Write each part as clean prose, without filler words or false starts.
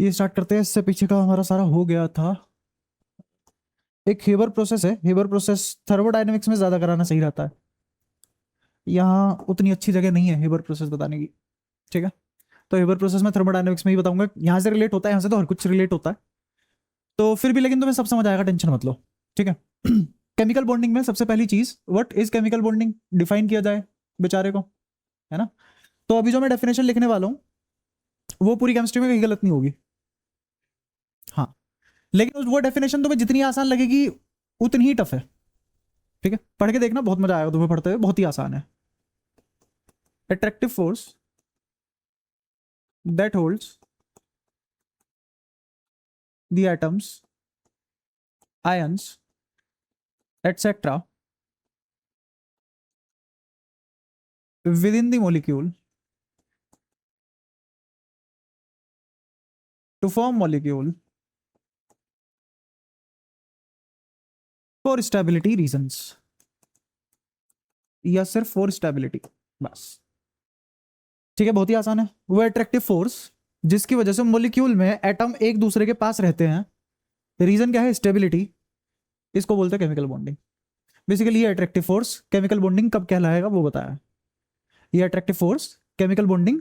ये स्टार्ट करते हैं, इससे पीछे का हमारा सारा हो गया था। एक हेबर प्रोसेस है, हेबर प्रोसेस थर्मोडायनेमिक्स में ज्यादा कराना सही रहता है, यहाँ उतनी अच्छी जगह नहीं है हेबर प्रोसेस बताने की। ठीक है, तो हेबर प्रोसेस में थर्मोडायनेमिक्स में ही बताऊंगा, यहाँ से रिलेट होता है, यहाँ से तो हर कुछ रिलेट होता है, तो फिर भी लेकिन तुम्हें सब समझ आएगा, टेंशन मत लो। ठीक है। केमिकल बॉन्डिंग में सबसे पहली चीज, what is chemical bonding, define किया जाए बेचारे को, है ना। तो अभी जो मैं डेफिनेशन लिखने वाला हूँ वो पूरी केमिस्ट्री में कहीं गलत नहीं होगी। हाँ, लेकिन वो डेफिनेशन तुम्हें जितनी आसान लगेगी उतनी ही टफ है। ठीक है, पढ़ के देखना, बहुत मजा आएगा तुम्हें पढ़ते हुए, बहुत ही आसान है। Attractive force that holds the atoms, ions, etcetera within the molecule to form molecule for stability reasons, या सिर्फ फॉर स्टेबिलिटी, बस। ठीक है, बहुत ही आसान है। वो अट्रैक्टिव फोर्स जिसकी वजह से मोलिक्यूल में एटम एक दूसरे के पास रहते हैं, रीजन क्या है, स्टेबिलिटी, इसको बोलते हैं केमिकल बॉन्डिंग। बेसिकली ये अट्रैक्टिव फोर्स केमिकल बॉन्डिंग कब कहलाएगा वो बताया, ये अट्रैक्टिव फोर्स केमिकल बॉन्डिंग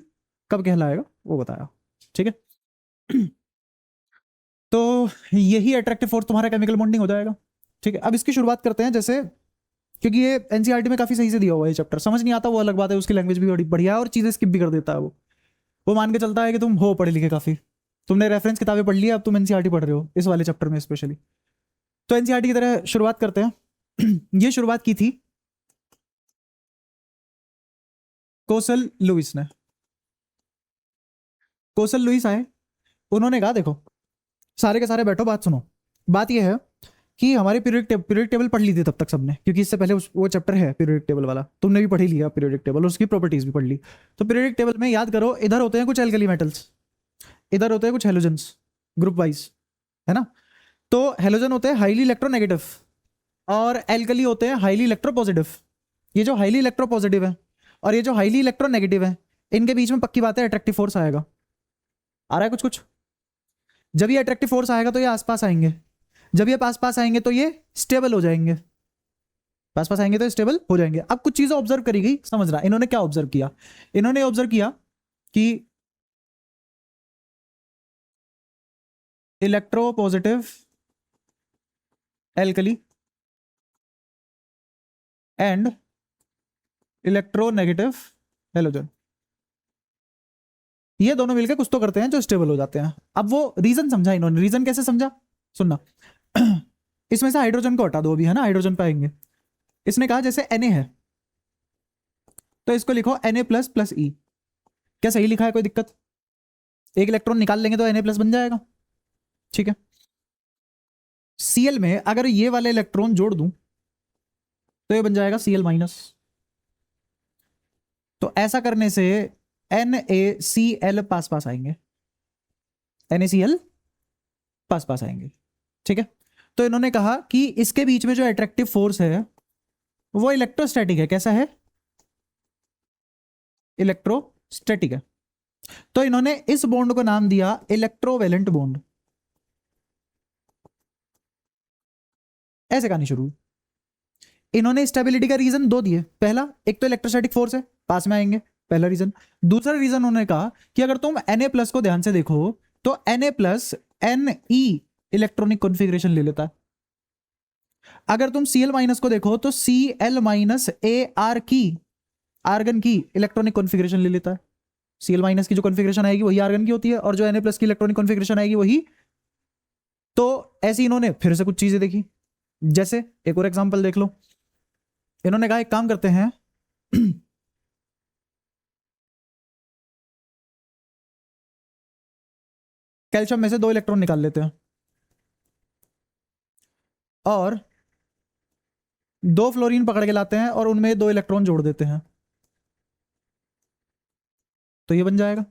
कब कहलाएगा वो बताया। ठीक है। तो यही अट्रैक्टिव फोर्स तुम्हारा केमिकल बॉन्डिंग हो जाएगा। ठीक है, अब इसकी शुरुआत करते हैं, जैसे क्योंकि ये एनसीईआरटी में काफी सही से दिया हुआ है, चैप्टर समझ नहीं आता वो अलग बात है, उसकी लैंग्वेज भी बड़ी बढ़िया है और चीजें स्किप भी कर देता है वो मान के चलता है कि तुम हो पढ़े लिखे काफी, तुमने रेफरेंस किताबें पढ़ ली, अब तुम एनसीईआरटी पढ़ रहे हो इस वाले चैप्टर में स्पेशली। तो एनसीईआरटी की तरह शुरुआत करते हैं। ये शुरुआत की थी कोसल लुइस ने। कोसल लुइस आए, उन्होंने कहा देखो सारे के सारे बैठो, बात सुनो। बात यह है कि हमारी पीरियडिक टेबल पढ़ ली थी तब तक सबने, क्योंकि इससे पहले वो चैप्टर है पीरियडिक टेबल वाला, तुमने भी पढ़ ही लिया पीरियडिक टेबल, उसकी प्रॉपर्टीज भी पढ़ ली। तो पीरियडिक टेबल में याद करो, इधर होते हैं कुछ एल्कली मेटल्स, इधर होते हैं कुछ हेलोजन्स, ग्रुप वाइज, है ना। तो हेलोजन होते हैं हाईली इलेक्ट्रोनेगेटिव और एल्कली होते हैं हाईली इलेक्ट्रोपॉजिटिव। ये जो हाईली इलेक्ट्रोपॉजिटिव है और ये जो हाईली इलेक्ट्रोनेगेटिव है, इनके बीच में पक्की बात है अट्रैक्टिव फोर्स आएगा। आ रहा है कुछ कुछ। जब ये अट्रैक्टिव फोर्स आएगा तो ये आसपास आएंगे, जब ये पास पास आएंगे तो ये स्टेबल हो जाएंगे, पास पास आएंगे तो स्टेबल हो जाएंगे। अब कुछ चीजें ऑब्जर्व करी गई, समझना इन्होंने क्या ऑब्जर्व किया। इन्होंने ऑब्जर्व किया कि electro positive alkali and electronegative halogen, ये दोनों मिलकर कुछ तो करते हैं जो स्टेबल हो जाते हैं। अब वो रीजन समझा इन्होंने, रीजन कैसे समझा सुनना। इसमें से हाइड्रोजन को हटा दो अभी, है ना, हाइड्रोजन पाएंगे। इसने कहा जैसे Na है तो इसको लिखो Na प्लस प्लस ई। क्या सही लिखा है, कोई दिक्कत, एक इलेक्ट्रॉन निकाल लेंगे तो Na प्लस बन जाएगा। ठीक है, Cl में अगर ये वाले इलेक्ट्रॉन जोड़ दूं तो ये बन जाएगा Cl माइनस। तो ऐसा करने से NaCl पास पास आएंगे, NaCl पास पास आएंगे। ठीक है, तो इन्होंने कहा कि इसके बीच में जो अट्रैक्टिव फोर्स है वो इलेक्ट्रोस्टैटिक है। कैसा है, इलेक्ट्रोस्टैटिक है। तो इन्होंने इस बॉन्ड को नाम दिया इलेक्ट्रोवेलेंट बॉन्ड। ऐसे कहानी शुरू। इन्होंने स्टेबिलिटी का रीजन दो दिए, पहला एक तो इलेक्ट्रोस्टैटिक फोर्स है, पास में आएंगे, पहला रीजन। दूसरा रीजन उन्होंने कहा कि अगर तुम Na प्लस को ध्यान से देखो तो Na plus Ne electronic configuration ले लेता है। अगर तुम Cl माइनस को देखो तो Cl माइनस Ar की, आर्गन की इलेक्ट्रॉनिक कॉन्फ़िगरेशन ले लेता है। Cl माइनस की जो कॉन्फ़िगरेशन आएगी वही आर्गन की होती है और जो Na प्लस की इलेक्ट्रॉनिक कॉन्फ़िगरेशन आएगी वही। तो ऐसे इन्होंने फिर से कुछ चीजें देखी, जैसे एक और एग्जांपल देख लो। इन्होंने कहा एक काम करते हैं, कैल्शियम में से दो इलेक्ट्रॉन निकाल लेते हैं और दो फ्लोरीन पकड़ के लाते हैं और उनमें दो इलेक्ट्रॉन जोड़ देते हैं, तो ये बन जाएगा।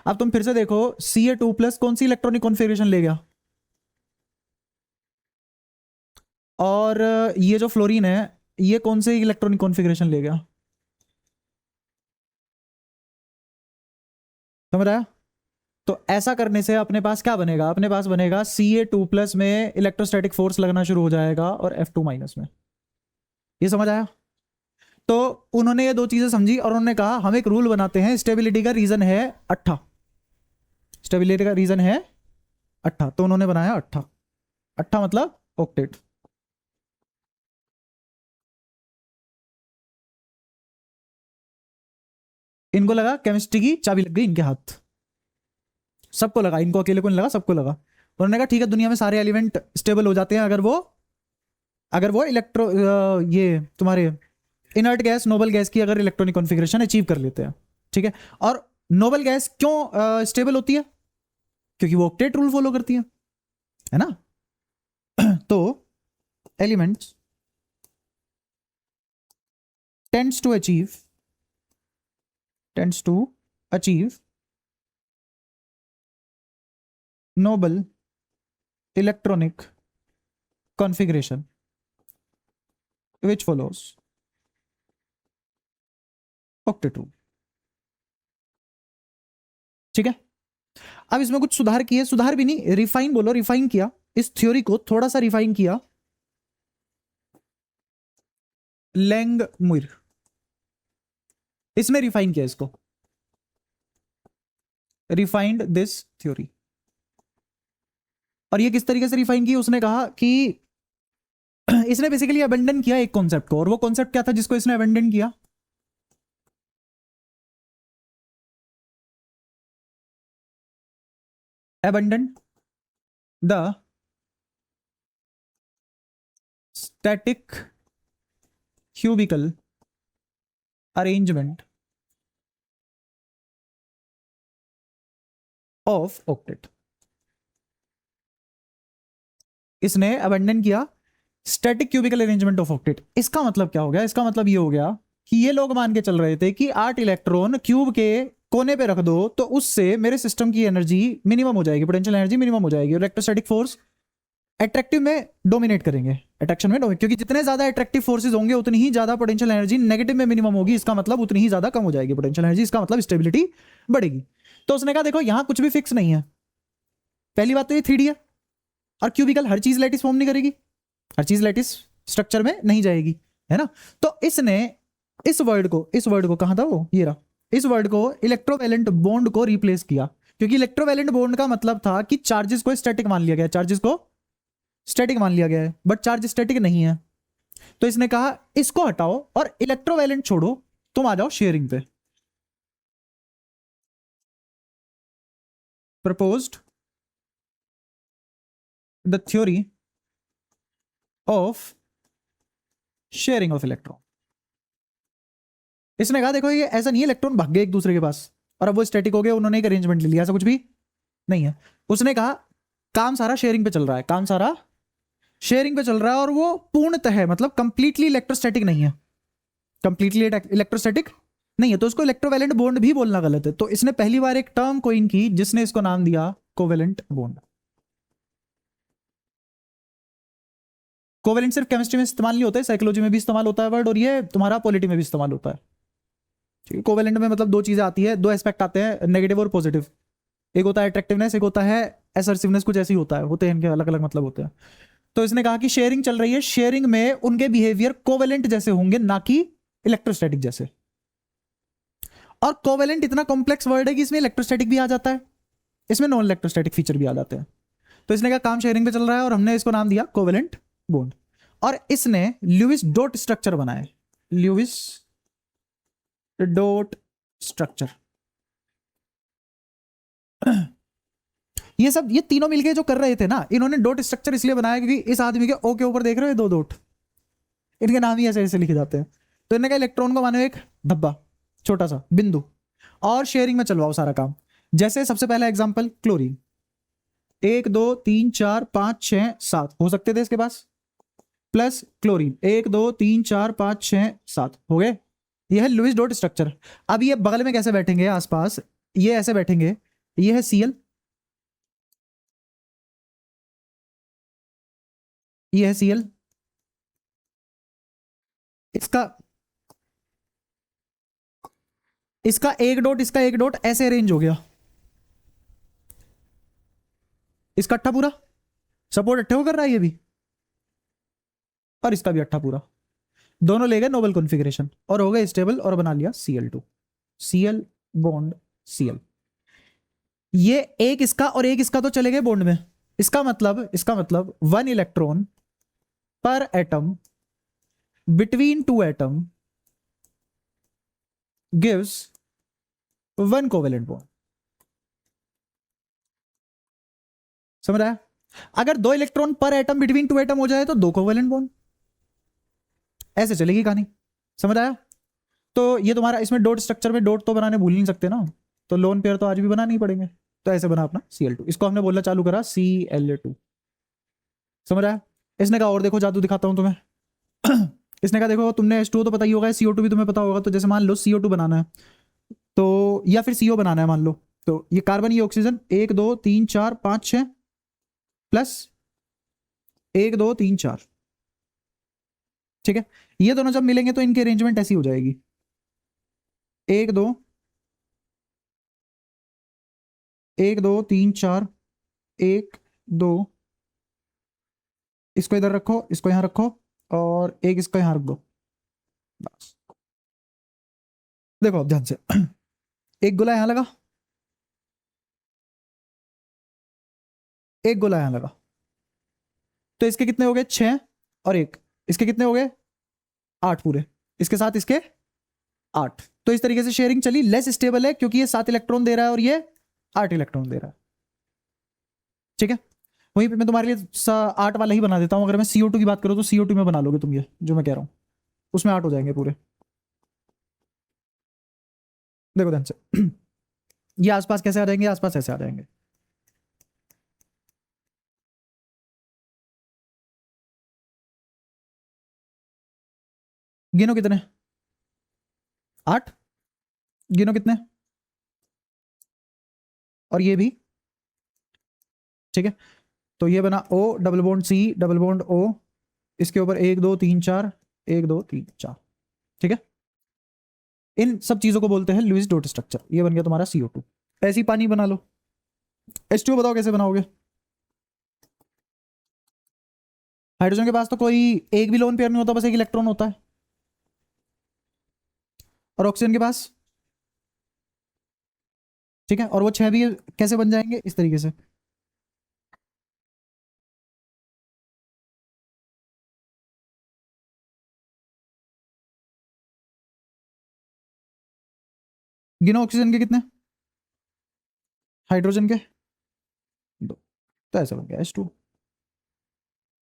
अब तुम फिर से देखो Ca2 प्लस कौन सी इलेक्ट्रॉनिक कॉन्फ़िगरेशन ले गया, और ये जो फ्लोरीन है ये कौन से इलेक्ट्रॉनिक कॉन्फ़िगरेशन ले गया, समझ आया। तो ऐसा करने से अपने पास क्या बनेगा, अपने पास बनेगा Ca2+ में इलेक्ट्रोस्टैटिक फोर्स लगना शुरू हो जाएगा और F2- में। ये समझ आया? तो उन्होंने ये दो चीजें समझी और उन्होंने कहा हम एक रूल बनाते हैं, स्टेबिलिटी का रीजन है 8, स्टेबिलिटी का रीजन है 8, तो उन्होंने बनाया 8, 8 मतलब ऑक्टेट। इनको लगा केमिस्ट्री की चाबी लग गई इनके हाथ, सबको लगा, इनको अकेले को नहीं लगा, सबको लगा। उन्होंने कहा ठीक है, दुनिया में सारे एलिमेंट स्टेबल हो जाते हैं अगर वो इलेक्ट्रो ये तुम्हारे इनर्ट गैस, नोबल गैस की अगर इलेक्ट्रॉनिक कॉन्फ़िगरेशन अचीव कर लेते हैं। ठीक है, और नोबल गैस क्यों स्टेबल होती है? क्योंकि वो ऑक्टेट रूल फॉलो करती है ना। तो elements tends to achieve noble electronic configuration which follows octet rule। ठीक है, अब इसमें कुछ सुधार किए, सुधार भी नहीं, रिफाइन बोलो, रिफाइन किया इस थ्योरी को, थोड़ा सा रिफाइन किया लैंगमुइर, इसमें रिफाइन किया इसको, रिफाइंड दिस थ्योरी। और ये किस तरीके से रिफाइन की, उसने कहा कि इसने बेसिकली अबेंडन किया एक कॉन्सेप्ट को, और वो कॉन्सेप्ट क्या था जिसको इसने अबेंडन किया? Abandon the static cubical arrangement of octet. इसने अबेंडन किया static cubical arrangement of octet. इसका मतलब क्या हो गया? इसका मतलब ये हो गया कि ये लोग मान के चल रहे थे कि 8 इलेक्ट्रॉन क्यूब के कोने पे रख दो तो उससे मेरे सिस्टम की एनर्जी मिनिमम हो जाएगी, पोटेंशियल एनर्जी मिनिमम हो जाएगी, और इलेक्ट्रोस्टैटिक फोर्स अट्रैक्टिव में डोमिनेट करेंगे, अट्रैक्शन में क्योंकि जितने ज्यादा अट्रैक्टिव फोर्सेज होंगे उतनी ही ज्यादा पोटेंशियल एनर्जी नेगेटिव में मिनिमम होगी, इसका मतलब उतनी ही ज्यादा कम हो जाएगी पोटेंशियल एनर्जी, इसका मतलब स्टेबिलिटी बढ़ेगी। तो उसने कहा देखो यहां कुछ भी फिक्स नहीं है, पहली बात तो ये 3D है, और क्यूबिकल हर चीज लैटिस फॉर्म नहीं करेगी, हर चीज लैटिस स्ट्रक्चर में नहीं जाएगी, है ना। तो इसने इस वर्ड को कहा था वो, ये रहा, इस वर्ड को इलेक्ट्रोवैलेंट बॉन्ड को रिप्लेस किया, क्योंकि इलेक्ट्रोवैलेंट बॉन्ड का मतलब था कि चार्जेस को स्टैटिक मान लिया गया, चार्जेस को स्टैटिक मान लिया गया है, बट चार्ज स्टैटिक नहीं है। तो इसने कहा इसको हटाओ और इलेक्ट्रोवैलेंट छोड़ो, तुम आ जाओ शेयरिंग पे। Proposed the theory of sharing of electron. इसने कहा देखो ये ऐसा नहीं है इलेक्ट्रॉन भाग गए एक दूसरे के पास और अब वो स्टैटिक हो गए, उन्होंने एक अरेंजमेंट ले लिया, ऐसा कुछ भी नहीं है। उसने कहा काम सारा शेयरिंग पे चल रहा है, काम सारा शेयरिंग पे चल रहा है, और वो पूर्णतः मतलब कंप्लीटली इलेक्ट्रोस्टैटिक नहीं है, कंप्लीटली इलेक्ट्रोस्टैटिक नहीं है, तो उसको इलेक्ट्रोवैलेंट बॉन्ड भी बोलना गलत है। तो इसने पहली बार एक टर्म कोइन की जिसने इसको नाम दिया कोवेलेंट बॉन्ड। कोवेलेंट सिर्फ केमिस्ट्री में इस्तेमाल नहीं होता है, साइकोलॉजी में भी इस्तेमाल होता है वर्ड, और ये तुम्हारा पॉलिटी में भी इस्तेमाल होता है। ठीक है, कोवेलेंट में मतलब दो चीजें आती है, दो एस्पेक्ट आते हैं, नेगेटिव और पॉजिटिव। एक होता है अट्रैक्टिवनेस, एक होता है असर्सिवनेस, कुछ ऐसे ही होता है, होते हैं इनके अलग अलग मतलब होते हैं। तो इसने कहा कि शेयरिंग चल रही है, शेयरिंग में उनके बिहेवियर कोवेलेंट जैसे होंगे, ना कि इलेक्ट्रोस्टैटिक जैसे। और कोवेलेंट इतना कॉम्प्लेक्स वर्ड है कि इसमें इलेक्ट्रोस्टैटिक भी आ जाता है, इसमें नॉन इलेक्ट्रोस्टैटिक फीचर भी आ जाते हैं। तो इसने कहा काम शेयरिंग पे चल रहा है और हमने इसको नाम दिया कोवेलेंट बॉन्ड। और इसने ल्यूइस डॉट स्ट्रक्चर बनाए, ल्यूइस डॉट स्ट्रक्चर। ये तीनों मिलके जो कर रहे थे ना, इन्होंने डॉट स्ट्रक्चर इसलिए बनाया क्योंकि इस आदमी के ओ के ऊपर देख रहे हो 2 डॉट, इनके नाम ही ऐसे ऐसे लिखे जाते हैं। तो इन्होंने कहा इलेक्ट्रॉन को मानो एक धब्बा, छोटा सा बिंदु, और शेयरिंग में चलवाओ सारा काम। जैसे सबसे पहला एग्जांपल क्लोरीन, 1 2 3 4 5 6 7 हो सकते थे इसके पास, प्लस क्लोरीन 1 2 3 4 5 6 7 हो गए। यह है लुईस डॉट स्ट्रक्चर। अब ये बगल में कैसे बैठेंगे आसपास, ये ऐसे बैठेंगे, ये है Cl, ये है Cl, इसका इसका एक डॉट, इसका एक डॉट, ऐसे अरेंज हो गया। इसका अट्ठा पूरा, सपोर्ट अट्ठे को कर रहा है ये भी, और इसका भी अट्ठा पूरा। दोनों ले गए नोबल कॉन्फ़िगरेशन और हो गए स्टेबल, और बना लिया Cl2, Cl बॉन्ड Cl। ये एक इसका और एक इसका तो चले गए बॉन्ड में। इसका मतलब 1 इलेक्ट्रॉन पर atom between 2 atom gives 1 covalent bond. समझ आया? अगर 2 इलेक्ट्रॉन पर एटम बिटवीन 2 एटम हो जाए तो 2 कोवेलेंट बॉन्ड। ऐसे चलेगी कहानी। समझ आया? तो ये तुम्हारा, इसमें डॉट स्ट्रक्चर में डॉट तो बनाने भूल नहीं सकते ना, तो लोन पेयर तो आज भी बनाने ही पड़ेंगे। तो ऐसे बना अपना Cl2, इसको हमने बोलना चालू करा Cl2। समझ आया? इसने कहा और देखो जादू दिखाता हूं तुम्हें। इसने कहा देखो तुमने H2O तो पता ही होगा, CO2 भी तुम्हें पता होगा। तो जैसे मान लो CO2 बनाना है तो, या फिर CO बनाना है मान लो, तो ये कार्बन, ये ऑक्सीजन, 1 2 3 4 5 6 प्लस 1 2 3 4। ठीक है, ये दोनों जब मिलेंगे तो इनकी अरेंजमेंट ऐसी हो जाएगी, 1 2 1 2 3 4 1 2, इसको इधर रखो, इसको यहां रखो, और एक इसको यहां रख दो, बस। देखो अब ध्यान से, एक गोला यहां लगा, एक गोला यहां लगा, तो इसके कितने हो गए? 6 और 1, इसके कितने हो गए? 8 पूरे, इसके साथ इसके 8। तो इस तरीके से शेयरिंग चली। लेस स्टेबल है क्योंकि ये 7 इलेक्ट्रॉन दे रहा है और ये 8 इलेक्ट्रॉन दे रहा है। ठीक है, वहीं पे मैं तुम्हारे लिए 8 वाला ही बना देता हूं। अगर मैं CO2 की बात करूं तो CO2 में बना लोगे तुम, ये जो मैं कह रहा हूं उसमें 8 हो जाएंगे पूरे। देखो ध्यान से, ये आसपास कैसे आ जाएंगे? आसपास ऐसे आ जाएंगे। गिनो कितने? 8। गिनो कितने? और ये भी। ठीक है, तो ये बना O double bond C double bond O, इसके ऊपर 1 2 3 4, 1 2 3 4। ठीक है, इन सब चीजों को बोलते हैं लुईस डॉट स्ट्रक्चर। ये बन गया तुम्हारा CO2। ऐसी पानी बना लो। H2O बताओ कैसे बनाओगे? हाइड्रोजन के पास तो कोई एक भी लोन पेयर नहीं होता, बस एक इलेक्ट्रॉन होता है। और ऑक्सीजन के पास, ठीक है, और वो 6 भी कैसे बन जाएंगे? इस तरीके से। गिनो ऑक्सीजन के कितने, हाइड्रोजन के 2, तो ऐसा बन गया H2।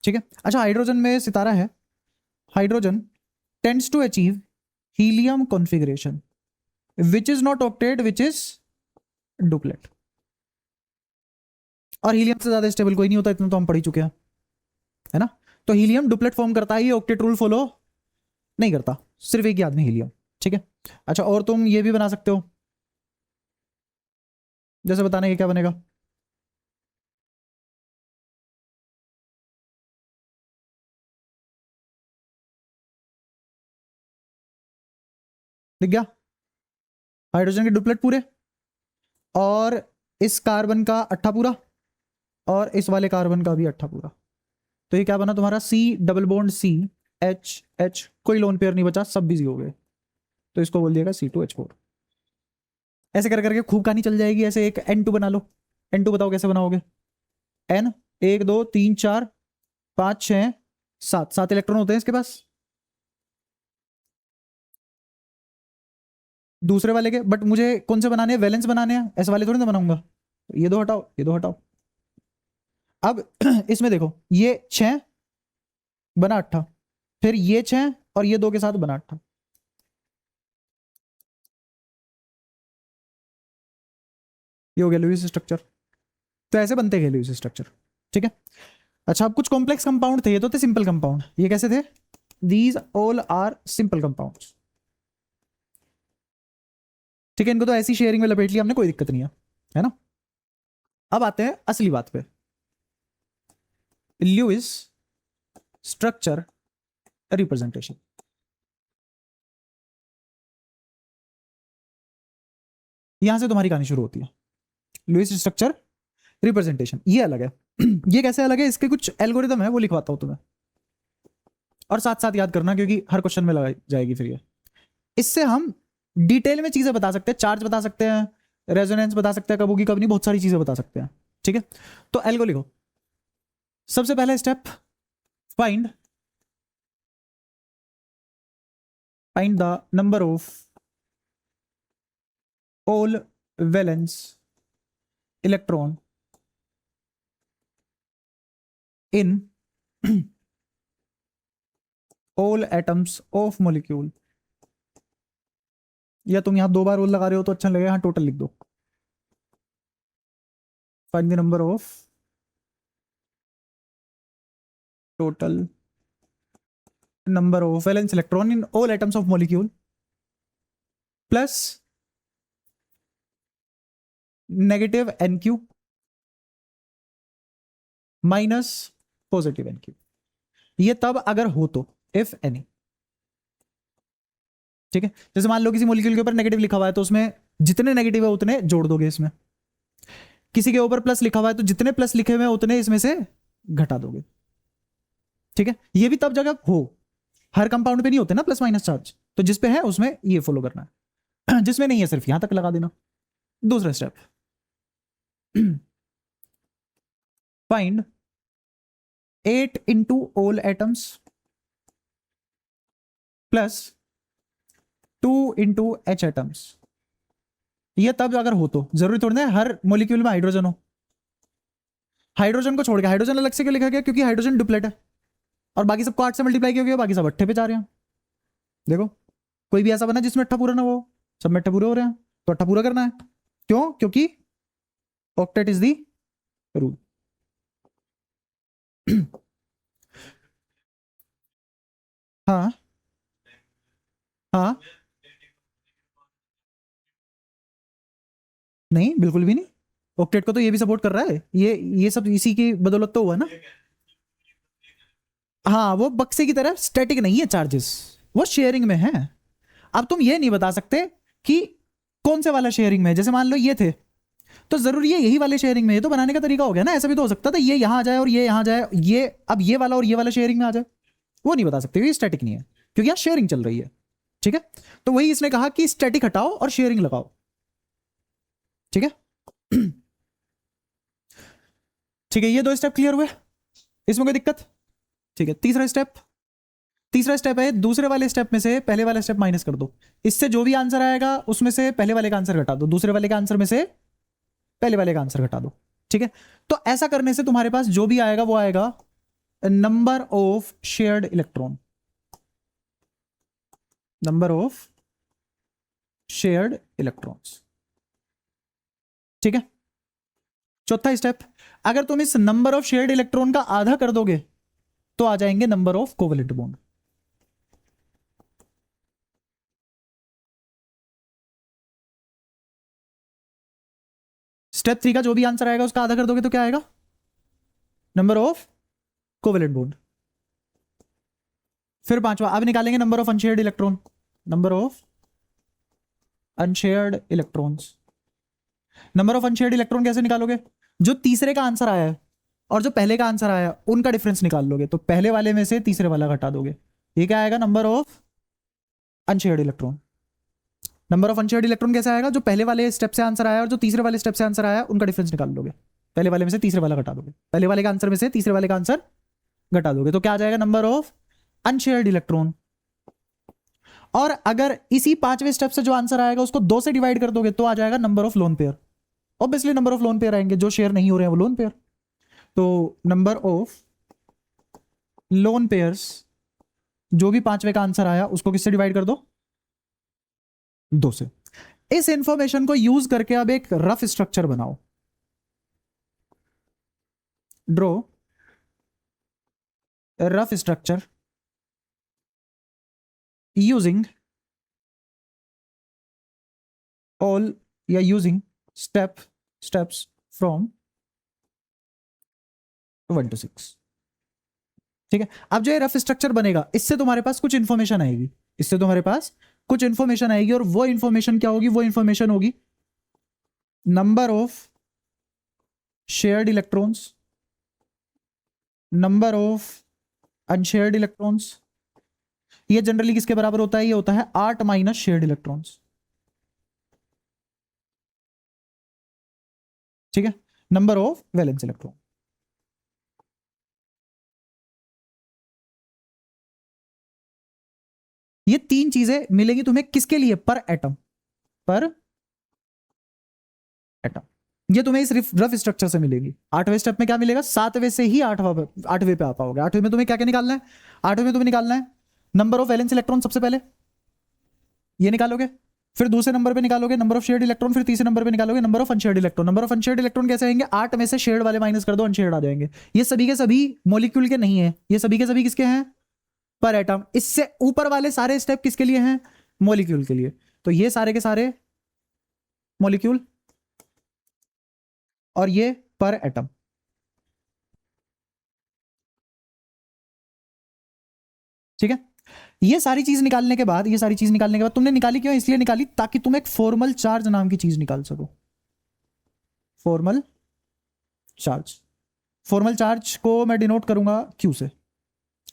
ठीक है, अच्छा हाइड्रोजन में सितारा है। Hydrogen tends to achieve helium configuration which is not octet, which is duplet. और हीलियम से ज्यादा स्टेबल कोई नहीं होता, इतना तो हम पढ़ ही चुके हैं, है ना? तो हीलियम डुप्लेट फॉर्म करता है, ये ऑक्टेट रूल फॉलो नहीं करता, सिर्फ एक ही आदमी हीलियम। ठीक है, अच्छा और तुम ये भी बना सकते हो, जैसे बताना ये क्या बनेगा। दिख गया? हाइड्रोजन के डुप्लेट पूरे, और इस कार्बन का अट्ठा पूरा, और इस वाले कार्बन का भी अट्ठा पूरा। तो ये क्या बना तुम्हारा? C double bond C H H, कोई लोन पेयर नहीं बचा, सब बिजी हो गए। तो इसको बोल दिएगा C2H4। ऐसे कर करके खूब कहानी चल जाएगी। ऐसे एक N2 बना लो। N2 बताओ कैसे बनाओगे? N 1 2 3 4 5 6 7, 7 इलेक्ट्रॉन होते हैं इसके पास दूसरे वाले के। बट मुझे कौन से बनाने हैं? वैलेंस बनाने हैं, ऐसे वाले थोड़ी ना बनाऊंगा। ये दो हटाओ, ये दो हटाओ। अब इसमें देखो, ये 6 बना अट्ठा, फिर ये 6 और ये 2 के साथ बना अट्ठा। ये हो गया लुईस स्ट्रक्चर। तो ऐसे बनते गए लुईस स्ट्रक्चर। ठीक है, अच्छा अब कुछ कॉम्प्लेक्स कंपाउंड थे, ये तो थे सिंपल कंपाउंड। ये कैसे थे? These all are simple compounds. ठीक है, इनको तो ऐसी शेयरिंग में लपेट लिया हमने, कोई दिक्कत नहीं है ना? अब आते हैं असली बात पे, लुईस स्ट्रक्चर रिप्रेजेंटेशन। यहां से तुम्हारी कहानी शुरू होती है। लुईस स्ट्रक्चर रिप्रेजेंटेशन ये अलग है। ये कैसे अलग है, इसके कुछ एल्गोरिदम है, वो लिखवाता हूं तुम्हें, और साथ साथ याद करना क्योंकि हर क्वेश्चन में लगाई जाएगी फिर ये। इससे हम डिटेल में चीजें बता सकते हैं, चार्ज बता सकते हैं, रेजोनेंस बता सकते हैं, कब होगी कब नहीं, बहुत सारी चीजें बता सकते हैं। ठीक है, तो एल्गो लिखो। सबसे पहला step, find the number of all valence electron in all atoms of molecule, या तुम यहां 2 बार ऑल लगा रहे हो तो अच्छा लगेगा, यहां टोटल लिख दो। Find the number of total number of valence electron in all atoms of molecule plus negative NQ minus positive NQ। ये तब अगर हो तो, if any। ठीक है, जैसे मान लो किसी मॉलिक्यूल के ऊपर नेगेटिव लिखा हुआ है तो उसमें जितने नेगेटिव है उतने जोड़ दोगे इसमें, किसी के ऊपर प्लस लिखा हुआ है तो जितने प्लस लिखे हुए हैं उतने इसमें से घटा दोगे। ठीक है, ये भी तब जगह हो, हर कंपाउंड पे नहीं होते ना प्लस माइनस चार्ज, तो जिस पे है उसमें ये फॉलो करना है, जिसमें नहीं है सिर्फ यहां तक लगा देना। दूसरा step, find 8 into all atoms plus 2 into H atoms. ये तब अगर हो तो, जरूरी थोड़ी ना हर मॉलिक्यूल में हाइड्रोजन हो। हाइड्रोजन को छोड़ के, हाइड्रोजन अलग से क्यों लिखा गया, क्योंकि हाइड्रोजन डुप्लेट है और बाकी सबको 8 से मल्टीप्लाई किया गया, बाकी सब 8 पे जा रहे हैं। देखो कोई भी ऐसा बना जिसमें 8 पूरा ना हो, सब में 8 पूरे हो रहे हैं, तो 8 पूरा करना है। क्यों, क्योंकि ऑक्टेट इज दी रूल। हाँ हाँ, नहीं बिल्कुल भी नहीं, ऑक्टेट को तो ये भी सपोर्ट कर रहा है, ये सब इसी की बदौलत तो हुआ ना। हाँ, वो बक्से की तरह स्टैटिक नहीं है चार्जेस, वो शेयरिंग में है। अब तुम ये नहीं बता सकते कि कौन से वाला शेयरिंग में है, जैसे मान लो ये थे तो जरूरी है यही वाले शेयरिंग में, ये तो बनाने का तरीका हो गया ना, ऐसा भी तो हो सकता था ये यहां आ जाए और ये यहां जाए, ये अब ये वाला और ये वाला शेयरिंग में आ जाए, वो नहीं बता सकते, ये स्टैटिक नहीं है क्योंकि यहाँ शेयरिंग चल रही है। ठीक है, तो वही इसने कहा कि स्टैटिक हटाओ और शेयरिंग लगाओ। ठीक है, ठीक है, ये 2 स्टेप क्लियर हुए, इसमें कोई दिक्कत। ठीक है, तीसरा स्टेप है, दूसरे वाले स्टेप में से पहले वाला स्टेप माइनस कर दो, इससे जो भी आंसर आएगा उसमें से पहले वाले का आंसर घटा दो, दूसरे वाले के आंसर में से पहले वाले का आंसर घटा दो। ठीक है, तो ऐसा करने से तुम्हारे पास जो भी आएगा वो आएगा number of shared electron, number of shared electrons. ठीक है, चौथा स्टेप, अगर तुम इस नंबर ऑफ शेयर्ड इलेक्ट्रॉन का आधा कर दोगे तो आ जाएंगे number of covalent bond. Step 3 का जो भी आंसर आएगा उसका आधा कर दोगे तो क्या आएगा, नंबर ऑफ कोवेलेंट बॉन्ड। फिर 5वां, अब निकालेंगे number of unshared electron, number of unshared electrons. Number of unshared electron कैसे निकालोगे, जो तीसरे का आंसर आया है और जो पहले का आंसर आया उनका डिफरेंस निकाल लोगे, तो पहले वाले में से तीसरे वाला घटा दोगे, ये क्या आएगा, number of unshared electron. Number of unshared electron कैसे आएगा, जो पहले वाले स्टेप से आंसर आया और जो तीसरे वाले स्टेप से आंसर आया उनका डिफरेंस निकाल लोगे, पहले वाले में से तीसरे वाला घटा दोगे, पहले वाले का आंसर में से तीसरे वाले का आंसर घटा दोगे, तो क्या आ जाएगा, नंबर ऑफ अनशेयर्ड इलेक्ट्रॉन। और अगर इसी 5वें स्टेप से जो आंसर आएगा उसको 2 से डिवाइड कर दोगे तो आ जाएगा number of lone pair. Obviously number of lone pair आएंगे, जो शेयर नहीं हो रहे हैं वो लोन पेयर, तो नंबर ऑफ लोन पेयर्स, जो भी 5वें का आंसर आया उसको किससे डिवाइड कर दो, 2 से। इस इंफॉर्मेशन को यूज करके अब एक रफ स्ट्रक्चर बनाओ, draw rough structure using all या यूजिंग स्टेप्स फ्रॉम 1 to 6। ठीक है, अब जो ये रफ स्ट्रक्चर बनेगा इससे तुम्हारे पास कुछ इंफॉर्मेशन आएगी, इससे तुम्हारे पास कुछ इंफॉर्मेशन आएगी, और वो इंफॉर्मेशन क्या होगी, वो इंफॉर्मेशन होगी number of shared electrons, number of unshared electrons. ये जनरली किसके बराबर होता है? ये होता है 8 माइनस शेयर्ड इलेक्ट्रॉन्स। ठीक है, नंबर ऑफ वैलेंस इलेक्ट्रॉन। ये तीन चीजें मिलेंगी तुम्हें किसके लिए? पर एटम, पर एटम। ये तुम्हें इस रफ स्ट्रक्चर से मिलेगी। 8वें स्टेप में क्या मिलेगा? 7वें से ही 8वें पे आ पाओगे। 8वें में तुम्हें क्या क्या निकालना है? 8वें में तुम्हें निकालना है नंबर ऑफ वैलेंस इलेक्ट्रॉन, सबसे पहले ये निकालोगे, फिर दूसरे नंबर पे निकालोगे नंबर ऑफ शेयर्ड इलेक्ट्रॉन, फिर तीसरे नंबर पे निकालोगे number of unshared electron. Number of unshared electron कैसे आएंगे? 8 में से शेयर्ड वाले माइनस कर दो, अनशेयर्ड आ जाएंगे। ये सभी के सभी मॉलिक्यूल के नहीं है, ये सभी के सभी किसके हैं? पर एटम। इससे ऊपर वाले सारे स्टेप किसके लिए हैं? मॉलिक्यूल के लिए। तो ये सारे के सारे मॉलिक्यूल और ये पर एटम। ठीक है, ये सारी चीज निकालने के बाद, ये सारी चीज निकालने के बाद तुमने निकाली क्यों? इसलिए निकाली ताकि तुम एक फॉर्मल चार्ज नाम की चीज निकाल सको। फॉर्मल चार्ज, फॉर्मल चार्ज को मैं डिनोट करूंगा क्यू से।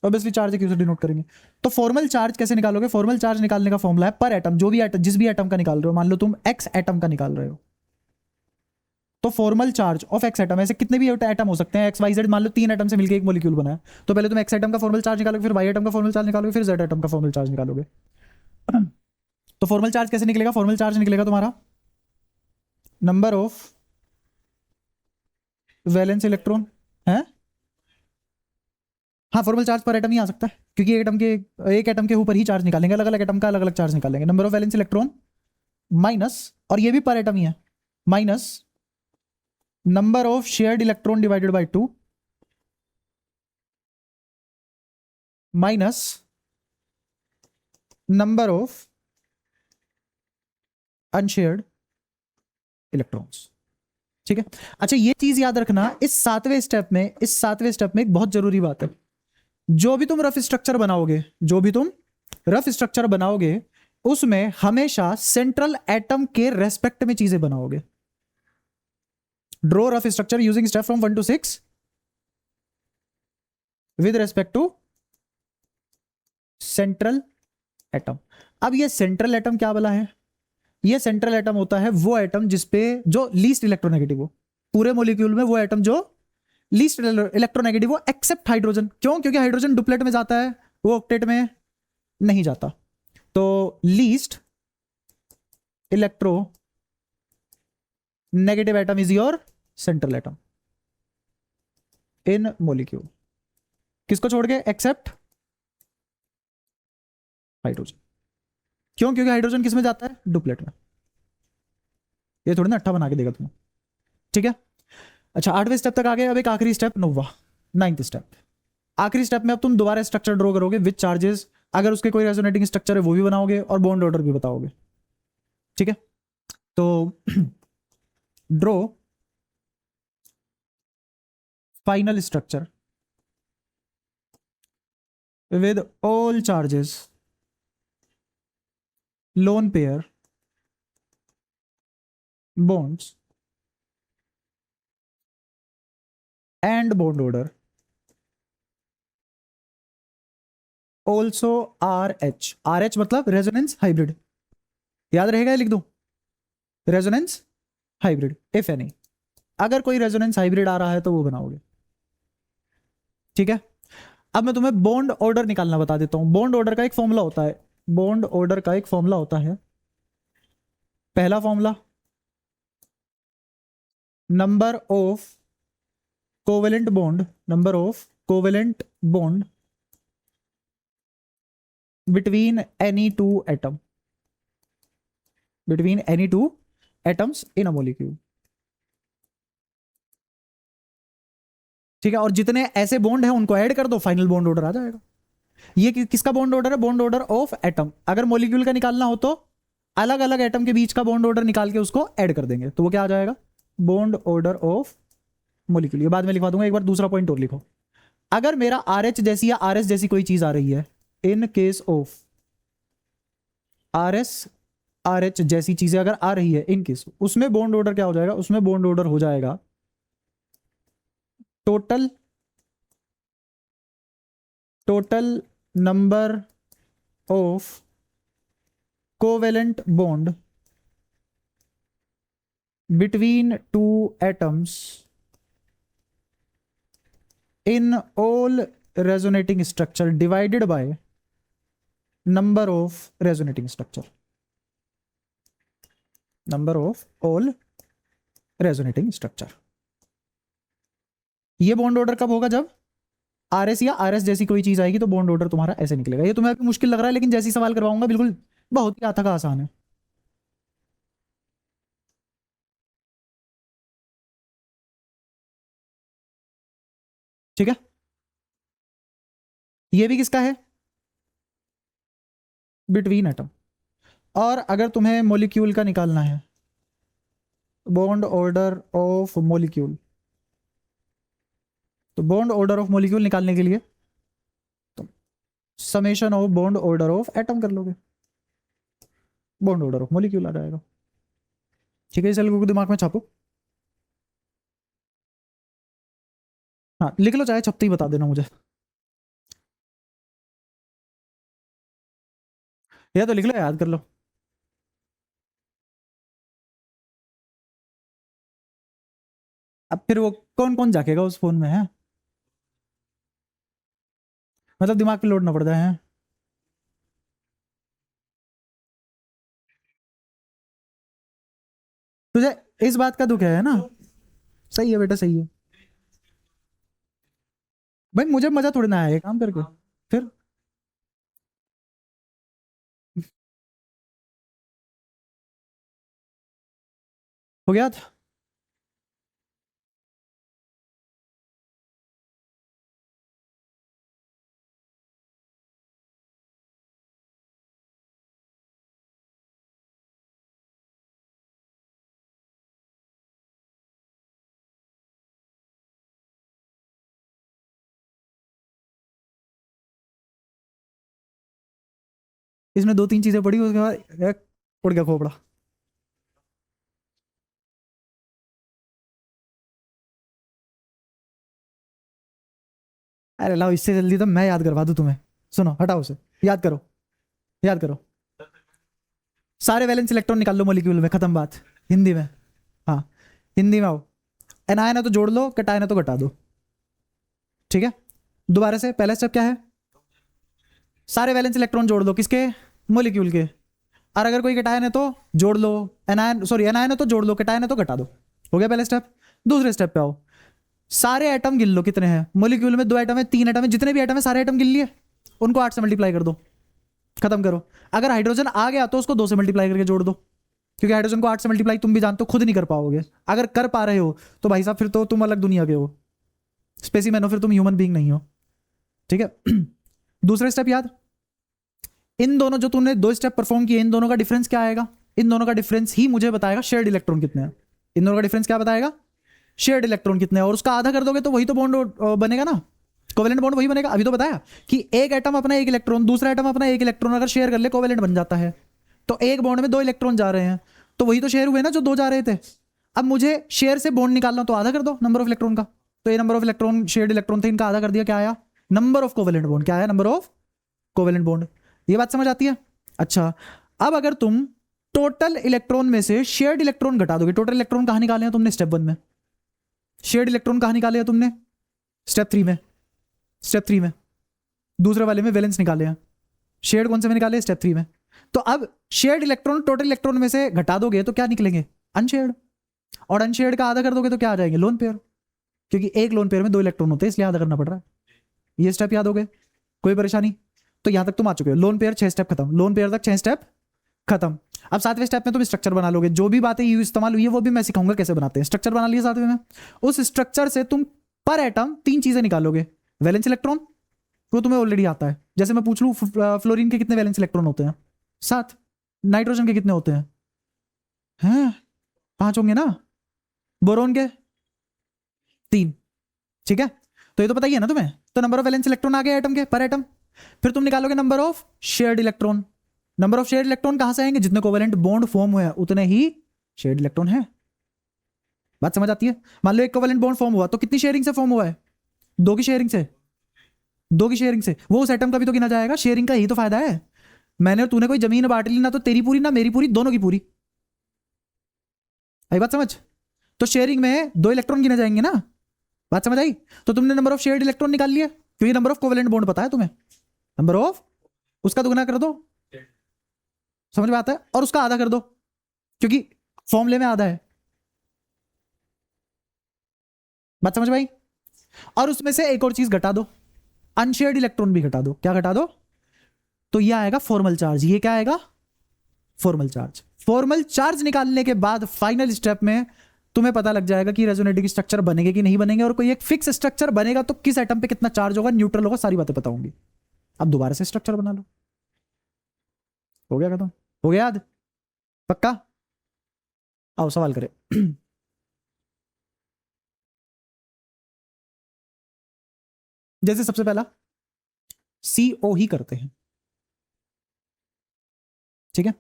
ऑब्वियसली चार्ज क्यू से डिनोट करेंगे। तो फॉर्मल चार्ज कैसे निकालोगे? फॉर्मल चार्ज निकालने का फॉर्मूला है पर एटम। जो भी एटम, जिस भी एटम का निकाल रहे हो, मान लो तुम एक्स एटम का निकाल रहे हो, तो formal charge of x atom, ऐसे कितने भी एटम हो सकते हैं एक्स वाई जेड, मान लो 3 एटम से मिलकर एक मॉलिक्यूल बना है, तो पहले तुम एक्स एटम का फॉर्मल चार्ज निकालोगे, फिर वाई एटम का फॉर्मल चार्ज निकालोगे, फिर जेड एटम का फॉर्मल चार्ज निकालोगे। तो फॉर्मल चार्ज कैसे निकलेगा? फॉर्मल चार्ज निकलेगा तुम्हारा नंबर ऑफ वैलेंस इलेक्ट्रॉन है। हाँ, फॉर्मल चार्ज पर एटम ही आ सकता है, क्योंकि एक एटम के ऊपर ही चार्ज निकालेंगे, अलग अलग एटम का अलग अलग चार्ज निकालेंगे। Number of valence electron minus, और ये भी पर एटम ही है, minus number of shared electron divided by 2 minus number of unshared electrons. ठीक है, अच्छा ये चीज याद रखना, इस 7वें स्टेप में, इस 7वें स्टेप में एक बहुत जरूरी बात है। जो भी तुम रफ स्ट्रक्चर बनाओगे, जो भी तुम रफ स्ट्रक्चर बनाओगे, उसमें हमेशा सेंट्रल एटम के रेस्पेक्ट में चीजें बनाओगे। Draw rough structure using step from 1 to 6 with respect to central atom. अब ये सेंट्रल एटम क्या वाला है? ये सेंट्रल एटम होता है वो एटम जिसपे जो लीस्ट इलेक्ट्रोनेगेटिव हो, पूरे मॉलिक्यूल में वो एटम जो लीस्ट इलेक्ट्रोनेगेटिव हो, एक्सेप्ट हाइड्रोजन। क्यों? क्योंकि हाइड्रोजन डुप्लेट में जाता है, वो ऑक्टेट में नहीं जाता। तो least electronegative atom is your central atom in molecule. किसको छोड़ के? Except hydrogen. क्यों? क्योंकि हाइड्रोजन किस में जाता है? डुप्लेट में। ये थोड़ी ना अट्ठा बना के देगा तुम्हें। ठीक है, अच्छा 8वें स्टेप तक आ गए। अब एक आखिरी स्टेप, 9th स्टेप। आखिरी स्टेप में अब तुम दोबारा स्ट्रक्चर ड्रॉ करोगे विद चार्जेस, अगर उसके कोई रेजोनेटिंग स्ट्रक्चर है वो भी बनाओगे, और बॉन्ड ऑर्डर भी बताओगे। ठीक है, तो draw final structure with all charges, lone pair, bonds and bond order, also RH। RH मतलब रेजोनेंस हाइब्रिड, याद रहेगा? लिख दूं रेजोनेंस हाइब्रिड इफ एनी। अगर कोई रेजोनेंस हाइब्रिड आ रहा है तो वो बनाओगे। ठीक है, अब मैं तुम्हें बॉन्ड ऑर्डर निकालना बता देता हूं। बॉन्ड ऑर्डर का एक फॉर्मूला होता है, बॉन्ड ऑर्डर का एक फॉर्मूला होता है। पहला formula, number of covalent bond, number of covalent bond between any two atom, between any two atoms in a molecule। ठीक है, और जितने ऐसे बॉन्ड हैं उनको ऐड कर दो, फाइनल बॉन्ड ऑर्डर आ जाएगा। ये किसका बॉन्ड ऑर्डर है? Bond order of atom. अगर मॉलिक्यूल का निकालना हो तो अलग अलग एटम के बीच का बॉन्ड ऑर्डर निकाल के उसको ऐड कर देंगे, तो वो क्या आ जाएगा? Bond order of molecule. ये बाद में लिखवा दूंगा, एक बार दूसरा पॉइंट और लिखो। अगर मेरा RH जैसी या RS जैसी कोई चीज आ रही है, in case of RS RH जैसी चीजें अगर आ रही है इन केस, उसमें बॉन्ड ऑर्डर क्या हो जाएगा? उसमें बॉन्ड ऑर्डर हो जाएगा total number of covalent bond between two atoms in all resonating structure divided by number of resonating structure, number of all resonating structure. ये बॉन्ड ऑर्डर कब होगा? जब आरएस या आरएस जैसी कोई चीज आएगी तो बॉन्ड ऑर्डर तुम्हारा ऐसे निकलेगा। ये तुम्हें अभी मुश्किल लग रहा है, लेकिन जैसी सवाल करवाऊंगा बिल्कुल बहुत ही आथा का आसान है। ठीक है, ये भी किसका है? Between atom. और अगर तुम्हें मॉलिक्यूल का निकालना है, बॉन्ड ऑर्डर ऑफ मॉलिक्यूल, तो बॉन्ड ऑर्डर ऑफ मॉलिक्यूल निकालने के लिए तुम summation of bond order of atom कर लोगे, बॉन्ड ऑर्डर ऑफ मॉलिक्यूल आ जाएगा। ठीक है, इस को दिमाग में छापो। हाँ लिख लो, चाहे छपते ही बता देना मुझे। या तो लिख लो, याद कर लो। अब फिर वो कौन कौन जाकेगा उस फोन में है? मतलब दिमाग पे लोड ना पड़ जाए है। तुझे इस बात का दुख है ना? सही है बेटा, सही है भाई, मुझे मजा थोड़ी ना आया ये काम करके। फिर हो गया था। इसमें दो तीन चीजें पड़ी, उसके बाद उड़ गया खोपड़ा। अरे लाओ, इससे जल्दी तो मैं याद करवा दूं तुम्हें। सुनो, हटाओ उसे, याद करो, याद करो। सारे वैलेंस इलेक्ट्रॉन निकाल लो मॉलिक्यूल में, खत्म बात। हिंदी में, हाँ हिंदी में आओ। एनायन है तो जोड़ लो, कटायन है तो घटा दो। ठीक है, दोबारा से पहला स्टेप क्या है? सारे वैलेंस इलेक्ट्रॉन जोड़ दो, किसके? मॉलिक्यूल के। और अगर कोई कटायन है तो जोड़ लो, एनायन है तो जोड़ लो, कटायन है तो घटा दो। हो गया पहला स्टेप। दूसरे स्टेप पे आओ, सारे एटम गिन लो कितने हैं मॉलिक्यूल में। 2 एटम है, 3 एटम है, जितने भी एटम है सारे एटम गिन लिए, उनको 8 से मल्टीप्लाई कर दो, खत्म करो। अगर हाइड्रोजन आ गया तो उसको 2 से मल्टीप्लाई करके जोड़ दो, क्योंकि हाइड्रोजन को 8 से मल्टीप्लाई तुम भी जानते हो, खुद नहीं कर पाओगे। अगर कर पा रहे हो तो भाई साहब फिर तो तुम अलग दुनिया के हो, स्पेसिमेन हो, फिर तुम ह्यूमन बीइंग नहीं हो। ठीक है। दूसरा स्टेप याद, इन दोनों जो तुमने 2 स्टेप परफॉर्म किए, इन दोनों का डिफरेंस क्या आएगा? इन दोनों का डिफरेंस ही मुझे बताएगा शेयर्ड इलेक्ट्रॉन कितने हैं। इन दोनों का डिफरेंस क्या बताएगा? शेयर्ड इलेक्ट्रॉन कितने हैं। और उसका आधा कर दोगे तो वही तो बॉन्ड बनेगा ना, कोवेलेंट बॉन्ड वही बनेगा। अभी तो बताया कि एक एटम अपना एक इलेक्ट्रॉन, दूसरा एटम अपना एक इलेक्ट्रॉन अगर शेयर कर ले कोवेलेंट बन जाता है। तो एक बॉन्ड में 2 इलेक्ट्रॉन जा रहे हैं, तो वही तो शेयर हुए ना जो 2 जा रहे थे। अब मुझे शेयर से बॉन्ड निकालना, तो आधा कर दो नंबर ऑफ इलेक्ट्रॉन का। तो ये number of electron shared electron थे, इनका आधा कर दिया, क्या आया? Number of covalent bond. क्या आया? Number of covalent bond. ये बात समझ आती है? अच्छा, अब अगर तुम टोटल इलेक्ट्रॉन में से शेयर्ड इलेक्ट्रॉन घटा दोगे, टोटल इलेक्ट्रॉन कहां निकाले हैं तुमने? स्टेप 1 में। शेयर्ड इलेक्ट्रॉन कहां निकाले हैं तुमने? स्टेप 3 में। स्टेप 3 में दूसरे वाले में वैलेंस निकाले हैं। शेयर्ड कौन से में निकाले? स्टेप 3 में। तो अब शेयर्ड इलेक्ट्रॉन टोटल इलेक्ट्रॉन में से घटा दोगे तो क्या निकलेंगे? अनशेयर्ड। और अनशेयर्ड का आधा कर दोगे तो क्या आ जाएंगे? लोन पेयर, क्योंकि एक लोन पेयर में 2 इलेक्ट्रॉन होते हैं, इसलिए आधा करना पड़ रहा है। ये स्टेप याद हो गए? कोई परेशानी? तो यहां तक तुम आ चुके हो। लोन पेयर 6 स्टेप खत्म, लोन पेयर तक 6 स्टेप खत्म। अब 7वें स्टेप में तुम स्ट्रक्चर बना लोगे। जो भी बातें यूज इस्तेमाल हुई है वो भी मैं सिखाऊंगा कैसे बनाते हैं। स्ट्रक्चर बना लिया 7वें में। उस स्ट्रक्चर से तुम पर एटम 3 चीजें निकालोगे। वैलेंस इलेक्ट्रॉन, वो तुम्हें ऑलरेडी आता है। जैसे मैं पूछ लूं फ्लोरीन के कितने वैलेंस इलेक्ट्रॉन होते हैं? 7। नाइट्रोजन के कितने होते हैं? 5 होंगे ना। बोरोन के 3। ठीक है, तो ये तो पता ही है ना तुम्हें। तो नंबर ऑफ वैलेंस इलेक्ट्रॉन आ गए एटम के, पर एटम। फिर तुम निकालोगे number of shared electron. Number of shared electron कहां से आएंगे? जितने कोवेलेंट बॉन्ड फॉर्म हुए हैं उतने ही शेयर्ड इलेक्ट्रॉन है। बात समझ आती है? मान लो एक कोवेलेंट बॉन्ड फॉर्म हुआ तो कितनी शेयरिंग से फॉर्म हुआ है? दो की शेयरिंग से। दो की शेयरिंग से। वो उस एटम का भी तो गिना जाएगा, शेयरिंग का यही तो फायदा है। मैंने और तूने कोई जमीन बांट ली, ना तो तेरी पूरी ना मेरी पूरी, दोनों की पूरी। आई बात समझ? तो शेयरिंग में दो इलेक्ट्रॉन गिने जाएंगे ना। बात समझ आई? तो तुमने नंबर ऑफ शेयर्ड इलेक्ट्रॉन निकाल लिया, क्योंकि नंबर ऑफ कोवेलेंट बॉन्ड पता है तुम्हें, नंबर ऑफ उसका दुगना कर दो, समझ में आता है, और उसका आधा कर दो, क्योंकि फॉर्मूले में आधा है। बात समझ में आई? और उसमें से एक और चीज घटा दो, अनशेयर्ड इलेक्ट्रॉन भी घटा दो। क्या घटा दो? तो ये आएगा फॉर्मल चार्ज। ये क्या आएगा? Formal charge. फॉर्मल चार्ज निकालने के बाद फाइनल स्टेप में तुम्हें पता लग जाएगा कि रेजोनेटिंग स्ट्रक्चर बनेंगे कि नहीं बनेंगे, और कोई एक फिक्स स्ट्रक्चर बनेगा तो किस एटम पे कितना चार्ज होगा, न्यूट्रल होगा, सारी बातें पता होंगी। अब दोबारा से स्ट्रक्चर बना लो। हो गया खत्म? हो गया याद? पक्का? आओ सवाल करें। जैसे सबसे पहला CO ही करते हैं, ठीक है?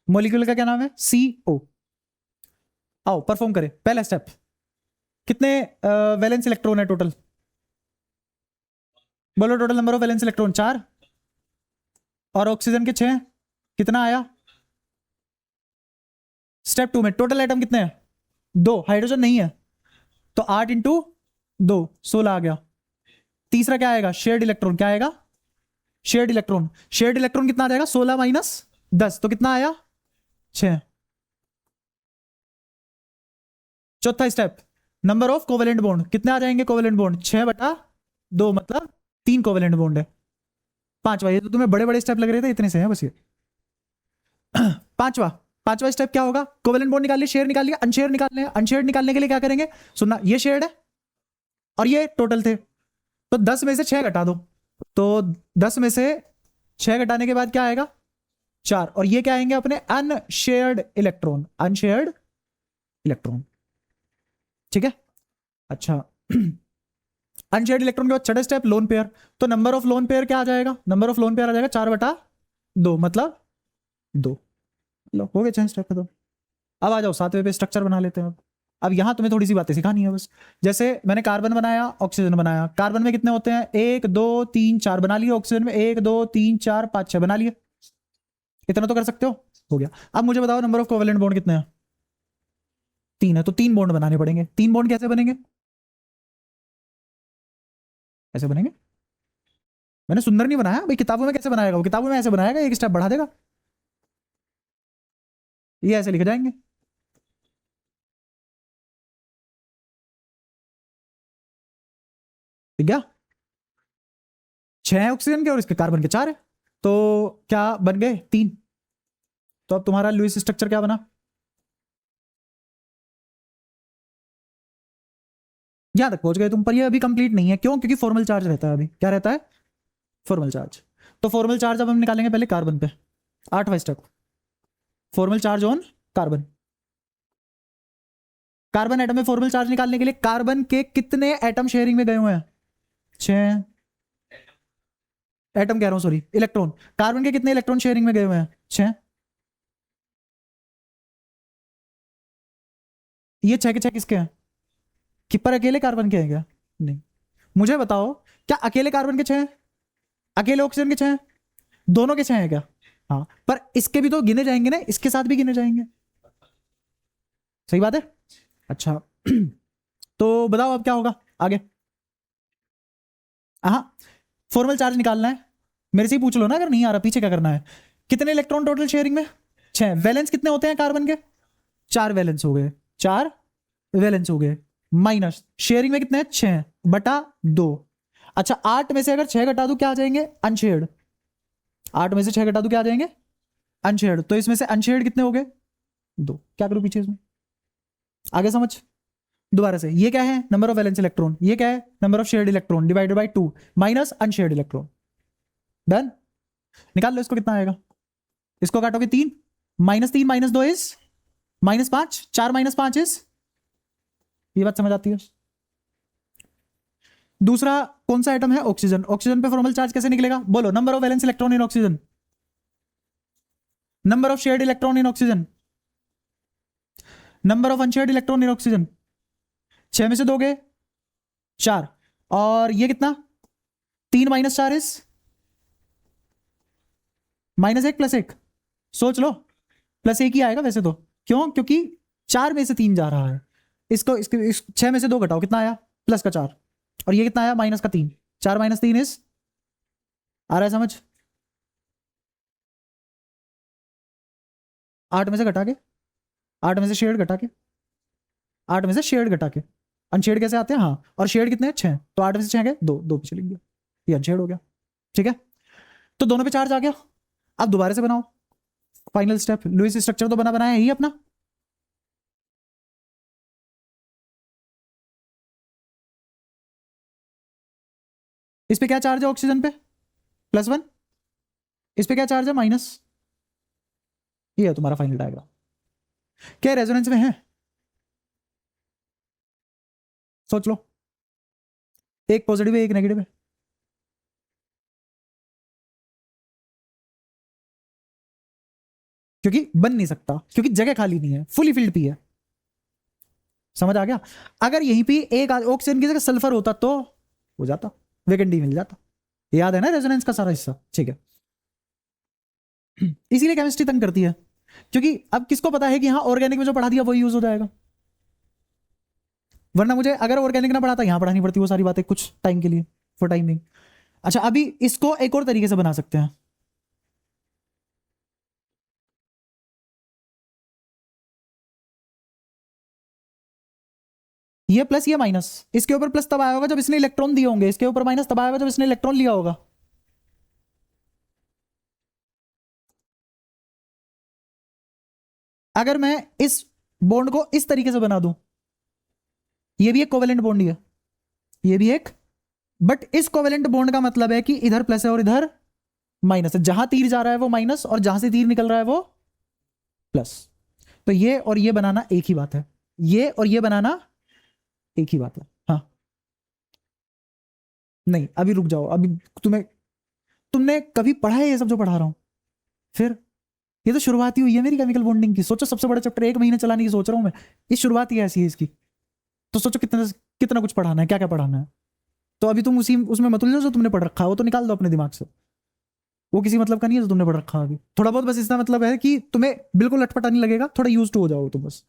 मॉलिक्यूल का क्या नाम है? CO। आओ परफॉर्म करें। पहला स्टेप, कितने वैलेंस इलेक्ट्रॉन है टोटल? बोलो total number of valence electron. 4। और ऑक्सीजन के 6। कितना आया? स्टेप 2 में टोटल एटम कितने हैं? 2। हाइड्रोजन नहीं है, तो 8 इंटू 2 16 आ गया। तीसरा क्या आएगा? Shared electron. क्या आएगा? Shared electron. शेयर्ड इलेक्ट्रॉन कितना आ जाएगा? 16 माइनस 10, तो कितना आया? 6। चौथा step, number of covalent bond. कितने आ जाएंगे कोवेलेंट बॉन्ड? 6/2, मतलब 3 कोवेलेंट बॉन्ड है। पांचवा, ये तो तुम्हें बड़े बड़े स्टेप लग रहे थे, इतने से हैं बस ये। पांचवा स्टेप क्या होगा? कोवेलेंट बॉन्ड निकाल लिया, शेयर निकाल लिया, अनशेयर निकालने हैं। अनशेयर निकालने के लिए क्या करेंगे? सुनना, ये शेयर्ड है और ये टोटल थे, तो 10 में से 6 घटा दो। तो 10 में से 6 घटाने के बाद क्या आएगा? 4। और ये क्या आएंगे अपने? Unshared electron. अनशेयर्ड इलेक्ट्रॉन, ठीक है? अच्छा। अनशेयर्ड इलेक्ट्रॉन के बाद छठा स्टेप, लोन पेयर। तो नंबर ऑफ लोन पेयर क्या आ जाएगा? नंबर ऑफ लोन पेयर आ जाएगा 4/2, मतलब 2। लो, हो गए 6 स्टेप खत्म। अब आ जाओ 7वें पे, स्ट्रक्चर बना लेते हैं। अब यहां तुम्हें थोड़ी सी बातें सिखानी है बस। जैसे मैंने कार्बन बनाया, ऑक्सीजन बनाया। कार्बन में कितने होते हैं? 1 2 3 4 बना लिए। ऑक्सीजन में 1 2 3 4 5 6 बना लिए। इतना तो कर सकते हो गया। अब मुझे बताओ नंबर ऑफ कोवेलेंट बॉन्ड कितने हैं? 3 है, तो 3 बॉन्ड बनाने पड़ेंगे। 3 बॉन्ड कैसे बनेंगे? ऐसे बनेंगे। मैंने सुंदर नहीं बनाया भाई, किताबों में कैसे बनाएगा वो? किताबों में ऐसे बनाएगा, एक स्टेप बढ़ा देगा। ये ऐसे लिखे जाएंगे। ठीक है? 6 ऑक्सीजन के और इसके कार्बन के 4 है, तो क्या बन गए? 3। तो अब तुम्हारा लुईस स्ट्रक्चर क्या बना? यहां तक पहुंच गए तुम, पर ये अभी कंप्लीट नहीं है। क्यों? क्योंकि फॉर्मल चार्ज रहता है अभी। क्या रहता है? Formal charge. तो फॉर्मल चार्ज अब हम निकालेंगे पहले कार्बन पे। 8वां step, formal charge on carbon. Carbon atom में फॉर्मल चार्ज निकालने के लिए कार्बन के कितने एटम शेयरिंग में गए हुए हैं? 6 एटम कह रहा हूं, सॉरी, इलेक्ट्रॉन। कार्बन के कितने इलेक्ट्रॉन शेयरिंग में गए हुए हैं? 6। ये 6 के 6 किसके हैं? कि पर अकेले कार्बन के हैं क्या? नहीं। मुझे बताओ, क्या अकेले कार्बन के 6 हैं? अकेले ऑक्सीजन के 6 हैं? दोनों के 6 हैं क्या? हाँ, पर इसके भी तो गिने जाएंगे ना, इसके साथ भी गिने जाएंगे। सही बात है। अच्छा। तो बताओ अब क्या होगा आगे? हाँ, फॉर्मल चार्ज निकालना है। मेरे से ही पूछ लो ना, अगर नहीं आ रहा। पीछे क्या करना है? कितने इलेक्ट्रॉन टोटल शेयरिंग में? 6। वैलेंस कितने होते हैं कार्बन के? 4 वैलेंस हो गए। 4 वैलेंस हो गए, माइनस शेयरिंग में कितने हैं? 6/2। अच्छा, 8 में से अगर 6 घटा दूं क्या आ जाएंगे? अनशेयर्ड। 8 में से 6 घटा दूं क्या आ जाएंगे? अनशेयर्ड। तो इसमें से अनशेयर्ड कितने हो गए? 2। क्या करूं पीछे इसमें? आगे समझ। दोबारा से, ये क्या है? Number of valence electron. ये क्या है? Number of shared electron divided by 2 minus unshared electron. Done. निकाल लो इसको, कितना आएगा? इसको काटोगे 3, -3 -2 इज -5, 4 -5 इज। ये बात समझ आती है? दूसरा कौन सा एटम है? ऑक्सीजन। ऑक्सीजन पे फॉर्मल चार्ज कैसे निकलेगा? बोलो, number of valence electron in oxygen, number of shared electron in oxygen, number of unshared electron in oxygen. 6 में से 2 गए 4, और ये कितना 3 माइनस 4 इज -1 + 1, सोच लो +1 ही आएगा वैसे तो, क्यों, क्योंकि 4 में से 3 जा रहा है, इसको 6 में से 2 घटाओ कितना आया +4, और ये कितना आया -3, 4 - 3 इज, आ रहा है समझ, 8 में से घटा के, 8 में से शेड घटा के, 8 में से शेड घटा के, अनशेड कैसे आते हैं, हाँ, और शेड कितने हैं 6, तो 8 में से 6 गए 2, 2 पीछे लिख दिया, ये अनशेड हो गया, ठीक है। तो दोनों पे चार्ज आ गया, अब दोबारा से बनाओ, फाइनल स्टेप, लुईस स्ट्रक्चर तो बना बनाया ही अपना, इस पे क्या चार्ज है ऑक्सीजन पे +1, इस पे क्या चार्ज है माइनस, ये है तुम्हारा फाइनल डायग्राम, क्या रेजोनेंस में है, सोच लो, एक पॉजिटिव है एक नेगेटिव है, क्योंकि बन नहीं सकता, क्योंकि जगह खाली नहीं है, फुली फिल्ड पी है, समझ आ गया। अगर यहीं पे एक ऑक्सीजन की जगह सल्फर होता तो हो जाता, वैकेंट डी मिल जाता, याद है ना रेजोनेंस का सारा हिस्सा, ठीक है। इसीलिए केमिस्ट्री तंग करती है, क्योंकि अब किसको पता है कि हाँ ऑर्गेनिक में जो पढ़ा दिया वो यूज हो जाएगा, वरना मुझे अगर ऑर्गेनिक ना पढ़ाता यहां पढ़ानी पड़ती वो सारी बातें कुछ टाइम के लिए, फॉर टाइमिंग। अच्छा अभी इसको एक और तरीके से बना सकते हैं, ये प्लस ये माइनस, इसके ऊपर प्लस तब आया होगा जब इसने इलेक्ट्रॉन दिए होंगे, इसके ऊपर माइनस तब आया होगा जब इसने इलेक्ट्रॉन लिया होगा, अगर मैं इस बॉन्ड को इस तरीके से बना दूं, ये भी एक कोवेलेंट बॉन्ड ही है, ये भी एक, बट इस कोवेलेंट बॉन्ड का मतलब है कि इधर प्लस है और इधर माइनस है, जहां तीर जा रहा है वो माइनस और जहां से तीर निकल रहा है वो प्लस, तो ये और ये बनाना एक ही बात है, ये और ये बनाना एक ही बात है, हाँ। नहीं अभी रुक जाओ, अभी तुमने कभी पढ़ा है ये सब जो पढ़ा रहा हूं, फिर ये तो शुरुआत ही हुई है मेरी केमिकल बॉन्डिंग की, सोचो सबसे बड़ा चैप्टर 1 महीने चलाने की सोच रहा हूं मैं, ये शुरुआत ही ऐसी है इसकी, तो सोचो कितना कितना कुछ पढ़ाना है, क्या क्या पढ़ाना है, तो अभी तुम उसी उसमें मत उलझो जो तुमने पढ़ रखा है, वो तो निकाल दो अपने दिमाग से, वो किसी मतलब का नहीं है जो तुमने पढ़ रखा है अभी, थोड़ा बहुत बस इसका मतलब है कि तुम्हें बिल्कुल अटपटा नहीं लगेगा, थोड़ा यूज टू हो जाओ तुम बस,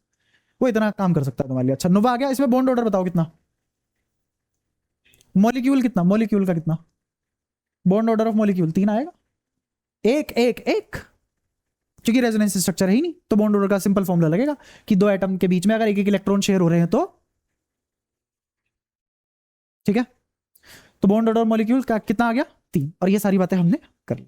वो इतना काम कर सकता है तुम्हारे लिए। अच्छा नोवा आ गया, इसमें बॉन्ड ऑर्डर बताओ कितना, मॉलिक्यूल कितना, मॉलिक्यूल का कितना, बॉन्ड ऑर्डर ऑफ मॉलिक्यूल 3 आएगा, एक एक एक, क्योंकि रेजोनेंस स्ट्रक्चर है ही नहीं, तो बॉन्ड ऑर्डर का सिंपल फॉर्मूला लगेगा कि 2 एटम के बीच में अगर एक एक इलेक्ट्रॉन शेयर हो रहे हैं तो, ठीक है, तो बॉन्ड ऑर्डर मॉलिक्यूल का कितना आ गया 3, और ये सारी बातें हमने कर ली,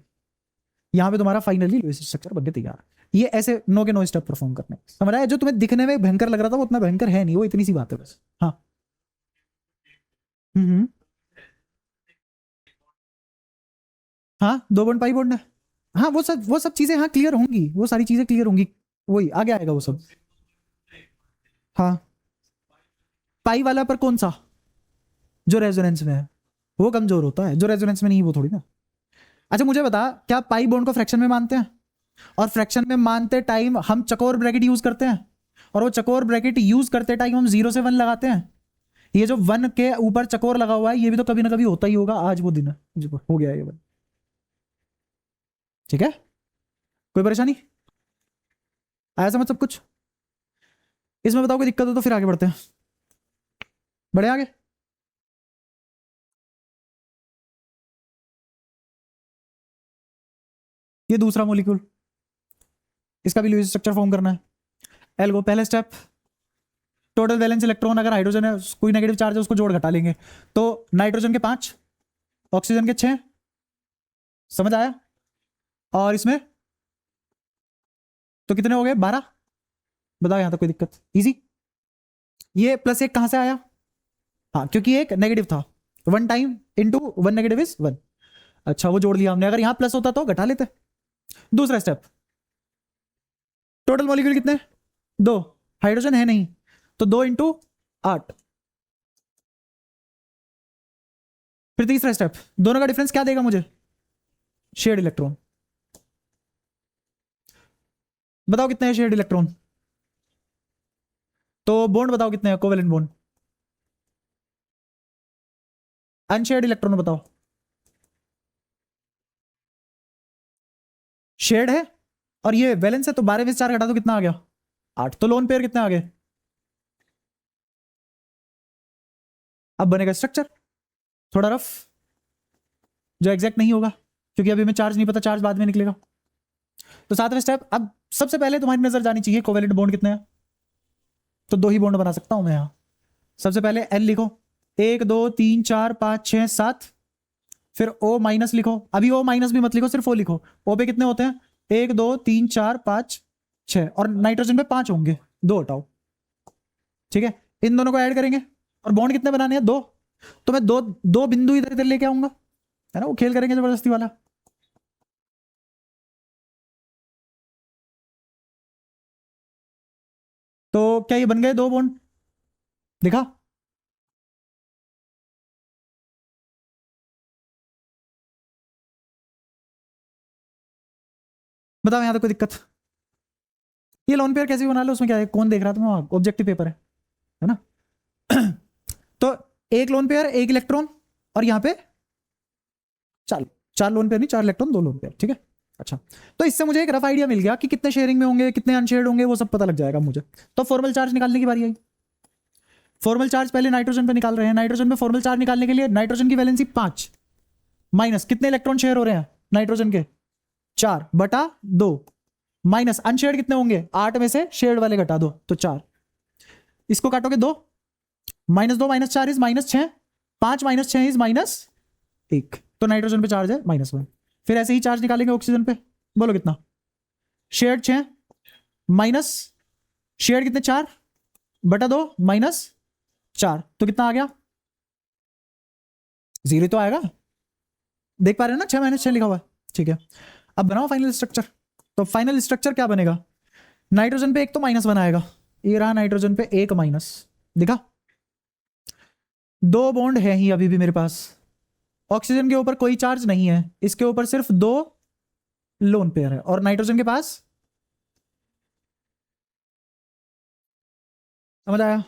यहां पे तुम्हारा फाइनली लुईस स्ट्रक्चर बन के तैयार, ये ऐसे नो के नो स्टेप परफॉर्म करने, समझ आया, जो तुम्हें दिखने में भयंकर लग रहा था वो उतना भयंकर है नहीं, वो इतनी सी बात है बस, हाँ। हम्म, हाँ 2 बॉन्ड पाई बॉन्ड है, हाँ वो सब चीजें हाँ क्लियर होंगी, वो सारी चीजें क्लियर होंगी, वही आगे आएगा वो सब, हाँ। पाई वाला पर कौन सा, जो रेजोनेंस में है वो कमजोर होता है, जो रेजोनेंस में नहीं वो थोड़ी ना। अच्छा मुझे बता, क्या पाई बॉन्ड को फ्रैक्शन में मानते हैं, और फ्रैक्शन में मानते टाइम हम चकोर ब्रैकेट यूज करते हैं, और वो चकोर ब्रैकेट यूज करते टाइम हम 0 से 1 लगाते हैं, ये जो 1 के ऊपर चकोर लगा हुआ है ये भी तो कभी ना कभी होता ही होगा, आज वो दिन है हो गया ये 1, ठीक है, कोई परेशानी, आया समझ सब कुछ, इसमें बताओ कोई दिक्कत हो तो फिर आगे बढ़ते हैं, बढ़े आगे। ये दूसरा मॉलिक्यूल, इसका भी लुईस स्ट्रक्चर फॉर्म करना है, एल्गो पहले स्टेप, टोटल वैलेंस इलेक्ट्रॉन अगर हाइड्रोजन है कोई नेगेटिव चार्ज है उसको जोड़ घटा लेंगे, तो नाइट्रोजन के 5, ऑक्सीजन के 6, समझ आया, और इसमें तो कितने हो गए 12, बताओ यहां तक कोई दिक्कत, इजी। ये +1 कहां से आया, हाँ क्योंकि एक नेगेटिव था, 1 टाइम इंटू 1 नेगेटिव इज 1, अच्छा वो जोड़ लिया हमने, अगर यहां प्लस होता तो घटा लेते। दूसरा स्टेप, टोटल मॉलिक्यूल कितने 2, हाइड्रोजन है नहीं, तो 2 इंटू 8, फिर तीसरा स्टेप, दोनों का डिफरेंस क्या देगा मुझे, शेयर्ड इलेक्ट्रॉन, बताओ कितने हैं शेयर्ड इलेक्ट्रॉन, तो बॉन्ड बताओ कितने हैं कोवेलेंट बॉन्ड, अनशेयर्ड इलेक्ट्रॉन बताओ। शेयर्ड है और ये वैलेंस है, तो 12 में से 4 घटा दो कितना आ गया? 8। तो लोन पेयर कितने आ गए? अब बनेगा स्ट्रक्चर थोड़ा रफ, जो एग्जैक्ट नहीं होगा क्योंकि अभी हमें चार्ज नहीं पता, चार्ज बाद में निकलेगा। तो 7वां स्टेप, अब सबसे पहले तुम्हारी नजर जानी चाहिए कोवेलेंट बॉन्ड कितने हैं। तो 2 ही बॉन्ड बना सकता हूं मैं यहां। सबसे पहले एल लिखो, 1 2 3 4 5 6 7। फिर O माइनस लिखो, अभी O माइनस भी मत लिखो, सिर्फ O लिखो। O पे कितने होते हैं? 1 2 3 4 5 6, और नाइट्रोजन पे 5 होंगे, 2 हटाओ। ठीक है, इन दोनों को ऐड करेंगे और बॉन्ड कितने बनाने हैं? 2। तो मैं दो दो बिंदु इधर इधर लेके आऊंगा, है ना, वो खेल करेंगे जबरदस्ती वाला। तो क्या ये बन गए 2 बॉन्ड? देखा? बताओ यहां तक कोई दिक्कत? ये लोन पेयर कैसे भी बना लो, उसमें क्या है, कौन देख रहा था? ऑब्जेक्टिव पेपर है ना। तो एक लोन पेयर, एक इलेक्ट्रॉन, और यहां पे 4 लोन पेयर, नहीं 4 इलेक्ट्रॉन 2 लोन पेयर। ठीक है, अच्छा। तो इससे मुझे एक रफ आइडिया मिल गया कि कितने शेयरिंग में होंगे, कितने अनशेयर्ड होंगे, वो सब पता लग जाएगा मुझे। तो फॉर्मल चार्ज निकालने की बारी आई। फॉर्मल चार्ज पहले नाइट्रोजन पे निकाल रहे हैं। नाइट्रोजन पे फॉर्मल चार्ज निकालने के लिए नाइट्रोजन की वैलेंसी 5 माइनस कितने इलेक्ट्रॉन शेयर हो रहे हैं नाइट्रोजन के? 4/2 माइनस अनशेयर्ड कितने होंगे? 8 में से शेयर्ड वाले घटा दो तो 4। इसको काटोगे 2, -2 -4 इज -6, 5 -6 इज -1। तो नाइट्रोजन पे चार्ज है -1। फिर ऐसे ही चार्ज निकालेंगे ऑक्सीजन पे, बोलो कितना? शेयर्ड 6 माइनस शेयर्ड कितने? 4/2 -4, तो कितना आ गया? 0 तो आएगा, देख पा रहे हो ना, 6 -6 लिखा हुआ है। ठीक है, अब बनाओ फाइनल स्ट्रक्चर। तो फाइनल स्ट्रक्चर क्या बनेगा? नाइट्रोजन पे एक तो माइनस बनाएगा, ये रहा नाइट्रोजन पे एक माइनस, दिखा? 2 बॉन्ड है ही अभी भी मेरे पास। ऑक्सीजन के ऊपर कोई चार्ज नहीं है, इसके ऊपर सिर्फ 2 लोन पेयर है, और नाइट्रोजन के पास, समझ आया?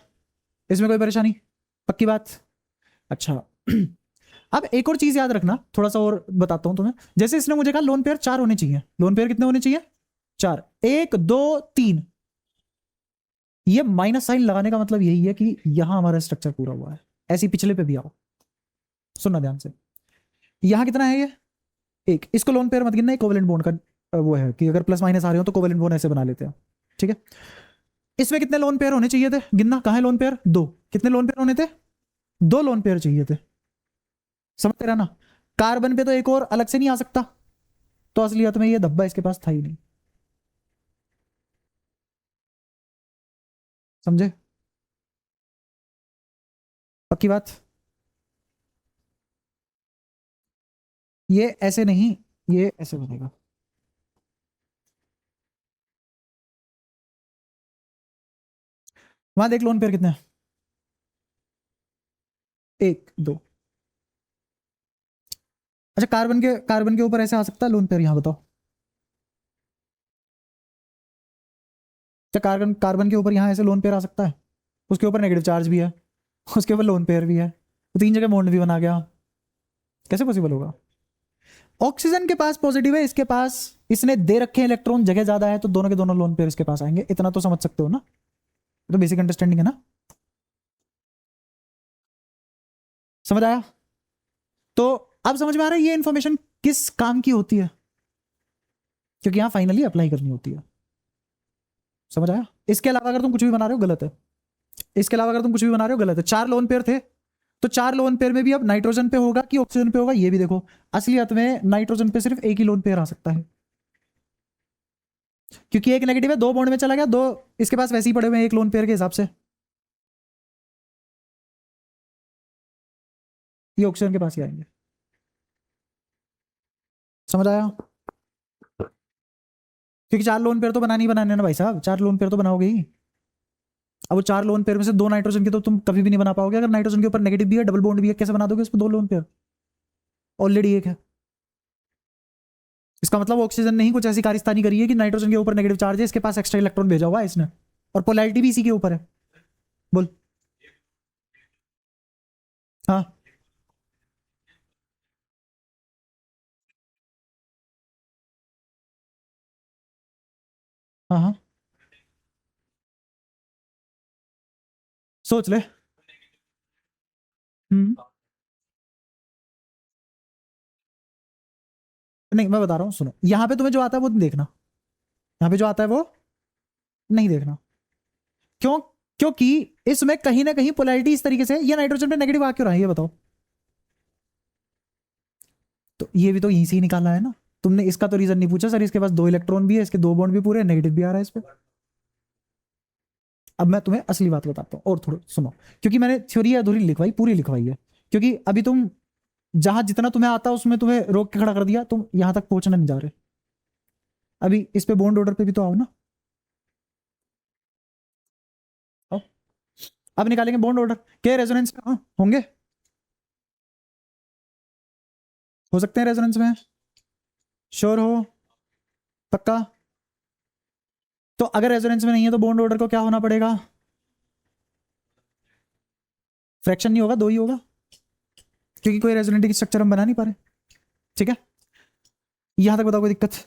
इसमें कोई परेशानी? पक्की बात? अच्छा। अब एक और चीज याद रखना, थोड़ा सा और बताता हूं तुम्हें। जैसे इसने मुझे कहा लोन पेयर 4 होने चाहिए, लोन पेयर कितने होने चाहिए? 4। 1 2 3, ये माइनस साइन लगाने का मतलब यही है कि यहां हमारा स्ट्रक्चर पूरा हुआ है। ऐसी पिछले पे भी आओ, सुनना ध्यान से। यहां कितना है? ये 1। इसको लोन पेयर मत गिनना, कोवेलेंट बॉन्ड का वो है कि अगर प्लस माइनस आ रहे हो तो कोवेलेंट बॉन्ड ऐसे बना लेते हैं। ठीक है, इसमें कितने लोन पेयर होने चाहिए थे? गिनना, कहां है लोन पेयर? 2। कितने लोन पेयर होने थे? 2 लोन पेयर चाहिए थे, समझते रहना। कार्बन पे तो एक और अलग से नहीं आ सकता, तो असलियत में ये धब्बा इसके पास था ही नहीं, समझे? पक्की बात? ये ऐसे नहीं, ये ऐसे बनेगा। वहां देख लोन पेयर कितने हैं? 1 2। अच्छा, कार्बन के ऊपर ऐसे आ सकता है लोन पेयर, यहां बताओ? क्या कार्बन कार्बन के ऊपर यहां ऐसे लोन पेयर आ सकता है? उसके ऊपर नेगेटिव चार्ज भी है, उसके ऊपर लोन पेयर भी है, तो 3 जगह बॉन्ड भी बना गया, कैसे पॉसिबल होगा? ऑक्सीजन के पास पॉजिटिव है, इसके पास इसने दे रखे हैं इलेक्ट्रॉन, जगह ज्यादा है, तो दोनों के दोनों लोन पेयर इसके पास आएंगे। इतना तो समझ सकते हो ना, तो बेसिक अंडरस्टैंडिंग है ना, समझ आया? तो अब समझ में आ रहा है ये इंफॉर्मेशन किस काम की होती है, क्योंकि यहां फाइनली अप्लाई करनी होती है। समझ आया? इसके अलावा अगर तुम कुछ भी बना रहे हो गलत है, इसके अलावा अगर तुम कुछ भी बना रहे हो गलत है। 4 लोन पेयर थे, तो 4 लोन पेयर में भी अब नाइट्रोजन पे होगा कि ऑक्सीजन पे होगा, ये भी देखो। असलियत में नाइट्रोजन पे सिर्फ एक ही लोन पेयर आ सकता है, क्योंकि एक नेगेटिव है, 2 बॉन्ड में चला गया, 2 इसके पास वैसे ही पड़े हुए हैं एक लोन पेयर के हिसाब से, ये ऑक्सीजन के पास ही आएंगे। समझ आया? क्योंकि 4 लोन पेयर तो बनानी ही बनाने ना भाई साहब, 4 लोन पेयर तो बनाओगे ही। अब वो 4 लोन पेयर में से 2 नाइट्रोजन के तो तुम कभी भी नहीं बना पाओगे। अगर नाइट्रोजन के ऊपर नेगेटिव भी है, डबल बॉन्ड भी है, कैसे बना दोगे उस पर 2 लोन पेयर? ऑलरेडी एक है। इसका मतलब ऑक्सीजन ने ही कुछ ऐसी कारिस्तानी करी है कि नाइट्रोजन के ऊपर नेगेटिव चार्ज है, इसके पास एक्स्ट्रा इलेक्ट्रॉन भेजा हुआ है इसने, और पोलैरिटी भी इसी के ऊपर है। बोल। हाँ, हाँ हाँ, सोच ले। हम्म। नहीं, मैं बता रहा हूँ, सुनो, यहाँ पे तुम्हें जो आता है वो नहीं देखना। यहाँ पे जो आता है वो नहीं देखना। क्यों? क्योंकि इसमें कहीं ना कहीं पोलैरिटी इस तरीके से, ये नाइट्रोजन पे नेगेटिव आ क्यों रहा है ये बताओ। तो ये भी तो यहीं से ही निकाला है ना। तुमने इसका तो रीजन नहीं पूछा, सर इसके पास 2 इलेक्ट्रॉन भी है, इसके 2 बॉन्ड भी पूरे, नेगेटिव भी आ रहा है इस पे। अब मैं तुम्हें असली बात बताता हूँ, और थोड़ा सुनो। क्योंकि मैंने थ्योरी अधूरी लिखवाई, पूरी लिखवाई है। क्योंकि अभी तुम जहां जितना तुम्हें आता उसमें तुम्हें रोक के खड़ा कर दिया, तुम यहां तक पहुंचना नहीं जा रहे। अभी इस पे बॉन्ड ऑर्डर पे भी तो आओ ना। आओ। अब निकालेंगे बॉन्ड ऑर्डर के रेजोनेंस में, हाँ होंगे, हो सकते हैं रेजोनेंस में। श्योर हो? पक्का? तो अगर रेजोनेंस में नहीं है तो बॉन्ड ऑर्डर को क्या होना पड़ेगा? फ्रैक्शन नहीं होगा, दो ही होगा, क्योंकि कोई रेजोनेटिंग स्ट्रक्चर हम बना नहीं पा रहे। ठीक है, यहां तक बताओ कोई दिक्कत?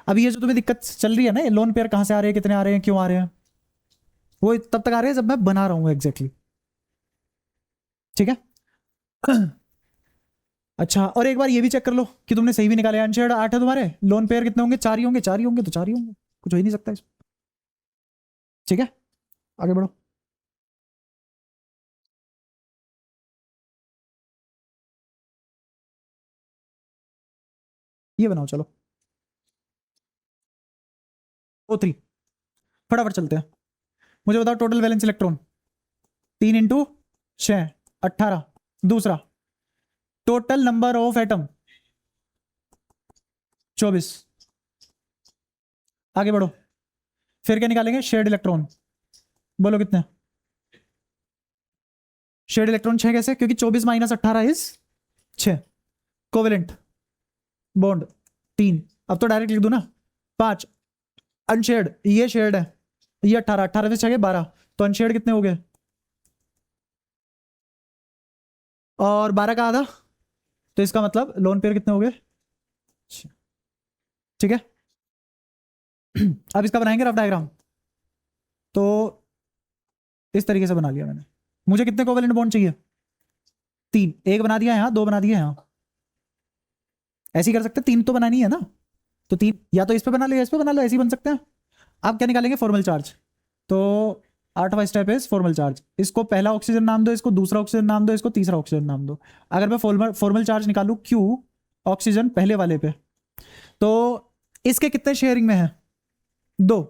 अभी ये जो तुम्हें दिक्कत चल रही है ना, लोन पेयर कहां से आ रहे हैं, कितने आ रहे हैं, क्यों आ रहे हैं, वो तब तक आ रहे हैं जब मैं बना रहा हूं एग्जैक्टली। ठीक है। अच्छा, और एक बार ये भी चेक कर लो कि तुमने सही भी निकाले। अनशेयर्ड 8 है तुम्हारे, लोन पेयर कितने होंगे? 4 ही होंगे, 4 ही होंगे तो 4 ही होंगे, कुछ हो ही नहीं सकता इसमें। ठीक है, आगे बढ़ो। ये बनाओ चलो, O3। फटाफट चलते हैं। मुझे बताओ टोटल वैलेंस इलेक्ट्रॉन। 3 × 6, 18। दूसरा, टोटल नंबर ऑफ एटम 24। आगे बढ़ो। फिर क्या निकालेंगे? Shared electron. बोलो कितने? शेयर्ड इलेक्ट्रॉन 6 कैसे? क्योंकि 24 - 18 इज 6। Covalent bond 3। अब तो डायरेक्ट लिख दू ना। 5 अनशेयर्ड, ये शेयर्ड है, ये 18, 18 से 6 12, तो अनशेयर्ड कितने हो गए? और 12 का आधा, तो इसका मतलब लोन पेयर कितने हो गए? ठीक है। अब इसका बनाएंगे रफ डायग्राम। तो इस तरीके से बना लिया मैंने। मुझे कितने कोवेलेंट बॉन्ड चाहिए? 3। एक बना दिया यहाँ, 2 बना दिया यहाँ। ऐसे ही कर सकते हैं, 3 तो बनानी है ना। तो 3 या तो इस पे बना लो या इस पे बना लो, ऐसे ही बन सकते हैं। आप क्या निकालेंगे? Formal charge. तो 8वां स्टेप इज फॉर्मल चार्ज। इसको पहला ऑक्सीजन नाम दो, इसको दूसरा ऑक्सीजन नाम दो, इसको तीसरा ऑक्सीजन नाम दो। अगर मैं फॉर्मल चार्ज निकालू Q, ऑक्सीजन पहले वाले पे, तो इसके कितने शेयरिंग में है? 2।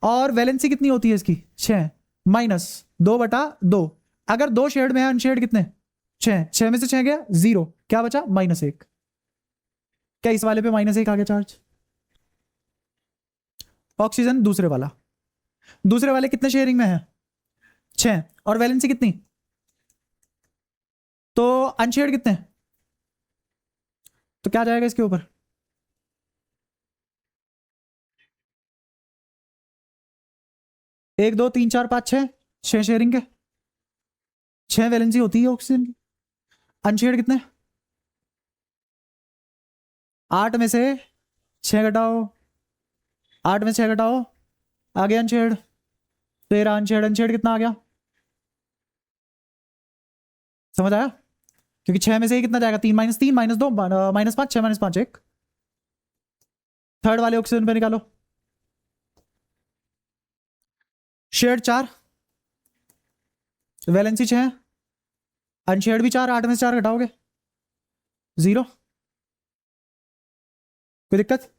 और वैलेंसी कितनी होती है इसकी? 6 -2/2। अगर 2 शेयर्ड में है, अनशेयर्ड कितने? 6। 6 में से 6 गया 0, क्या बचा? -1। क्या इस वाले पे -1 आ गया चार्ज? ऑक्सीजन दूसरे वाला, दूसरे वाले कितने शेयरिंग में है? 6। और वैलेंसी कितनी? तो अनशेयर्ड कितने? तो क्या जाएगा इसके ऊपर? 1 2 3 4 5 6, 6 शेयरिंग के, 6 वैलेंसी होती है ऑक्सीजन की। अनशेयर्ड कितने? 8 में से 6 घटाओ, 8 में से 6 घटाओ, आ गया अनशेयर्ड। 13 अनशेयर्ड। अनशेयर्ड कितना आ गया? समझ आया? क्योंकि 6 में से ही कितना जाएगा? 3 -3 -2 -5, 6 -5 1। थर्ड वाले ऑक्सीजन पे निकालो। शेयर्ड 4, वैलेंसी 6, अनशेयर्ड भी 4, 8 में से 4 घटाओगे 0। कोई दिक्कत?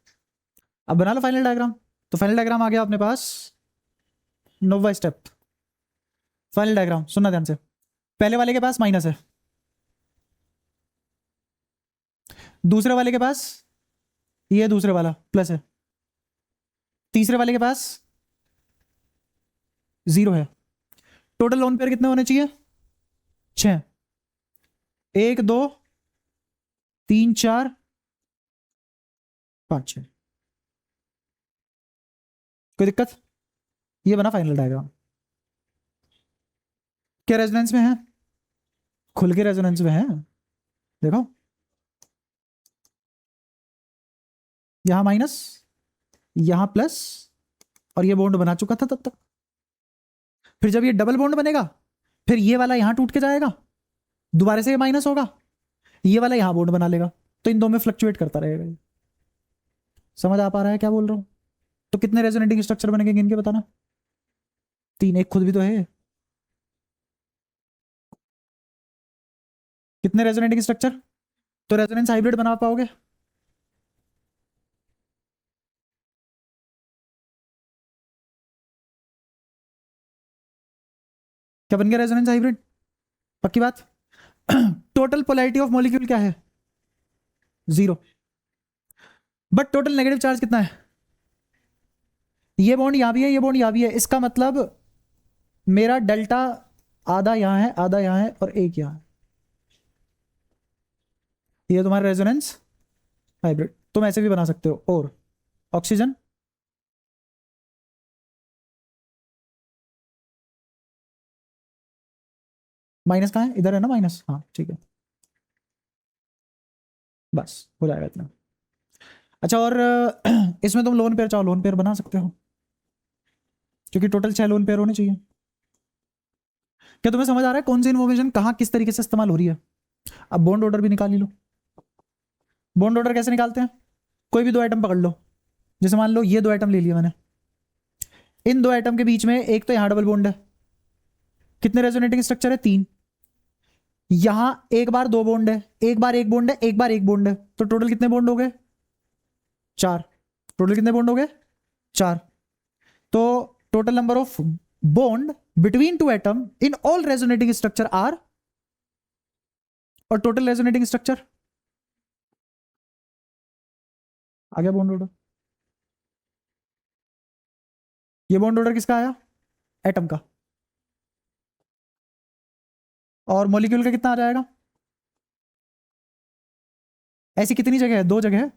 अब बना लो फाइनल डायग्राम। तो फाइनल डायग्राम आ गया अपने पास। 9वां स्टेप, फाइनल डायग्राम सुनना ध्यान से। पहले वाले के पास माइनस है, दूसरे वाले के पास ये दूसरे वाला प्लस है, तीसरे वाले के पास 0 है। टोटल लोन पेयर कितने होने चाहिए? 6। 1 2 3 4 5 6। कोई दिक्कत? ये बना फाइनल डायग्राम। क्या रेजोनेंस में है? खुल के रेजोनेंस में है, देखो यहां माइनस, यहां प्लस, और ये बॉन्ड बना चुका था तब तक। फिर जब ये डबल बॉन्ड बनेगा, फिर ये वाला यहां टूट के जाएगा, दोबारा से ये माइनस होगा, ये वाला यहां बॉन्ड बना लेगा, तो इन दो में फ्लक्चुएट करता रहेगा ये। समझ आ पा रहा है क्या बोल रहा हूं? तो कितने रेजोनेटिंग स्ट्रक्चर बनेंगे इनके बताना? 3, एक खुद भी तो है। कितने रेजोनेटिंग स्ट्रक्चर? तो रेजोनेंस हाइब्रिड बना पाओगे? क्या बन गया रेजोनेंस हाइब्रिड? पक्की बात? टोटल पोलैरिटी ऑफ मॉलिक्यूल क्या है? 0। बट टोटल नेगेटिव चार्ज कितना है? ये बॉन्ड यहां भी है, ये बॉन्ड यहां भी है, इसका मतलब मेरा डेल्टा आधा यहां है, आधा यहां है, और एक यहां है। ये तुम्हारा रेजोनेंस हाइब्रिड। तुम ऐसे भी बना सकते हो। और ऑक्सीजन, माइनस कहाँ है? इधर है ना माइनस, हाँ ठीक है, बस हो जाएगा इतना। अच्छा, और इसमें तुम लोन पेयर चाहो, लोन पेयर बना सकते हो, क्योंकि टोटल 6 लोन पेयर होने चाहिए। क्या तुम्हें समझ आ रहा है कौन सी इन्फॉर्मेशन कहाँ किस तरीके से इस्तेमाल हो रही है? अब बॉन्ड ऑर्डर भी निकाल ही लो। बॉन्ड ऑर्डर कैसे निकालते हैं? कोई भी 2 आइटम पकड़ लो, जैसे मान लो ये 2 आइटम ले लिया मैंने, इन 2 आइटम के बीच में एक तो यहां डबल बॉन्ड है, कितने रेजोनेटिंग स्ट्रक्चर है? 3। यहां एक बार 2 बॉन्ड है, एक बार एक बॉन्ड है, एक बार एक बॉन्ड है, तो टोटल कितने बॉन्ड हो गए? 4। टोटल कितने बॉन्ड हो गए? 4। तो total number of bond between 2 atom in all resonating structure are, और टोटल रेजोनेटिंग स्ट्रक्चर आ गया बॉन्ड ऑर्डर। ये बॉन्ड ऑर्डर किसका आया? एटम का। और मॉलिक्यूल का कितना आ जाएगा? ऐसी कितनी जगह है? 2 जगह है,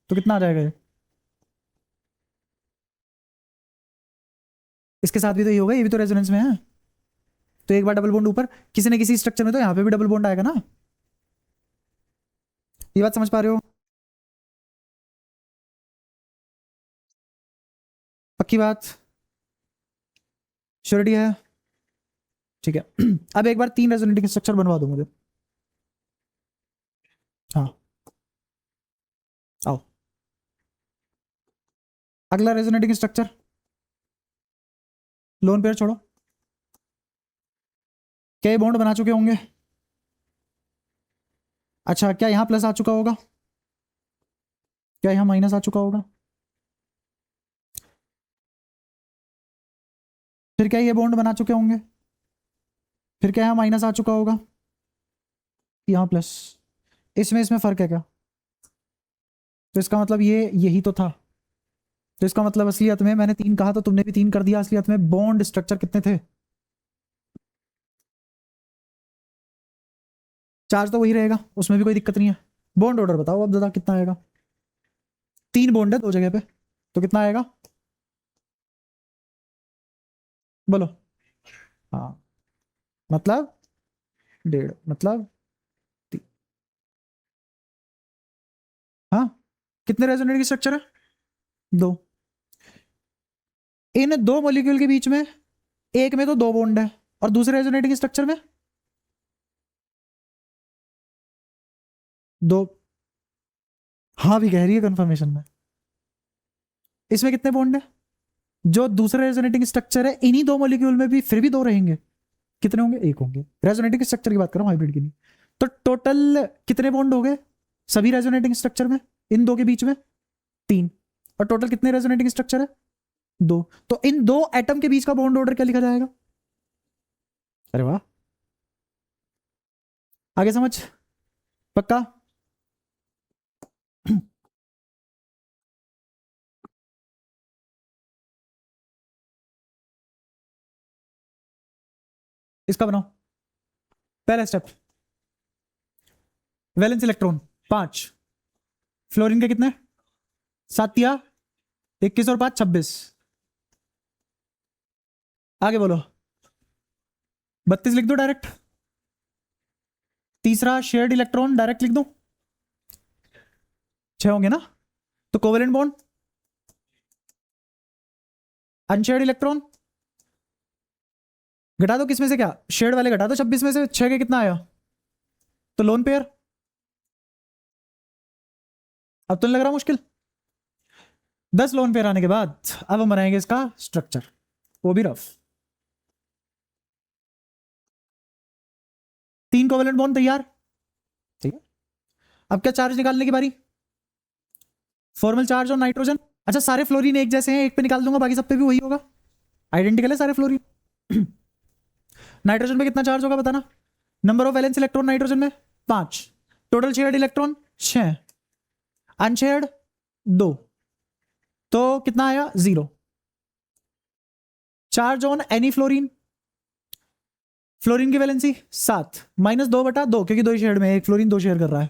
तो कितना आ जाएगा ये? इसके साथ भी तो ये होगा, ये भी तो रेजोनेंस में है, तो एक बार डबल बॉन्ड ऊपर, किसी न किसी स्ट्रक्चर में तो यहां पे भी डबल बॉन्ड आएगा ना। ये बात समझ पा रहे हो? पक्की बात? श्योरिटी है? ठीक है। अब एक बार 3 रेजोनेटिंग स्ट्रक्चर बनवा दो मुझे। हाँ, आओ। अगला रेजोनेटिंग स्ट्रक्चर, लोन पेयर छोड़ो, क्या ये बॉन्ड बना चुके होंगे? अच्छा, क्या यहां प्लस आ चुका होगा? क्या यहां माइनस आ चुका होगा? फिर क्या ये बॉन्ड बना चुके होंगे? फिर क्या यहां माइनस आ चुका होगा? यहां प्लस। इसमें इसमें फर्क है क्या? तो इसका मतलब ये यही तो था। तो इसका मतलब असलियत में मैंने 3 कहा तो तुमने भी 3 कर दिया, असलियत में बॉन्ड स्ट्रक्चर कितने थे? चार्ज तो वही रहेगा, उसमें भी कोई दिक्कत नहीं है। बॉन्ड ऑर्डर बताओ अब दादा, कितना आएगा? 3 बॉन्ड है 2 जगह पे, तो कितना आएगा? बोलो। हाँ, मतलब 1.5, मतलब 3। हाँ, कितने रेजोनेटिंग स्ट्रक्चर है? 2। इन 2 मॉलिक्यूल के बीच में एक में तो 2 बॉन्ड है, और दूसरे रेजोनेटिंग स्ट्रक्चर में 2। हाँ भी कह रही है कंफर्मेशन में। इसमें कितने बॉन्ड है? जो दूसरे रेजोनेटिंग स्ट्रक्चर है इन्हीं 2 मॉलिक्यूल में भी फिर भी 2 रहेंगे। कितने होंगे? 1 होंगे। रेजोनेटिंग स्ट्रक्चर की बात कर रहा हूं, हाइब्रिड की नहीं। तो टोटल कितने बॉन्ड हो गए सभी रेजोनेटिंग स्ट्रक्चर में, इन 2 के बीच में? 3। और टोटल कितने रेजोनेटिंग स्ट्रक्चर है? 2। तो इन 2 एटम के बीच का बॉन्ड ऑर्डर क्या लिखा जाएगा? अरे वाह, आगे समझ? पक्का? इसका बनाओ। पहला स्टेप, वैलेंस इलेक्ट्रॉन 5, फ्लोरीन के कितने? 7 या 21 और 5 26। आगे बोलो। 32 लिख दो डायरेक्ट। तीसरा शेयर्ड इलेक्ट्रॉन डायरेक्ट लिख दो, 6 होंगे ना? तो कोवेलेंट बॉन्ड अनशेयर्ड इलेक्ट्रॉन घटा दो, किसमें से क्या, शेड वाले घटा दो, 26 में से 6 के कितना आया, तो लोन पेयर। अब तो नहीं लग रहा मुश्किल। 10 लोन पेयर आने के बाद अब हम बनाएंगे इसका स्ट्रक्चर, वो भी रफ। 3 कोवेलेंट बॉन्ड तैयार, ठीक है। अब क्या चार्ज निकालने की बारी, फॉर्मल चार्ज और नाइट्रोजन। अच्छा सारे फ्लोरीन एक जैसे हैं, एक पे निकाल दूंगा, बाकी सब पे भी वही होगा, आइडेंटिकल है सारे फ्लोरीन। नाइट्रोजन पे कितना चार्ज होगा बताना, number of valence electron nitrogen में 5, टोटल शेयर्ड इलेक्ट्रॉन 6, अनशेयर्ड 2, तो कितना आया 0। Charge on any fluorine, fluorine की वैलेंसी 7, -2/2, क्योंकि 2 शेयर में एक फ्लोरीन 2 शेयर कर रहा है।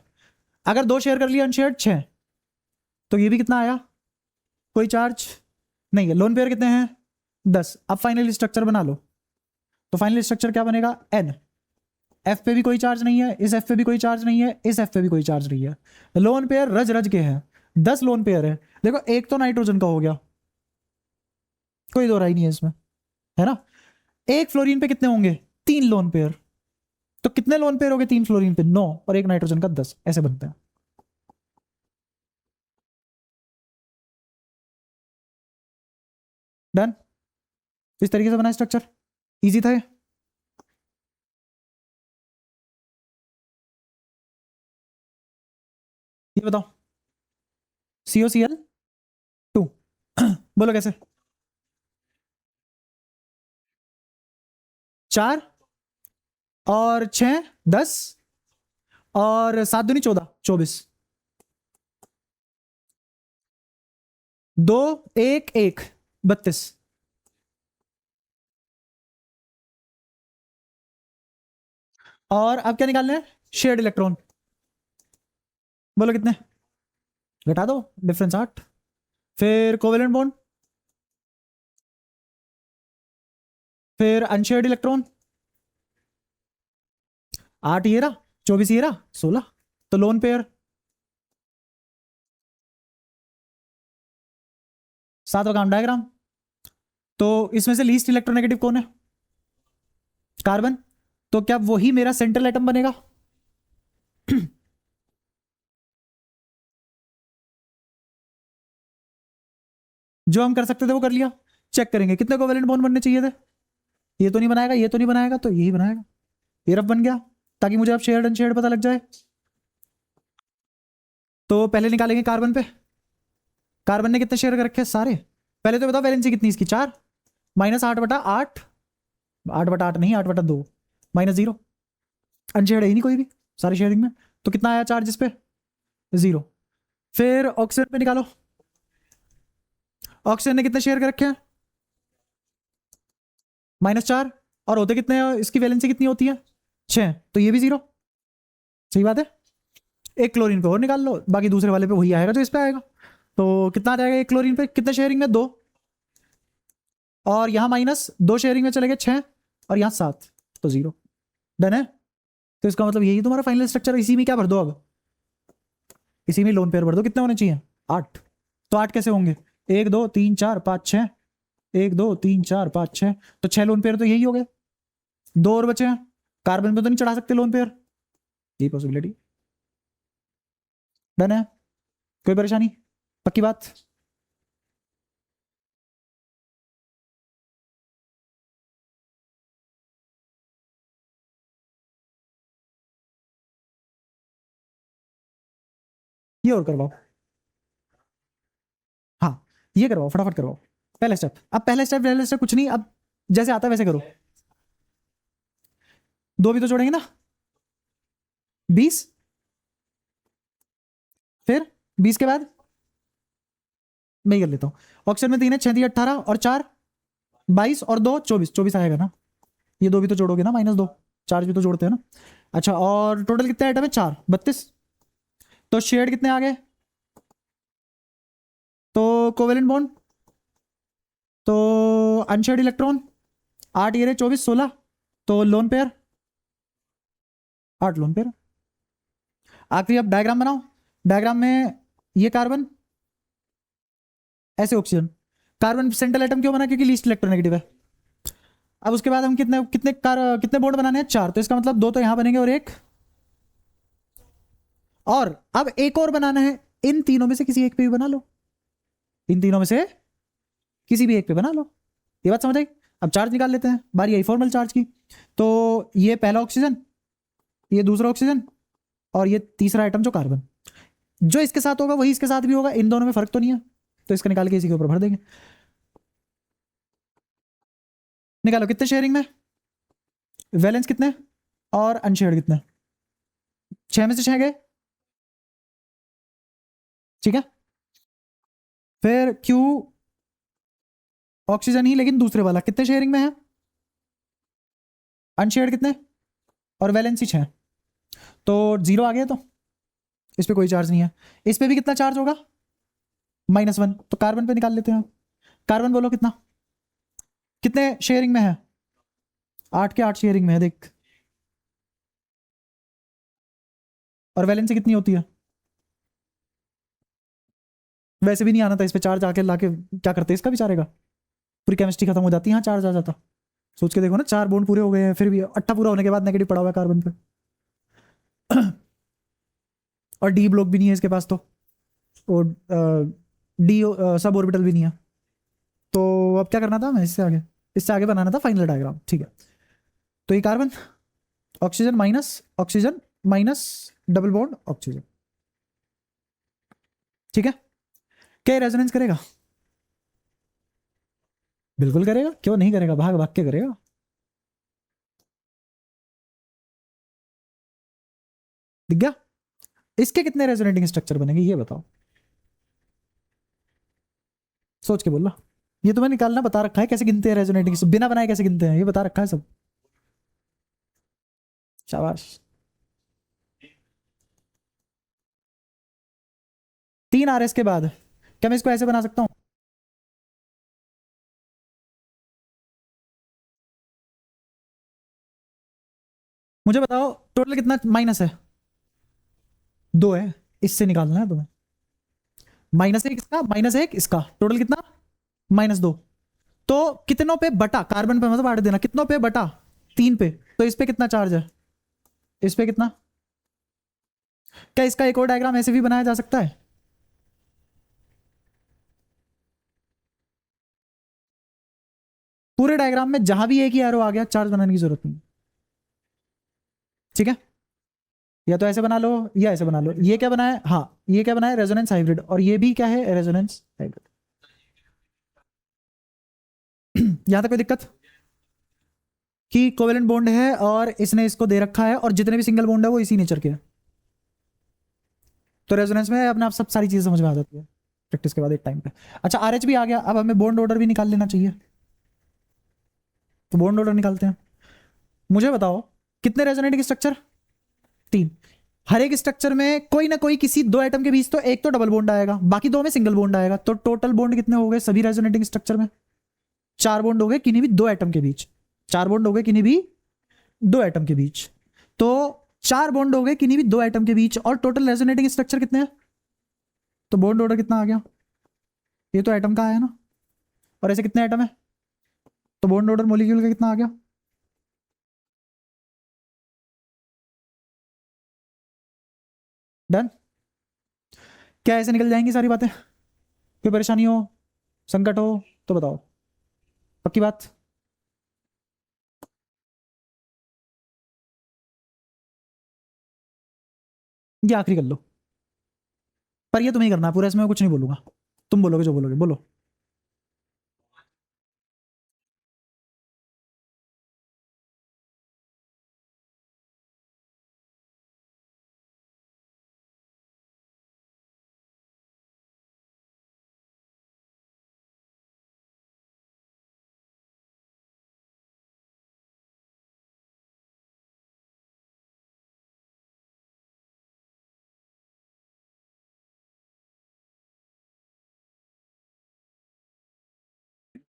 अगर 2 शेयर कर लिया अनशेयर्ड 6, तो ये भी कितना आया, कोई चार्ज नहीं है। लोन पेयर कितने हैं 10। अब फाइनल स्ट्रक्चर बना लो, तो फाइनल स्ट्रक्चर क्या बनेगा, एन। एफ पे भी कोई चार्ज नहीं है, इस एफ पे भी कोई चार्ज नहीं है, इस एफ पे भी कोई चार्ज नहीं है। लोन पेयर रज रज के हैं, 10 लोन पेयर है। देखो एक तो नाइट्रोजन का हो गया, कोई दो राय नहीं है इसमें, है ना। एक फ्लोरीन पे कितने होंगे, 3 लोन पेयर, तो कितने लोन पेयर हो गए 3 फ्लोरीन पे, 9, और एक नाइट्रोजन का 10, ऐसे बनते हैं। डन। इस तरीके से बना स्ट्रक्चर, इजी था ये। ये बताओ, COCl2 बोलो कैसे, 4 और 6 10 और 7 दूनी 14, 24, 2 1 1 32। और अब क्या निकालना है, शेयर्ड इलेक्ट्रॉन, बोलो कितने, घटा दो, डिफरेंस 8। फिर कोवेलेंट बॉन्ड, फिर अनशेयर्ड इलेक्ट्रॉन, 8 ये रहा, 24 ये रहा, 16, तो लोन पेयर 7वां काम डायग्राम। तो इसमें से लीस्ट इलेक्ट्रोनेगेटिव कौन है, कार्बन, तो क्या वही मेरा सेंट्रल एटम बनेगा। जो हम कर सकते थे वो कर लिया। चेक करेंगे कितने कोवेलेंट बॉन्ड बनने चाहिए थे, ये तो नहीं बनाएगा, ये तो नहीं बनाएगा, तो यही बनाएगा, ये रफ बन गया, ताकि मुझे अब शेयर्ड अनशेयर्ड पता लग जाए। तो पहले निकालेंगे कार्बन पे, कार्बन ने कितने शेयर कर रखे हैं सारे, पहले तो बताओ वैलेंसी कितनी इसकी, 4, -8/8, 8/8 नहीं 8/2, -0, अनशेयर्ड है ही नहीं कोई भी, सारी शेयरिंग में, तो कितना आया चार्ज इस पे, 0। फिर ऑक्सीजन पे निकालो, ऑक्सीजन ने कितने शेयर कर रखे हैं, -4, और होते कितने हैं, इसकी वैलेंसी कितनी होती है 6, तो ये भी 0, सही बात है। एक क्लोरीन पे और निकाल लो, बाकी दूसरे वाले पे वही आएगा जो इस पे आएगा। तो कितना आ जाएगा एक क्लोरीन पे, कितने शेयरिंग में 2, और यहाँ -2 शेयरिंग में चले गए 6, और यहाँ 7, तो 0। डन है। तो इसका मतलब यही तुम्हारा फाइनल स्ट्रक्चर, इसी में क्या भर दो अब, इसी में लोन पेयर भर दो, कितने होने चाहिए 8, तो 8 कैसे होंगे, 1 2 3 4 5 6, 1 2 3 4 5 6, तो 6 लोन पेयर तो यही हो गए, 2 और बचे हैं, कार्बन पे तो नहीं चढ़ा सकते लोन पेयर, यही पॉसिबिलिटी। डन है, कोई परेशानी, पक्की बात। ये और करवाओ, हाँ ये करवाओ, फटाफट करवाओ। पहला स्टेप, अब पहला स्टेप कुछ नहीं, अब जैसे आता है वैसे करो। 2 भी तो जोड़ेंगे ना, 20, फिर 20 के बाद मैं ही कर लेता हूँ, ऑक्सीजन में 3 है, 6 18, और 4 22, और 2 24, 24 आएगा ना, ये 2 भी तो जोड़ोगे ना, -2, चार्ज भी तो जोड़ते हैं ना। अच्छा और टोटल कितने आइटम है, 4, 32, तो शेड कितने आ गए, तो कोवेलेंट बॉन्ड, तो अनशेयर्ड इलेक्ट्रॉन 8 ये रहे, 24 16, तो लोन पेयर 8 लोन पेयर। आखिरी अब डायग्राम बनाओ, डायग्राम में ये कार्बन, ऐसे ऑक्सीजन, कार्बन सेंट्रल एटम क्यों बना, क्योंकि लीस्ट इलेक्ट्रोनेगेटिव है। अब उसके बाद हम कितने कितने कितने बॉन्ड बनाने हैं, 4, तो इसका मतलब 2 तो यहां बनेंगे और 1, और अब एक और बनाना है, इन तीनों में से किसी एक पे भी बना लो, इन तीनों में से किसी भी एक पे बना लो। ये बात समझ आई। अब चार्ज निकाल लेते हैं, बारी आई फॉर्मल चार्ज की। तो ये पहला ऑक्सीजन, ये दूसरा ऑक्सीजन, और ये तीसरा आइटम जो कार्बन, जो इसके साथ होगा वही इसके साथ भी होगा, इन दोनों में फर्क तो नहीं है, तो इसका निकाल के इसी के ऊपर भर देंगे। निकालो कितने शेयरिंग में, वैलेंस कितने और अनशेयर्ड कितने, 6 में से 6 गए, ठीक है। फिर क्यू ऑक्सीजन ही, लेकिन दूसरे वाला कितने शेयरिंग में है, अनशेयर्ड कितने और वैलेंसी 6, तो 0 आ गया, तो इस पे कोई चार्ज नहीं है। इस पे भी कितना चार्ज होगा, -1, तो कार्बन पे निकाल लेते हैं। कार्बन बोलो कितना, कितने शेयरिंग में है, 8 के 8 शेयरिंग में है देख, और वैलेंसी कितनी होती है, वैसे भी नहीं आना था इस पे चार्ज, आके लाके क्या करते इसका बेचारे का, पूरी केमिस्ट्री खत्म हो जाती है, यहाँ चार्ज आ जाता। सोच के देखो ना, 4 बॉन्ड पूरे हो गए हैं, फिर भी 8 पूरा होने के बाद नेगेटिव पड़ा हुआ है कार्बन पे। और डी ब्लॉक भी नहीं है इसके पास, तो और डी सब ऑर्बिटल भी नहीं है। तो अब क्या करना था हमें, इससे आगे बनाना था फाइनल डायग्राम, ठीक है। तो ये carbon, oxygen minus double bond oxygen, ठीक है। क्या रेजोनेंस करेगा, बिल्कुल करेगा, क्यों नहीं करेगा, भाग भाग के करेगा। दिख गया। इसके कितने रेजोनेटिंग स्ट्रक्चर बनेंगे ये बताओ, सोच के बोल लो। ये तुम्हें निकालना बता रखा है, कैसे गिनते हैं रेजोनेटिंग, बिना बनाए कैसे गिनते हैं ये बता रखा है सब। शाबाश। 3 RS के बाद क्या मैं इसको ऐसे बना सकता हूं, मुझे बताओ टोटल कितना माइनस है, 2 है, इससे निकालना है तुम्हें, -1 इसका -1 इसका, टोटल कितना, -2। तो कितनों पे बटा, कार्बन पे मतलब बांट देना, कितनों पे बटा 3 पे, तो इस पे कितना चार्ज है, इस पे कितना। क्या इसका एक और डायग्राम ऐसे भी बनाया जा सकता है, पूरे डायग्राम में जहां भी एक ही एरो आ गया चार्ज बनाने की जरूरत नहीं, ठीक है। या तो ऐसे बना लो या ऐसे बना लो। ये क्या बनाया, हाँ ये क्या बनाया, रेजोनेंस हाइब्रिड, और ये भी क्या है, रेजोनेंस हाइब्रिड। यहां तक कोई दिक्कत, कि कोवेलेंट बॉन्ड है और इसने इसको दे रखा है, और जितने भी सिंगल बॉन्ड है वो इसी नेचर के हैं, तो रेजोनेंस में अपने आप सब सारी चीजें समझ में आ जाती है प्रैक्टिस के बाद एक टाइम पे। अच्छा RH भी आ गया, अब हमें बॉन्ड ऑर्डर भी निकाल लेना चाहिए, तो बॉन्ड ऑर्डर निकालते हैं। मुझे बताओ कितने रेजोनेटिंग स्ट्रक्चर, 3। हर एक स्ट्रक्चर में कोई ना कोई किसी 2 एटम के बीच तो एक तो डबल बॉन्ड आएगा, बाकी 2 में सिंगल बॉन्ड आएगा, तो टोटल बॉन्ड कितने हो गए सभी रेजोनेटिंग स्ट्रक्चर में, 4 बॉन्ड हो गए किन्हीं भी 2 एटम के बीच, 4 बॉन्ड हो गए किन्हीं भी 2 एटम के बीच, तो 4 बॉन्ड हो गए किन्हीं भी 2 एटम के बीच, और टोटल रेजोनेटिंग स्ट्रक्चर कितने हैं, तो बॉन्ड ऑर्डर कितना आ गया, ये तो एटम का आया ना, और ऐसे कितने एटम है, तो बॉन्ड ऑर्डर मॉलिक्यूल का कितना आ गया। डन। क्या ऐसे निकल जाएंगी सारी बातें, कोई परेशानी हो, संकट हो तो बताओ, पक्की बात। ये आखिरी कर लो, पर ये तुम्हें करना है पूरा, इसमें मैं कुछ नहीं बोलूंगा, तुम बोलोगे जो बोलोगे, बोलो।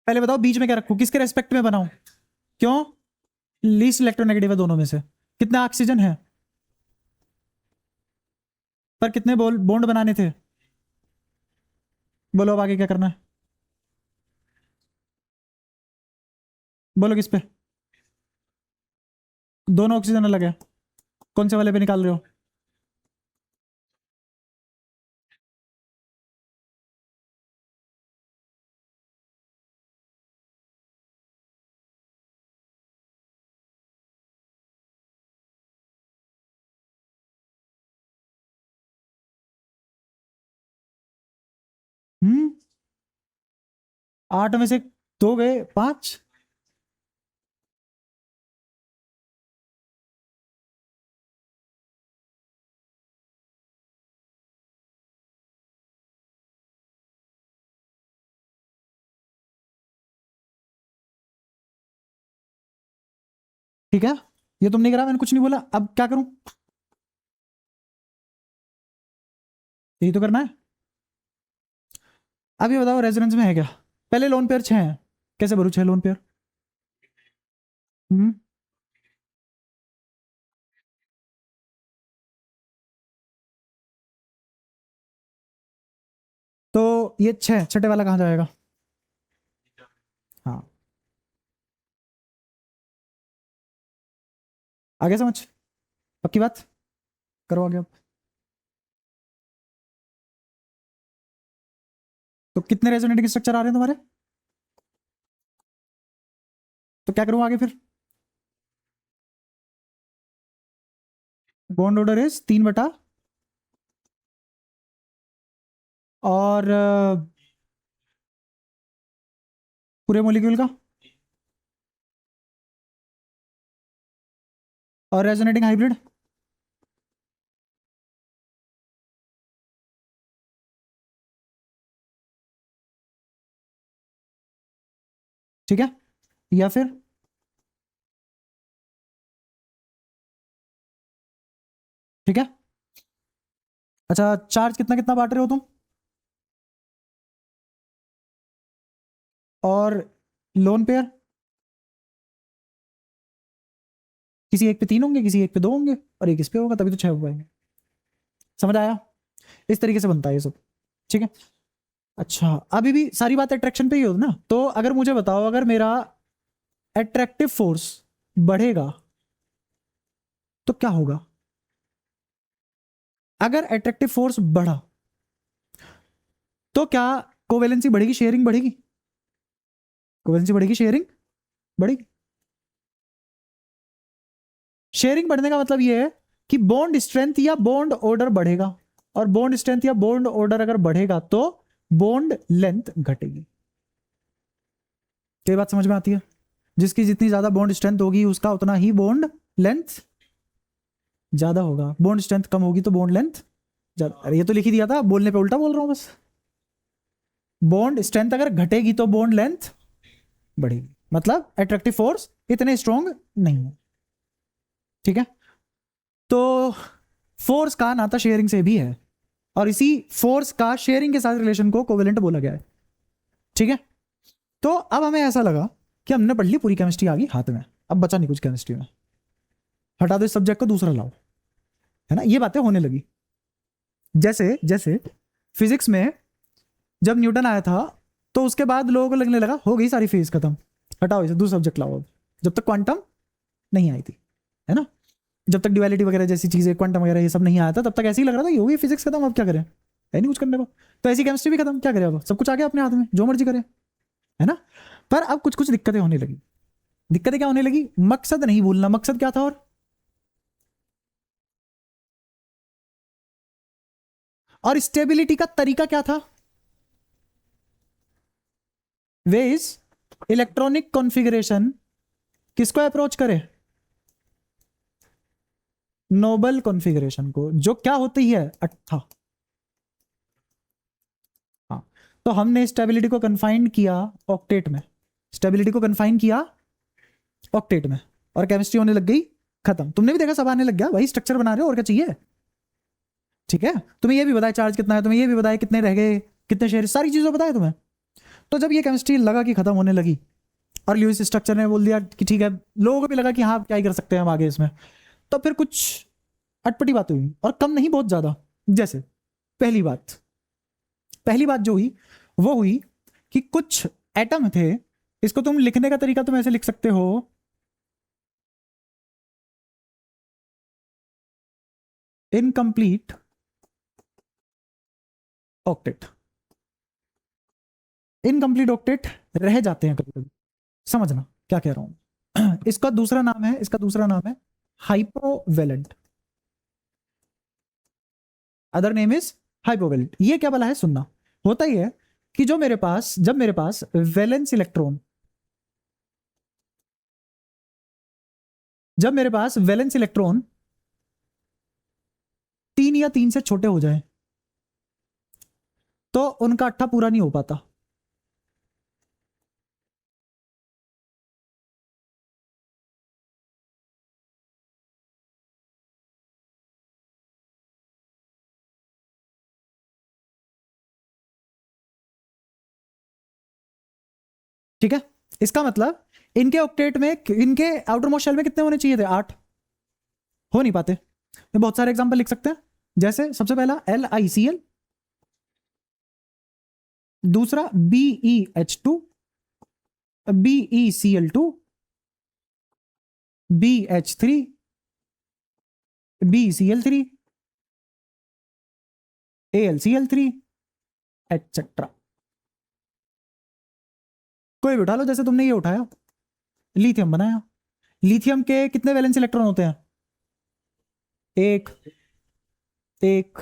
पहले बताओ बीच में क्या रखूं, किसके रेस्पेक्ट में बनाऊं, क्यों, लीस्ट इलेक्ट्रोनेगेटिव है दोनों में से, कितना ऑक्सीजन है, पर कितने बॉन्ड बनाने थे, बोलो अब आगे क्या करना है। बोलो किस पे? दोनों ऑक्सीजन अलग है, कौन से वाले पे निकाल रहे हो? हम्म, 8 में से 2 गए, 5। ठीक है, ये तुम नहीं करा, मैंने कुछ नहीं बोला, अब क्या करूं? यही तो करना है। अब ये बताओ रेजोनेंस में है क्या? पहले लोन पेयर 6 है, कैसे भरूं 6 लोन पेयर? हम्म, तो ये 6, छठे वाला कहाँ जाएगा? हाँ, आगे समझ, पक्की बात, करो आगे अब। तो कितने रेजोनेटिंग स्ट्रक्चर आ रहे हैं तुम्हारे? तो क्या करूं आगे फिर? बॉन्ड ऑर्डर इज 3 बटा, और पूरे मोलिक्यूल का, और रेजोनेटिंग हाइब्रिड। ठीक है, या फिर ठीक है, अच्छा चार्ज कितना कितना बांट रहे हो तुम? और लोन पेयर किसी एक पे 3 होंगे, किसी एक पे 2 होंगे, और एक इस पे होगा, तभी तो 6 हो पाएंगे। समझ आया? इस तरीके से बनता है ये सब। ठीक है, अच्छा अभी भी सारी बात अट्रैक्शन पे ही हो ना, तो अगर मुझे बताओ, अगर मेरा अट्रैक्टिव फोर्स बढ़ेगा तो क्या होगा? अगर अट्रैक्टिव फोर्स बढ़ा तो क्या कोवेलेंसी बढ़ेगी, शेयरिंग बढ़ेगी? कोवेलेंसी बढ़ेगी, शेयरिंग बढ़ेगी। शेयरिंग बढ़ने का मतलब ये है कि बॉन्ड स्ट्रेंथ या बॉन्ड ऑर्डर बढ़ेगा, और बॉन्ड स्ट्रेंथ या बॉन्ड ऑर्डर अगर बढ़ेगा तो बॉन्ड लेंथ घटेगी। क्या बात समझ में आती है? जिसकी जितनी ज्यादा बॉन्ड स्ट्रेंथ होगी उसका उतना ही बॉन्ड लेंथ ज्यादा होगा, बॉन्ड स्ट्रेंथ कम होगी तो बॉन्ड लेंथ ज्यादा। अरे ये तो लिख ही दिया था, बोलने पे उल्टा बोल रहा हूं बस। बॉन्ड स्ट्रेंथ अगर घटेगी तो बॉन्ड लेंथ बढ़ेगी, मतलब अट्रैक्टिव फोर्स इतने स्ट्रॉन्ग नहीं है। ठीक है, तो फोर्स का नाता शेयरिंग से भी है, और इसी फोर्स का शेयरिंग के साथ रिलेशन को कोवेलेंट बोला गया है। ठीक है, तो अब हमें ऐसा लगा कि हमने पढ़ ली पूरी केमिस्ट्री, आ गई हाथ में, अब बचा नहीं कुछ केमिस्ट्री में, हटा दो इस सब्जेक्ट को, दूसरा लाओ, है ना? ये बातें होने लगी। जैसे जैसे फिजिक्स में जब न्यूटन आया था, तो उसके बाद लोगों को लगने लगा हो गई सारी फेज खत्म, हटाओ इसे, दूसरा सब्जेक्ट लाओ। जब तक क्वांटम नहीं आई थी, है ना, जब तक ड्युअलिटी वगैरह जैसी चीजें, क्वांटम वगैरह ये सब नहीं आया था, तब तक ऐसे ही लग रहा था कि हो गई फिजिक्स खत्म, अब क्या करें, है नहीं कुछ करने को। तो ऐसी केमिस्ट्री भी खत्म, क्या करें, अब सब कुछ आ गया अपने हाथ में, जो मर्जी करें, है ना? पर अब कुछ कुछ दिक्कतें होने लगी। दिक्कतें क्या होने लगी? मकसद नहीं भूलना, मकसद क्या था, और स्टेबिलिटी का तरीका क्या था? वे इज इलेक्ट्रॉनिक कॉन्फ़िगरेशन किसको अप्रोच करे? नोबल कॉन्फ़िगरेशन को, जो क्या होती है, अच्छा हाँ, तो हमने स्टेबिलिटी को कन्फाइन किया ऑक्टेट में, स्टेबिलिटी को कन्फाइन किया ऑक्टेट में, और केमिस्ट्री होने लग गई खत्म। तुमने भी देखा सब आने लग गया, वही स्ट्रक्चर बना रहे हो, और क्या चाहिए? ठीक है, तुम्हें ये भी बताया चार्ज कितना है, तुम्हें ये भी बताया कितने रह गए, कितने शेयर, सारी चीजें बताया तुम्हें। तो जब ये केमिस्ट्री लगा कि खत्म होने लगी, और ल्यूइस स्ट्रक्चर ने बोल दिया कि ठीक है, लोगों को भी लगा कि हाँ क्या ही कर सकते हैं हम आगे इसमें, तो फिर कुछ अटपटी बातें हुई, और कम नहीं बहुत ज्यादा। जैसे पहली बात जो हुई वो हुई कि कुछ एटम थे इसको तुम लिखने का तरीका तुम ऐसे लिख सकते हो, इनकम्प्लीट ऑक्टेट। इनकम्प्लीट ऑक्टेट रह जाते हैं कभी कभी, समझना क्या कह रहा हूं। इसका दूसरा नाम है, इसका दूसरा नाम है hypovalent. Other name is hypovalent. ये क्या भला है, सुनना। होता ही है कि जो मेरे पास, जब मेरे पास वैलेंस इलेक्ट्रॉन, जब मेरे पास वैलेंस इलेक्ट्रॉन 3 या 3 से छोटे हो जाए तो उनका अट्ठा पूरा नहीं हो पाता। ठीक है, इसका मतलब इनके ऑक्टेट में, इनके आउटर मोस्ट शेल में कितने होने चाहिए थे, 8। हो नहीं पाते। तो बहुत सारे एग्जांपल लिख सकते हैं, जैसे सबसे पहला LiCl, दूसरा BeH2, BeCl2, BH3, BCl3, AlCl3, etcetera. कोई भी उठा लो, जैसे तुमने ये उठाया, लिथियम बनाया। लिथियम के कितने वैलेंस इलेक्ट्रॉन होते हैं, एक, एक,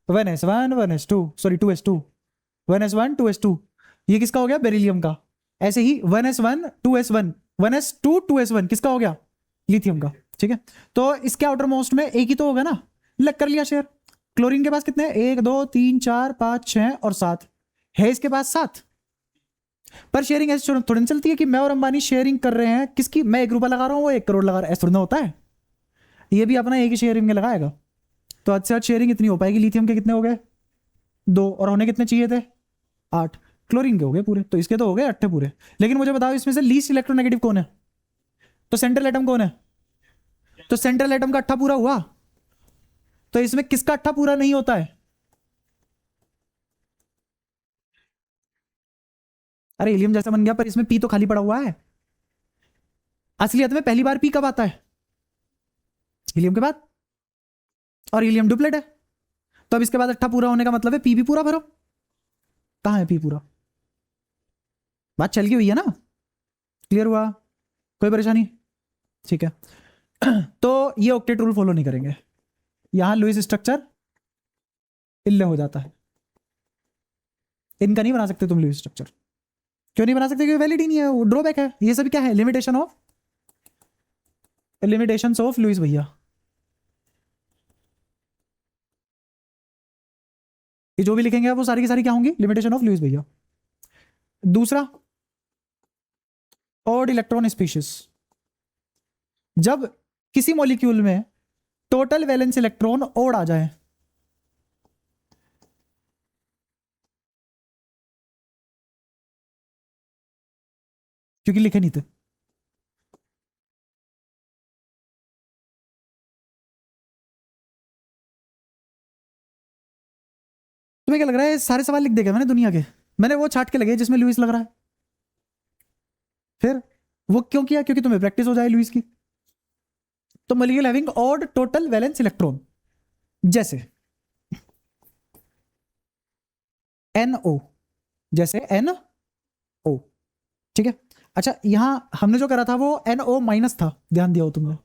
1s1 1s2, sorry 2s2, 1s1 2s2। ये किसका हो गया, बेरिलियम का। ऐसे ही 1s1 2s1, 1s2 2s1 किसका हो गया, लिथियम का। ठीक है, तो इसके आउटर मोस्ट में एक ही तो होगा ना, लग कर लिया शेयर। क्लोरीन के पास कितने, 1 2 3 4 5 6 और 7 है, इसके पास 7। पर शेयरिंग ऐसे थोड़ी चलती है कि मैं और अंबानी शेयरिंग कर रहे हैं, किसकी, मैं 1 रुपया लगा रहा हूं, वो 1 करोड़ लगा रहा है, ऐसा थोड़ी ना होता है। ये भी अपना एक ही शेयरिंग में लगाएगा। तो आज से आज शेयरिंग इतनी हो पाएगी। लिथियम के कितने हो गए, 2, और होने कितने चाहिए थे, 8। क्लोरीन के हो गए पूरे, तो इसके तो हो गए 8 पूरे। लेकिन मुझे बताओ इसमें से लीस्ट इलेक्ट्रोनेगेटिव कौन है, तो सेंट्रल एटम कौन है, तो सेंट्रल एटम का 8 पूरा हुआ। तो इसमें किसका 8 पूरा नहीं होता है, अरे हीलियम जैसा बन गया, पर इसमें पी तो खाली पड़ा हुआ है। असलियत में पहली बार पी कब आता है, हीलियम के बाद, और हीलियम डुप्लेट है। तो अब इसके बाद 8 पूरा होने का मतलब है पी भी पूरा भरो। कहां है पी पूरा, बात चल गई हुई है ना, क्लियर हुआ, कोई परेशानी। ठीक है। तो ये ऑक्टेट रूल फॉलो नहीं करेंगे, यहां लुईस स्ट्रक्चर इल्ले हो जाता है। इनका नहीं बना सकते तुम लुईस स्ट्रक्चर। क्यों नहीं बना सकते, क्योंकि वैलिड ही नहीं है, वो ड्रॉबैक है। ये सब क्या है, लिमिटेशन ऑफ लुईस भैया। ये जो भी लिखेंगे वो सारी की सारी क्या होंगी, लिमिटेशन ऑफ लुईस भैया। दूसरा, ऑड इलेक्ट्रॉन स्पीशीज। जब किसी मॉलिक्यूल में टोटल वैलेंस इलेक्ट्रॉन ओड आ जाए, क्योंकि लिखे नहीं थे। तुम्हें क्या लग रहा है सारे सवाल लिख देगा मैंने दुनिया के, मैंने वो छाट के लगे जिसमें लुईस लग रहा है। फिर वो क्यों किया, क्योंकि तुम्हें प्रैक्टिस हो जाए लुईस की। तो molecule having odd total valence electron, जैसे NO, जैसे NO। ठीक है। अच्छा, यहां हमने जो करा था वो NO माइनस था, ध्यान दिया हो तुमने।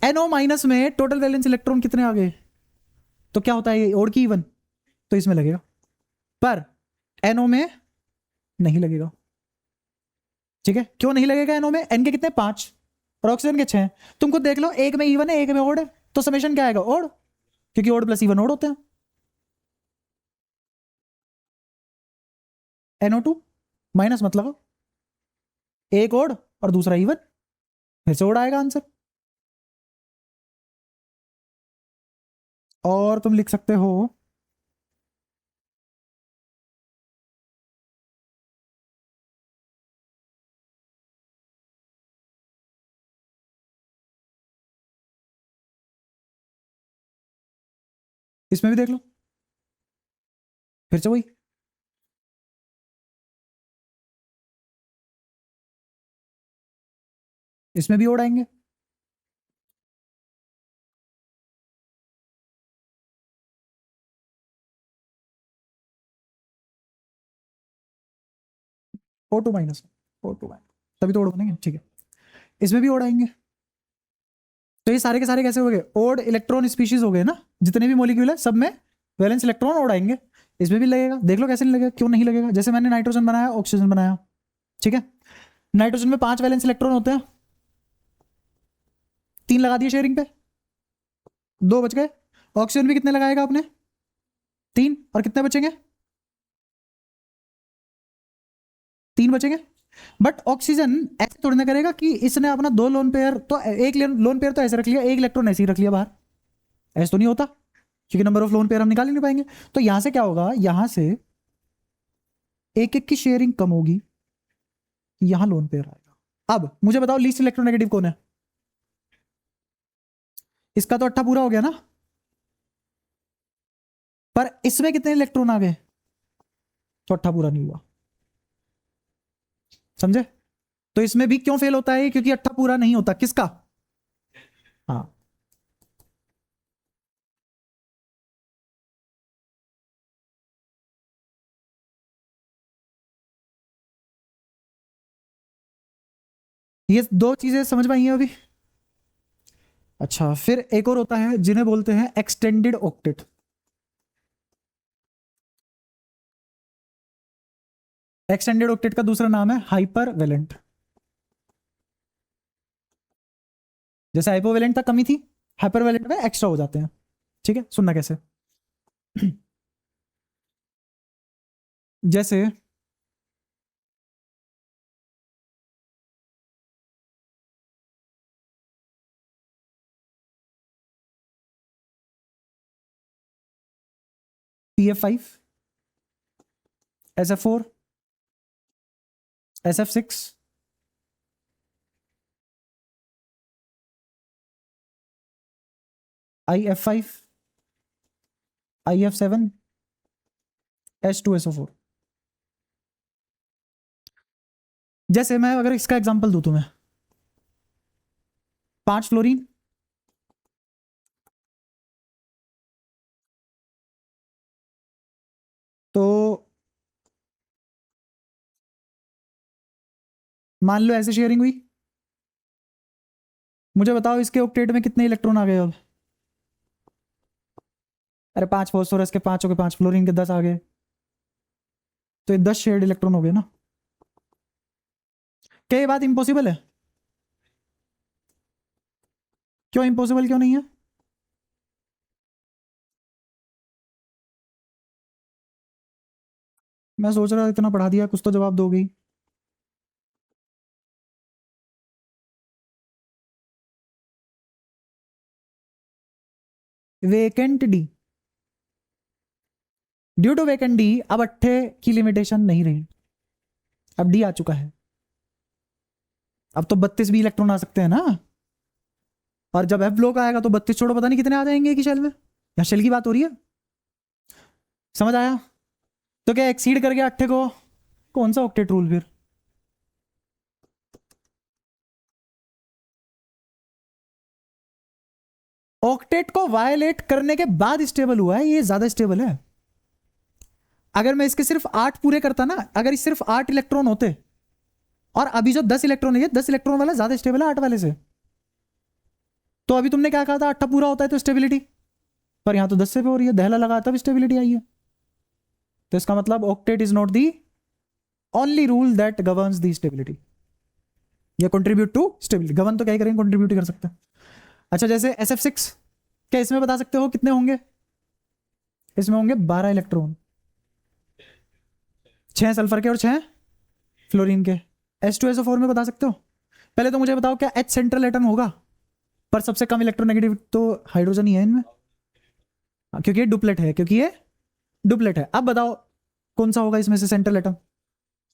NO माइनस में टोटल वैलेंस इलेक्ट्रॉन कितने आ गए, तो क्या होता है ये ओड की इवन, तो इसमें लगेगा। पर NO में नहीं लगेगा। ठीक है, क्यों नहीं लगेगा NO में, N के कितने, 5, और ऑक्सीजन के 6। तुम खुद देख लो, एक में इवन है, एक में ओड है, तो समेशन क्या आएगा, ओड, क्योंकि ओड प्लस इवन ओड होते हैं। NO2 माइनस मतलब एक ओड और दूसरा इवन, फिर से ओड आएगा आंसर। और तुम लिख सकते हो, इसमें भी देख लो, फिर से वही। इसमें भी ओड आएंगे। O2 माइनस, O2 माइनस, तभी तो ओड बनेंगे। ठीक है, इसमें भी ओड आएंगे। तो ये सारे के सारे कैसे हो गए? ओड इलेक्ट्रॉन स्पीशीज हो गए ना, जितने भी मॉलिक्यूल है सब में वैलेंस इलेक्ट्रॉन ओड आएंगे। इसमें भी लगेगा, देख लो कैसे नहीं लगेगा, क्यों नहीं लगेगा। जैसे मैंने नाइट्रोजन बनाया, ऑक्सीजन बनाया, ठीक है, नाइट्रोजन में 5 वैलेंस इलेक्ट्रॉन होते हैं, 3 लगा दिए शेयरिंग पे, 2 बच गए। ऑक्सीजन भी कितने लगाएगा आपने? 3, और कितने बचेंगे? 3 बचेंगे। बट ऑक्सीजन ऐसे थोड़ी ना करेगा कि इसने अपना 2 लोन पेयर, तो एक लोन पेयर तो ऐसे रख लिया, एक इलेक्ट्रॉन ऐसे ही रख लिया बाहर, ऐसे तो नहीं होता, क्योंकि नंबर ऑफ लोन पेयर हम निकाल ही नहीं पाएंगे। तो यहां से क्या होगा, यहां से एक एक की शेयरिंग कम होगी, यहां लोन पेयर आएगा। अब मुझे बताओ लीस्ट इलेक्ट्रोनेगेटिव कौन है? इसका तो 8 पूरा हो गया ना, पर इसमें कितने इलेक्ट्रॉन आ गए? तो 8 पूरा नहीं हुआ, समझे? तो इसमें भी क्यों फेल होता है? क्योंकि 8 पूरा नहीं होता। किसका? हाँ, ये 2 चीजें समझ में आई हैं अभी। अच्छा, फिर एक और होता है जिन्हें बोलते हैं एक्सटेंडेड ऑक्टेट। एक्सटेंडेड ऑक्टेट का दूसरा नाम है हाइपर वेलेंट। जैसे हाइपोवेलेंट था, कमी थी, हाइपर वेलेंट में एक्स्ट्रा हो जाते हैं। ठीक है, सुनना कैसे। जैसे PF5, SF4, SF6, IF5, IF7, H2SO4। जैसे मैं अगर इसका एग्जांपल दूं तुम्हें, 5 फ्लोरीन, तो मान लो ऐसे शेयरिंग हुई, मुझे बताओ इसके ऑक्टेट में कितने इलेक्ट्रॉन आ गए अब? अरे 5 फॉस्फोरस के 5 हो गए, 5 फ्लोरीन के 10 आ गए, तो ये 10 शेयर्ड इलेक्ट्रॉन हो गए ना। क्या ये बात इंपॉसिबल है? क्यों इंपॉसिबल, क्यों नहीं है? मैं सोच रहा इतना पढ़ा दिया, कुछ तो जवाब दोगी। Vacant D, due to vacant D अब 8 की लिमिटेशन नहीं रही, अब डी आ चुका है। अब तो 32 भी इलेक्ट्रॉन आ सकते हैं ना, और जब एफ ब्लॉक आएगा तो 32 छोड़ो पता नहीं कितने आ जाएंगे कि शेल में। या शेल की बात हो रही है, समझ आया? तो क्या एक्सीड कर गया 8 को? कौन सा ऑक्टेट रूल फिर? ऑक्टेट को वायलेट करने के बाद स्टेबल हुआ है, ये ज्यादा स्टेबल है। अगर मैं इसके सिर्फ 8 पूरे करता ना, अगर इस सिर्फ 8 इलेक्ट्रॉन होते, और अभी जो 10 इलेक्ट्रॉन है, 10 इलेक्ट्रॉन वाला ज्यादा स्टेबल है 8 वाले से। तो अभी तुमने क्या कहा था, 8 पूरा होता है तो स्टेबिलिटी, पर यहां तो 10 से भी हो रही है, दहला लगा तब स्टेबिलिटी आई है। तो इसका मतलब octet is not the only rule that governs the stability, या कंट्रीब्यूट टू स्टेबिलिटी। गवर्न तो क्या ही करेंगे, कंट्रीब्यूट ही कर सकते हैं। अच्छा, जैसे SF6, क्या इसमें बता सकते हो कितने होंगे? इसमें होंगे 12 इलेक्ट्रॉन, 6 सल्फर के और 6 फ्लोरीन के। H2SO4 में बता सकते हो? पहले तो मुझे बताओ, क्या H सेंट्रल एटम होगा? पर सबसे कम इलेक्ट्रोनेगेटिव तो हाइड्रोजन ही है इनमें। क्योंकि ये डुप्लेट है, क्योंकि ये डुप्लेट है। अब बताओ कौन सा होगा इसमें से सेंट्रल एटम?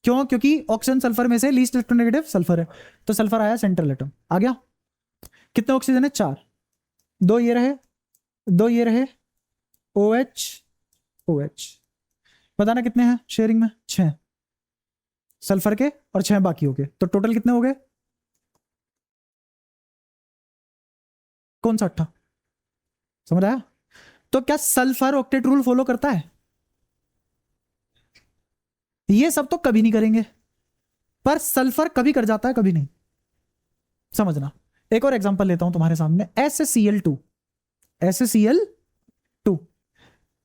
क्यों? क्योंकि ऑक्सीजन सल्फर में से लीस्ट इलेक्ट्रोनेगेटिव सल्फर है, तो सल्फर आया सेंट्रल एटम, आ गया। कितने ऑक्सीजन है? 4, 2 ये रहे, 2 ये रहे, OH, OH। बताना कितने हैं शेयरिंग में? 6 सल्फर के और 6 बाकी हो गए, तो टोटल कितने हो गए? कौन सा अट्ठा? समझ आया? तो क्या सल्फर ऑक्टेट रूल फॉलो करता है? ये सब तो कभी नहीं करेंगे, पर सल्फर कभी कर जाता है, कभी नहीं। समझना। एक और एग्जांपल लेता हूं तुम्हारे सामने, SaCl2। SaCl2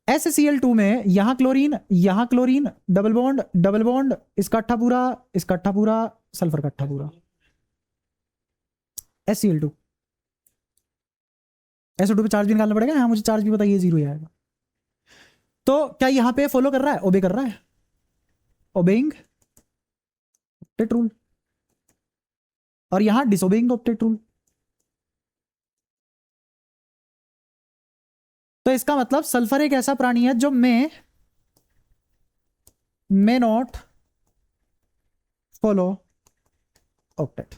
SaCl2 में यहां क्लोरीन, डबल बॉन्ड, इसका अट्ठा पूरा, इसका अट्ठा पूरा, सल्फर का अट्ठा पूरा, SaCl2। SO2 पे चार्ज भी निकालना पड़ेगा, यहां मुझे चार्ज भी बताइए, जीरो ही आएगा। तो क्या यहां पे फॉलो कर रहा है, ओबे कर रहा है, ओबेइंग ऑक्टेट रूल, और यहां डिसोबेइंग ऑक्टेट रूल। तो इसका मतलब सल्फर एक ऐसा प्राणी है जो मे नॉट फॉलो ऑक्टेट।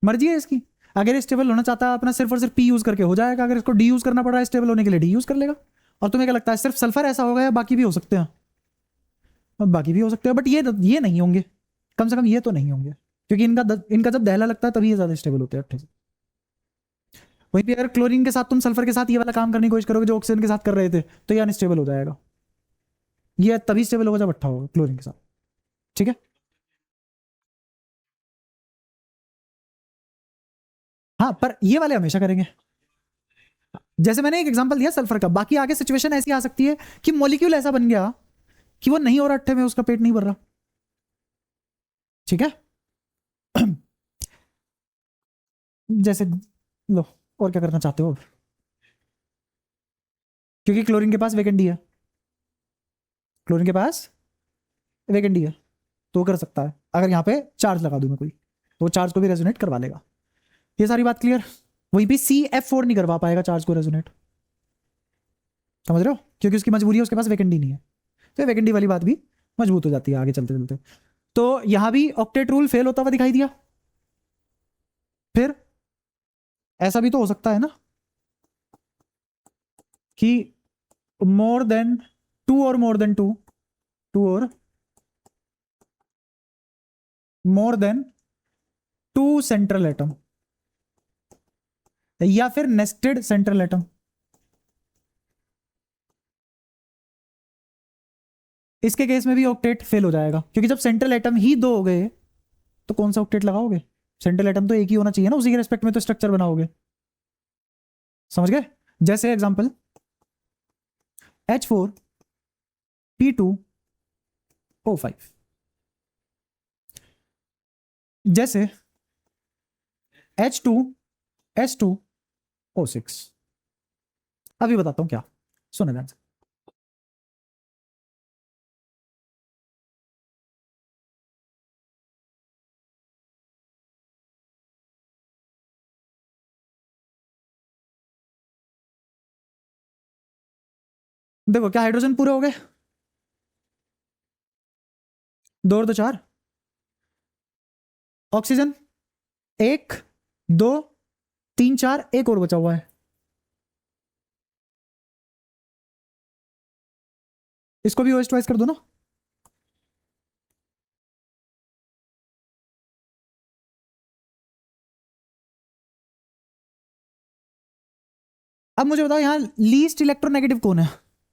मर्जी है इसकी, अगर ये स्टेबल होना चाहता है अपना सिर्फ और सिर्फ पी यूज करके हो जाएगा, अगर इसको डी यूज करना पड़ रहा है स्टेबल होने के लिए, डी यूज कर लेगा। और तुम्हें क्या लगता है सिर्फ सल्फर ऐसा होगा या बाकी भी हो सकते हैं? बाकी भी हो सकते हैं, बट ये नहीं होंगे, कम से कम ये तो नहीं होंगे, क्योंकि इनका जब दहला लगता है तभी ये ज्यादा स्टेबल होते हैं अच्छे से। वहीं पे अगर क्लोरीन के साथ तुम सल्फर के साथ ये वाला काम करने की कोशिश करोगे जो ऑक्सीजन के साथ कर रहे थे, तो ये अनस्टेबल हो जाएगा। ये तभी स्टेबल होगा जब अट्ठा होगा क्लोरीन के साथ। ठीक है, हाँ, पर ये वाले हमेशा करेंगे। जैसे मैंने एक एग्जांपल दिया सल्फर का, बाकी आगे सिचुएशन ऐसी आ सकती है कि मॉलिक्यूल ऐसा बन गया कि वो नहीं हो रहा अट्ठे में, उसका पेट नहीं भर रहा। ठीक है। जैसे लो, और क्या करना चाहते हो? क्योंकि क्लोरीन के पास वेकेंट डी है, क्लोरीन के पास वेकेंट डी है, तो वो कर सकता है। अगर यहाँ पे चार्ज लगा दूं मैं कोई, तो वो चार्ज को भी रेजोनेट करवा लेगा। ये सारी बात क्लियर? वहीं पे CF4 नहीं करवा पाएगा चार्ज को रेजोनेट, समझ रहे हो? क्योंकि उसकी मजबूरी है, उसके पास वेकेंट डी नहीं है। तो वेकेंट डी वाली बात भी मजबूत हो जाती है आगे चलते चलते। तो यहां भी ऑक्टेट रूल फेल होता हुआ दिखाई दिया। फिर ऐसा भी तो हो सकता है ना कि मोर देन टू और मोर देन टू और more than two central atom, या फिर नेस्टेड सेंट्रल एटम। इसके केस में भी ऑक्टेट फेल हो जाएगा, क्योंकि जब सेंट्रल एटम ही दो हो गए तो कौन सा ऑक्टेट लगाओगे? सेंट्रल एटम तो एक ही होना चाहिए ना, उसी के रेस्पेक्ट में तो स्ट्रक्चर बनाओगे। समझ गए? जैसे एग्जांपल H4P2O5, जैसे H2S2O6। अभी बताता हूं क्या, सुने ध्यान से। देखो क्या हाइड्रोजन पूरे हो गए, दो और दो चार। ऑक्सीजन एक, दो, तीन, चार, एक और बचा हुआ है। इसको भी OH कर दो ना। अब मुझे बताओ यहां लीस्ट इलेक्ट्रोनेगेटिव कौन है?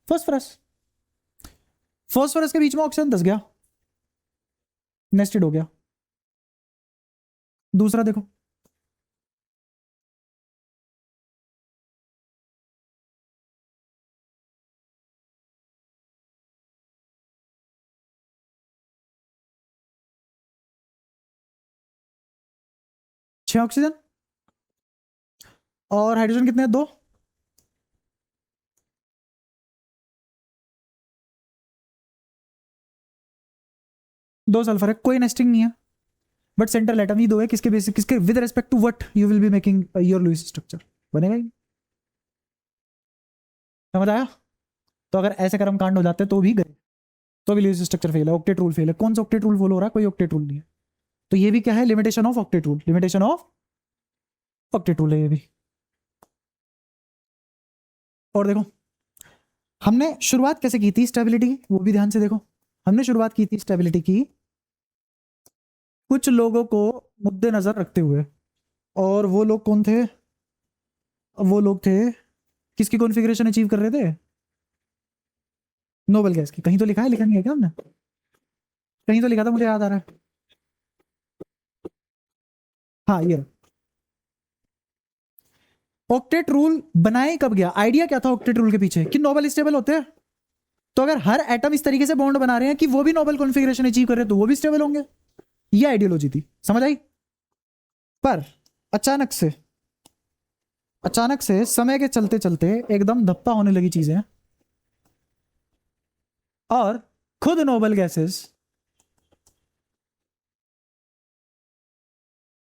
फास्फोरस। फास्फोरस के बीच में ऑक्सीजन दस गया, नेस्टेड हो गया। दूसरा देखो, छह ऑक्सीजन, और हाइड्रोजन कितने हैं? दो। दो सल्फर है, कोई नेस्टिंग नहीं है, बट सेंट्रल एटम ही दो है। किसके बेसिस, किसके with respect to what you will be making your Lewis structure? बनेगा ही। समझ आया? तो अगर ऐसे कर्म कांड हो जाते तो भी गए, तो भी लुईस स्ट्रक्चर फेल है, ऑक्टेट रूल फेल है। कौन सा ऑक्टेट रूल फॉलो हो रहा है? कोई ऑक्टेट रूल नहीं है। तो ये भी क्या है? Limitation of octet rule, limitation of octet rule है ये भी। और देखो हमने शुरुआत कैसे की थी स्टेबिलिटी की, वो भी ध्यान से देखो। हमने शुरुआत की थी स्टेबिलिटी की कुछ लोगों को मुद्दे नजर रखते हुए, और वो लोग कौन थे? वो लोग थे, किसकी कॉन्फ़िगरेशन अचीव कर रहे थे? नोबल गैस की। कहीं तो लिखा है, लिखा नहीं है क्या हमने? कहीं तो लिखा था, मुझे याद आ रहा है। हाँ ये ऑक्टेट रूल बनाए कब गया? आइडिया क्या था ऑक्टेट रूल के पीछे? कि नोबल स्टेबल होते हैं, तो अगर हर एटम इस तरीके से बॉन्ड बना रहे हैं कि वो भी नोबल कॉन्फ़िगरेशन अचीव कर रहे हैं, तो वो भी स्टेबल होंगे। ये आइडियोलॉजी थी, समझ आई? पर अचानक से समय के चलते चलते एकदम धप्पा होने लगी चीजें, और खुद नोबल गैसेस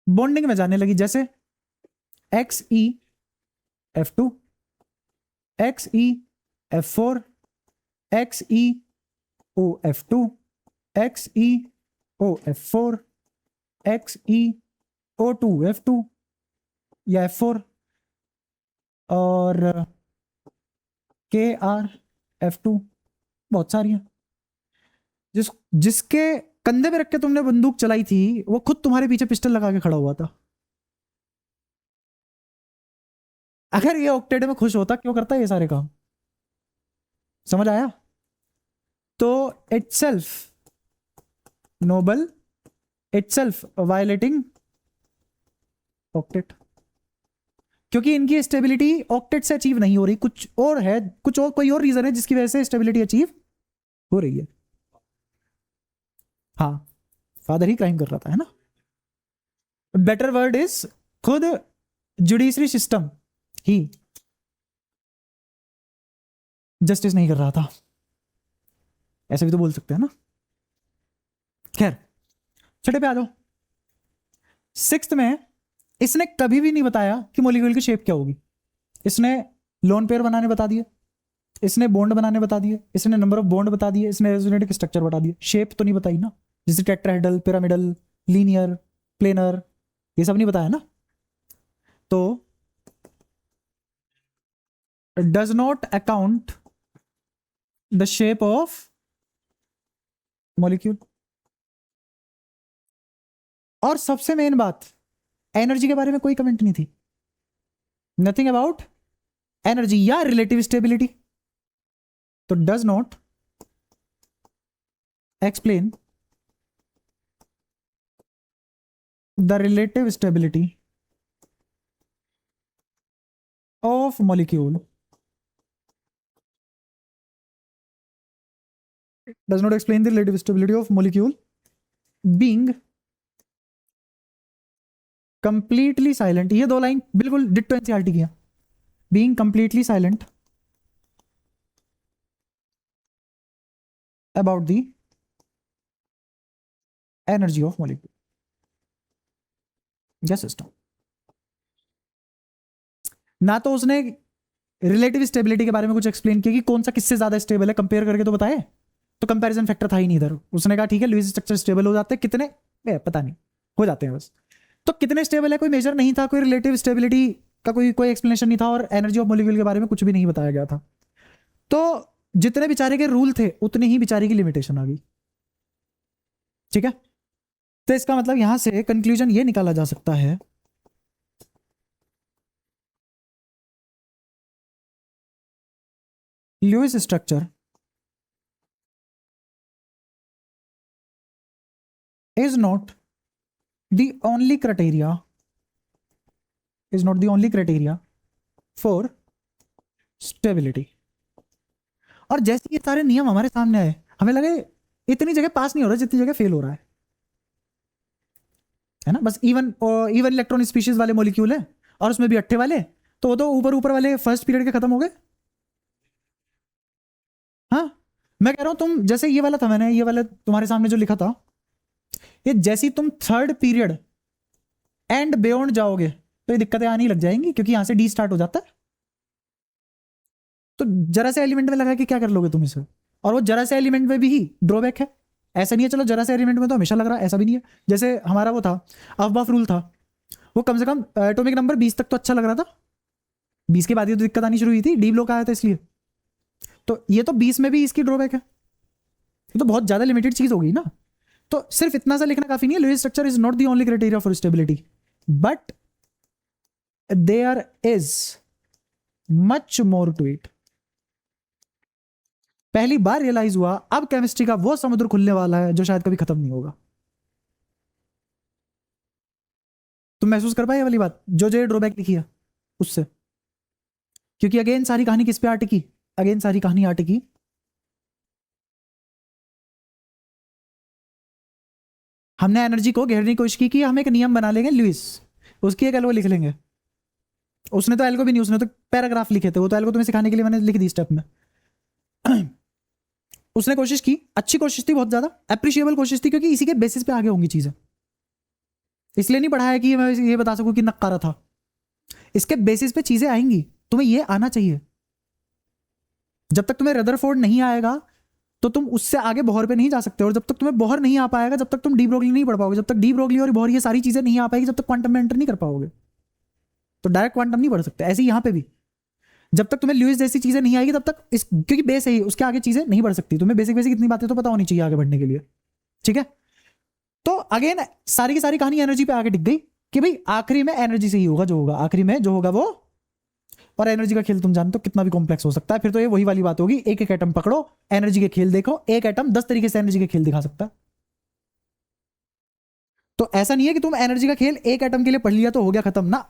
बॉन्डिंग में जाने लगी। जैसे XeF2, XeF4, XeOF2, XeOF4, XeO2F2 या F4, और KrF2, बहुत सारी हैं। जिसके कंधे पे रख के तुमने बंदूक चलाई थी, वो खुद तुम्हारे पीछे पिस्टल लगा के खड़ा हुआ था। अगर ये ऑक्टेट में खुश होता, क्यों करता है ये सारे काम? समझ आया? तो itself noble, itself violating octet, क्योंकि इनकी स्टेबिलिटी ऑक्टेट से अचीव नहीं हो रही, कुछ और है, कुछ और कोई और रीजन है जिसकी वजह से स्टेबिलिटी अचीव हो रही है। हाँ, फादर ही क्राइम कर रहा था, है ना? बेटर वर्ड इज खुद जुडिशरी सिस्टम ही जस्टिस नहीं कर रहा था, ऐसे भी तो बोल सकते हैं ना। खैर, छठे पे आ जाओ। सिक्स्थ में इसने कभी भी नहीं बताया कि मॉलिक्यूल की शेप क्या होगी। इसने लोन पेयर बनाने बता दिए, इसने बॉन्ड बनाने बता दिए, इसने नंबर ऑफ बॉन्ड बता दिए, इसने रेजोनेटिक स्ट्रक्चर बता दिए, शेप तो नहीं बताई ना, जैसे टेट्राहेड्रल, पिरामिडल, लीनियर, प्लेनर, ये सब नहीं बताया ना। तो does not account the shape of molecule. और सबसे मेन बात, एनर्जी के बारे में कोई कमेंट नहीं थी, नथिंग अबाउट एनर्जी या रिलेटिव स्टेबिलिटी। तो does not explain the relative stability of molecule, does not explain the relative stability of molecule being completely silent। ये दो लाइन बिल्कुल डिट्टो एनसीईआरटी की है। being completely silent about the energy of molecule या system. ना तो उसने relative stability के बारे में कुछ एक्सप्लेन किया कि कौन सा किससे ज्यादा स्टेबल है, कंपेयर करके तो बताए, तो कंपैरिजन फैक्टर था ही नहीं इधर। उसने कहा ठीक है लुईस स्ट्रक्चर स्टेबल हो जाते हैं, कितने पता नहीं, हो जाते हैं बस। तो कितने स्टेबल है कोई मेजर नहीं था, कोई रिलेटिव स्टेबिलिटी का कोई एक्सप्लेनेशन नहीं था, और एनर्जी ऑफ मॉलिक्यूल के बारे में कुछ भी नहीं बताया गया था। तो जितने बेचारे के रूल थे उतने ही बेचारे की लिमिटेशन आ गई। ठीक है, तो इसका मतलब यहां से कंक्लूजन ये निकाला जा सकता है Lewis structure is not the only criteria for stability। और जैसे ये सारे नियम हमारे सामने आए, हमें लगे इतनी जगह पास नहीं हो रहा जितनी जगह फेल हो रहा है ना। बस इवन इलेक्ट्रॉन स्पीशीज वाले मॉलिक्यूल है, और उसमें भी अट्ठे वाले, तो वो तो ऊपर वाले फर्स्ट पीरियड के खत्म हो गए। हाँ, मैं कह रहा हूं तुम जैसे ये वाला था, मैंने ये वाला तुम्हारे सामने जो लिखा था, ये जैसी तुम थर्ड पीरियड एंड बियॉन्ड जाओगे तो ये दिक्कतें आनी लग जाएंगी, क्योंकि यहां से डी स्टार्ट हो जाता है। तो जरा से एलिमेंट में लगा के क्या कर लोगे तुम इसे? और वो जरा से एलिमेंट में भी ही ड्रॉबैक है। ऐसा नहीं है चलो जरा से एलिमेंट में तो हमेशा लग रहा है, ऐसा भी नहीं है। जैसे हमारा वो था अफबाफ रूल था, वो कम से कम एटॉमिक नंबर 20 तक तो अच्छा लग रहा था, 20 के बाद ही तो दिक्कत आनी शुरू हुई थी, डी ब्लॉक आया था इसलिए। तो ये तो 20 में भी इसकी ड्रॉबैक है, ये तो बहुत ज्यादा लिमिटेड चीज होगी ना। तो सिर्फ इतना सा लिखना काफी नहीं है, Lewis structure is not the only criteria for stability, but there is much more to it. पहली बार रियलाइज हुआ अब केमिस्ट्री का वो समुद्र खुलने वाला है जो शायद कभी खत्म नहीं होगा। तुम महसूस कर पाए ये वाली बात जो जो ड्रॉबैक लिखी है उससे? क्योंकि अगेन सारी कहानी किस पे आ टिकी? अगेन सारी कहानी आ टिकी हमने एनर्जी को घेरने की कोशिश की कि हम एक नियम बना लेंगे लुइस, उसकी एक एल्गो लिख लेंगे। उसने तो एल्गो भी नहीं, उसने तो पैराग्राफ लिखे थे, वो तो एल्गो तुम्हें सिखाने के लिए मैंने लिख दी स्टेप में। उसने कोशिश की, अच्छी कोशिश थी, बहुत ज्यादा अप्रिशिएबल कोशिश थी, क्योंकि इसी के बेसिस पे आगे होंगी चीजें। इसलिए नहीं पढ़ाया कि मैं ये बता सकूं कि नक्कारा था, इसके बेसिस पे चीजें आएंगी, तुम्हें ये आना चाहिए। जब तक तुम्हें रदरफोर्ड नहीं आएगा तो तुम उससे आगे बोहर पे नहीं जा सकते, और जब तक तुम्हें बोहर नहीं आ पाएगा जब तक तुम डी ब्रोगली नहीं पढ़ पाओगे, जब तक डी ब्रोगली और बोहर ये सारी चीजें नहीं आ पाएगी, जब तक क्वांटम में एंटर नहीं कर पाओगे, तो डायरेक्ट क्वांटम नहीं पढ़ सकते। ऐसे ही यहां पे भी जब तक तुम्हें लुइस जैसी चीजें नहीं आएगी तब तक इस, क्योंकि बेस है ही, उसके आगे चीजें नहीं बढ़ सकती। तुम्हें बेसिक बेसिक इतनी बातें तो पता होनी चाहिए आगे बढ़ने के लिए, ठीक है? तो अगेन सारी की सारी कहानी एनर्जी पे आगे टिक गई कि भाई आखिरी में एनर्जी से ही होगा जो होगा, आखिरी में जो होगा वो। और एनर्जी का खेल तुम जानते हो कितना भी कॉम्प्लेक्स हो सकता है, फिर तो ये वही वाली बात होगी, एक एक एटम पकड़ो, एनर्जी के खेल देखो, एक एटम 10 तरीके से एनर्जी के खेल दिखा सकता है। तो ऐसा नहीं है कि तुम एनर्जी का खेल एक एटम के लिए पढ़ लिया तो हो गया खत्म ना।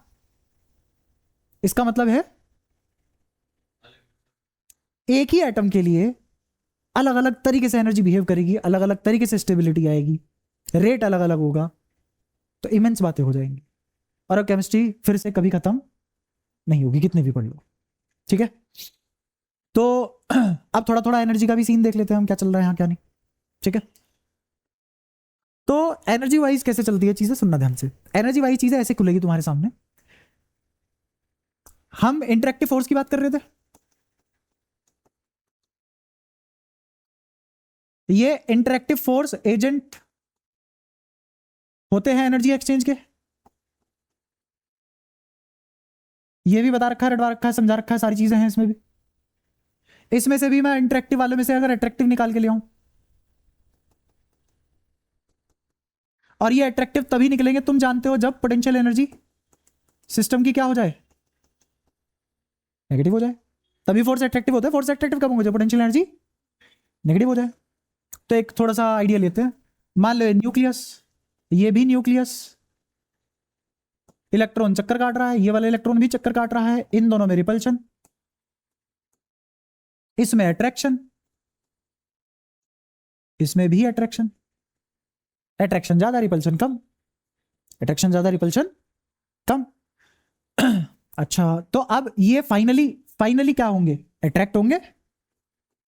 इसका मतलब है एक ही एटम के लिए अलग अलग तरीके से एनर्जी बिहेव करेगी, अलग अलग तरीके से स्टेबिलिटी आएगी, रेट अलग अलग होगा, तो इमेंस बातें हो जाएंगी। और अब केमिस्ट्री फिर से कभी खत्म नहीं होगी, कितने भी पढ़ लो, ठीक है? तो अब थोड़ा थोड़ा एनर्जी का भी सीन देख लेते हैं हम, क्या चल रहा है यहाँ क्या नहीं, ठीक है? तो एनर्जी वाइज कैसे चलती है चीजें, सुनना ध्यान से। एनर्जी वाइज चीजें ऐसे खुलेगी तुम्हारे सामने। हम इंटरेक्टिव फोर्स की बात कर रहे थे, ये इंटरेक्टिव फोर्स एजेंट होते हैं एनर्जी एक्सचेंज के, ये भी बता रखा है, रटवा रखा है, समझा रखा है, सारी चीजें हैं इसमें भी। इसमें से भी मैं इंटरेक्टिव वाले में से अगर अट्रैक्टिव निकाल के ले आऊं, और ये अट्रैक्टिव तभी निकलेंगे तुम जानते हो जब पोटेंशियल एनर्जी सिस्टम की क्या हो जाए, नेगेटिव हो जाए, तभी फोर्स अट्रैक्टिव होता है। फोर्स अट्रैक्टिव कब होंगे, जब पोटेंशियल एनर्जी नेगेटिव हो जाए। तो एक थोड़ा सा आइडिया लेते हैं, मान लो न्यूक्लियस, ये भी न्यूक्लियस, इलेक्ट्रॉन चक्कर काट रहा है, ये वाला इलेक्ट्रॉन भी चक्कर काट रहा है, इन दोनों में रिपल्शन, इसमें अट्रैक्शन, इसमें भी अट्रैक्शन, अट्रैक्शन ज्यादा रिपल्शन कम, अट्रैक्शन ज्यादा रिपल्शन कम। अच्छा, तो अब ये फाइनली क्या होंगे, अट्रैक्ट होंगे,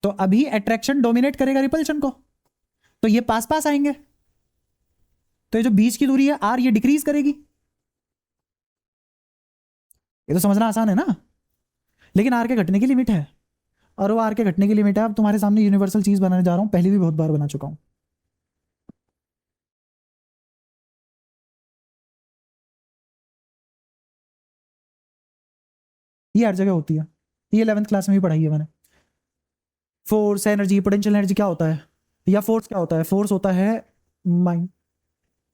तो अभी अट्रैक्शन डोमिनेट करेगा रिपल्शन को, तो ये पास पास आएंगे, तो ये जो बीच की दूरी है आर, ये डिक्रीज करेगी। ये तो समझना आसान है ना, लेकिन आर के घटने की लिमिट है, और वो आर के घटने की लिमिट है। अब तुम्हारे सामने यूनिवर्सल चीज बनाने जा रहा हूं, पहले भी बहुत बार बना चुका हूं। ये हर जगह होती है, ये 11th क्लास में भी पढ़ाई है मैंने। फोर्स, एनर्जी, पोटेंशियल एनर्जी क्या होता है, या फोर्स क्या होता है, फोर्स होता है माइन,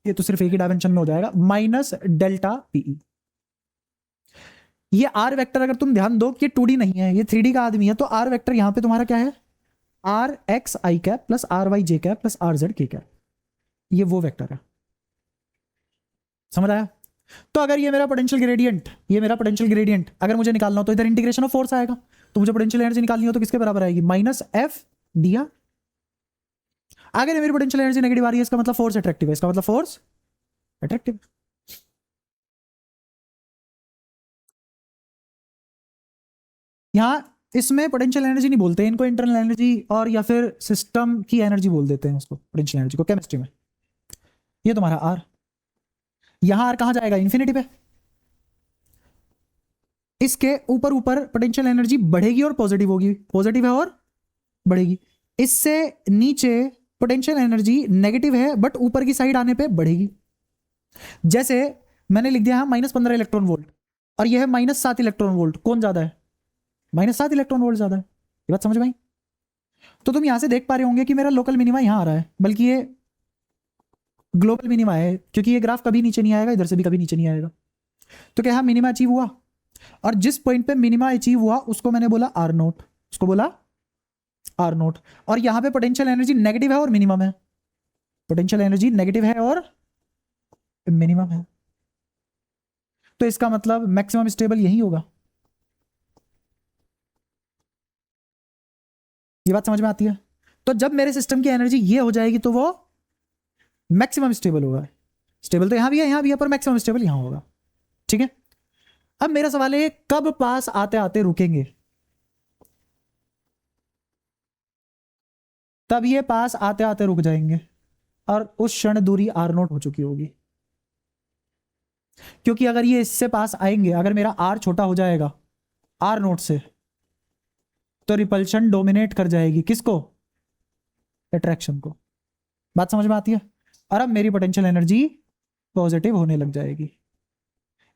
ये तो सिर्फ एक ही डायमेंशन में हो जाएगा, माइनस डेल्टा पीई। ये आर वेक्टर अगर तुम ध्यान दो कि ये 2D नहीं है, ये 3D का आदमी है, तो आर वेक्टर यहां पे तुम्हारा क्या है, R X I cap plus R Y J cap plus R Z K cap, ये वो वेक्टर है। समझ आया? तो अगर ये मेरा पोटेंशियल ग्रेडियंट, ये मेरा पोटेंशियल ग्रेडियंट अगर मुझे निकालना हो तो इधर इंटीग्रेशन ऑफ फोर्स आएगा, तो मुझे पोटेंशियल एनर्जी निकालनी हो तो किसके बराबर आएगी, माइनस एफ डी आर। अगर ये मेरी पोटेंशियल एनर्जी नेगेटिव आ रही है, इसका मतलब फोर्स अट्रैक्टिव है, इसका मतलब फोर्स अट्रैक्टिव। यहां इसमें पोटेंशियल एनर्जी नहीं बोलते इनको, इंटरनल एनर्जी और या फिर सिस्टम की एनर्जी बोल देते हैं उसको, पोटेंशियल एनर्जी को केमिस्ट्री में। ये तुम्हारा आर, यहां आर कहां जाएगा, इन्फिनिटी पे। इसके ऊपर ऊपर पोटेंशियल एनर्जी बढ़ेगी और पॉजिटिव होगी, पॉजिटिव है और बढ़ेगी। इससे नीचे पोटेंशियल एनर्जी नेगेटिव है बट ऊपर की साइड आने पे बढ़ेगी। जैसे मैंने लिख दिया है -15 इलेक्ट्रॉन वोल्ट, और यह है -7 इलेक्ट्रॉन वोल्ट, कौन ज्यादा है, -7 इलेक्ट्रॉन वोल्ट ज्यादा है। ये बात समझ में आई? तो तुम यहां से देख पा रहे होंगे कि मेरा लोकल मिनिमा यहां आ रहा है, बल्कि ये ग्लोबल मिनिमा है, क्योंकि ये ग्राफ कभी नीचे नहीं आएगा, इधर से भी कभी नीचे नहीं आएगा। तो क्या मिनिमा अचीव हुआ? और जिस पॉइंट पे मिनिमा अचीव हुआ उसको मैंने बोला आर नोट, उसको बोला आर नोट। और यहां पे पोटेंशियल एनर्जी नेगेटिव है और मिनिमम है, पोटेंशियल एनर्जी नेगेटिव है और मिनिमम है, तो इसका मतलब मैक्सिमम स्टेबल यही होगा। ये बात समझ में आती है? तो जब मेरे सिस्टम की एनर्जी ये हो जाएगी तो वो मैक्सिमम स्टेबल होगा। स्टेबल तो यहां भी है, यहां भी है, पर मैक्सिमम स्टेबल यहां होगा। ठीक है, अब मेरा सवाल है कब पास आते आते रुकेंगे? तब ये पास आते आते रुक जाएंगे और उस क्षण दूरी आर नोट हो चुकी होगी। क्योंकि अगर ये इससे पास आएंगे, अगर मेरा आर छोटा हो जाएगा आर नोट से, तो रिपल्शन डोमिनेट कर जाएगी किसको? अट्रैक्शन को। बात समझ में आती है? और अब मेरी पोटेंशियल एनर्जी पॉजिटिव होने लग जाएगी।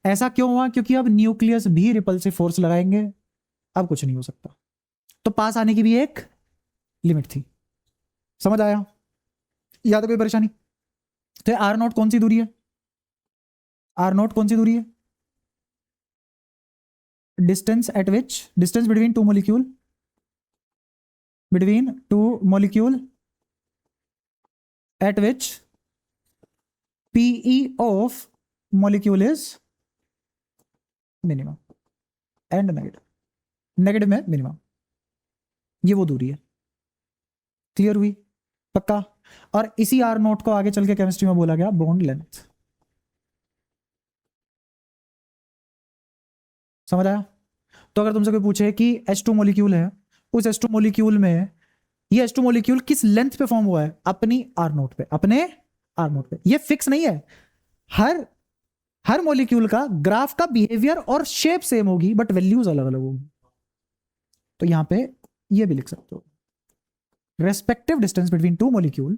ऐसा क्यों हुआ? क्योंकि अब न्यूक्लियस भी रिपल्सिव फोर्स लगाएंगे, अब कुछ नहीं हो सकता। तो पास आने की भी एक लिमिट थी। समझ आया? या तो कोई परेशानी? तो आर नोट कौन सी दूरी है? आर नोट कौन सी दूरी है? Distance eight which, distance between two molecule, between two molecule at which PE of molecule is minimum and negative, negative में मिनिमम, ये वो दूरी है। क्लियर हुई? पक्का? और इसी आर नोट को आगे चल के केमिस्ट्री में बोला गया बॉन्ड लेंथ। समझ आया? तो अगर तुमसे कोई पूछे कि H2 मॉलिक्यूल है, उस H2 मॉलिक्यूल में ये H2 मॉलिक्यूल किस लेंथ पे फॉर्म हुआ है? अपनी आर नोट पे, अपने आर नोट पे। ये फिक्स नहीं है, हर हर मॉलिक्यूल का ग्राफ का बिहेवियर और शेप सेम होगी, बट वैल्यूज अलग अलग होगी। तो यहां पे ये भी लिख सकते हो, respective distance between two molecule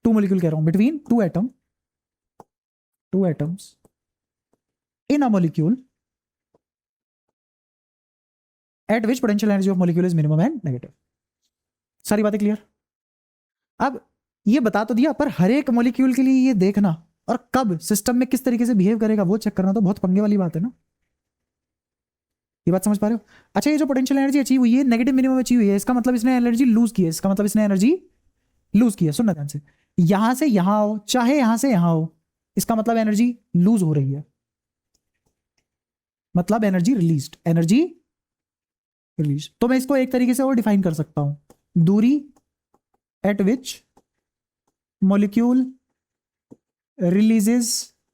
कह रहा हूं, between two atoms in a molecule eight which potential energy of molecule is minimum and negative. सारी बातें क्लियर? अब ये बता तो दिया, पर हर एक मॉलिक्यूल के लिए ये देखना और कब सिस्टम में किस तरीके से बिहेव करेगा वो चेक करना तो बहुत पंगे वाली बात है ना। ये बात समझ पा रहे हो? अच्छा, ये जो पोटेंशियल एनर्जी अचीव हुई है नेगेटिव मिनिमम अचीव हुई है, इसका मतलब इसने एनर्जी लूज की है, इसका मतलब इसने एनर्जी लूज की है। सुनना ध्यान से, यहां से यहां हो चाहे यहां से यहां हो, इसका मतलब एनर्जी लूज हो रही है, मतलब एनर्जी रिलीज, एनर्जी रिलीज। तो मैं इसको एक तरीके से और डिफाइन कर सकता हूं, दूरी eight which molecule releases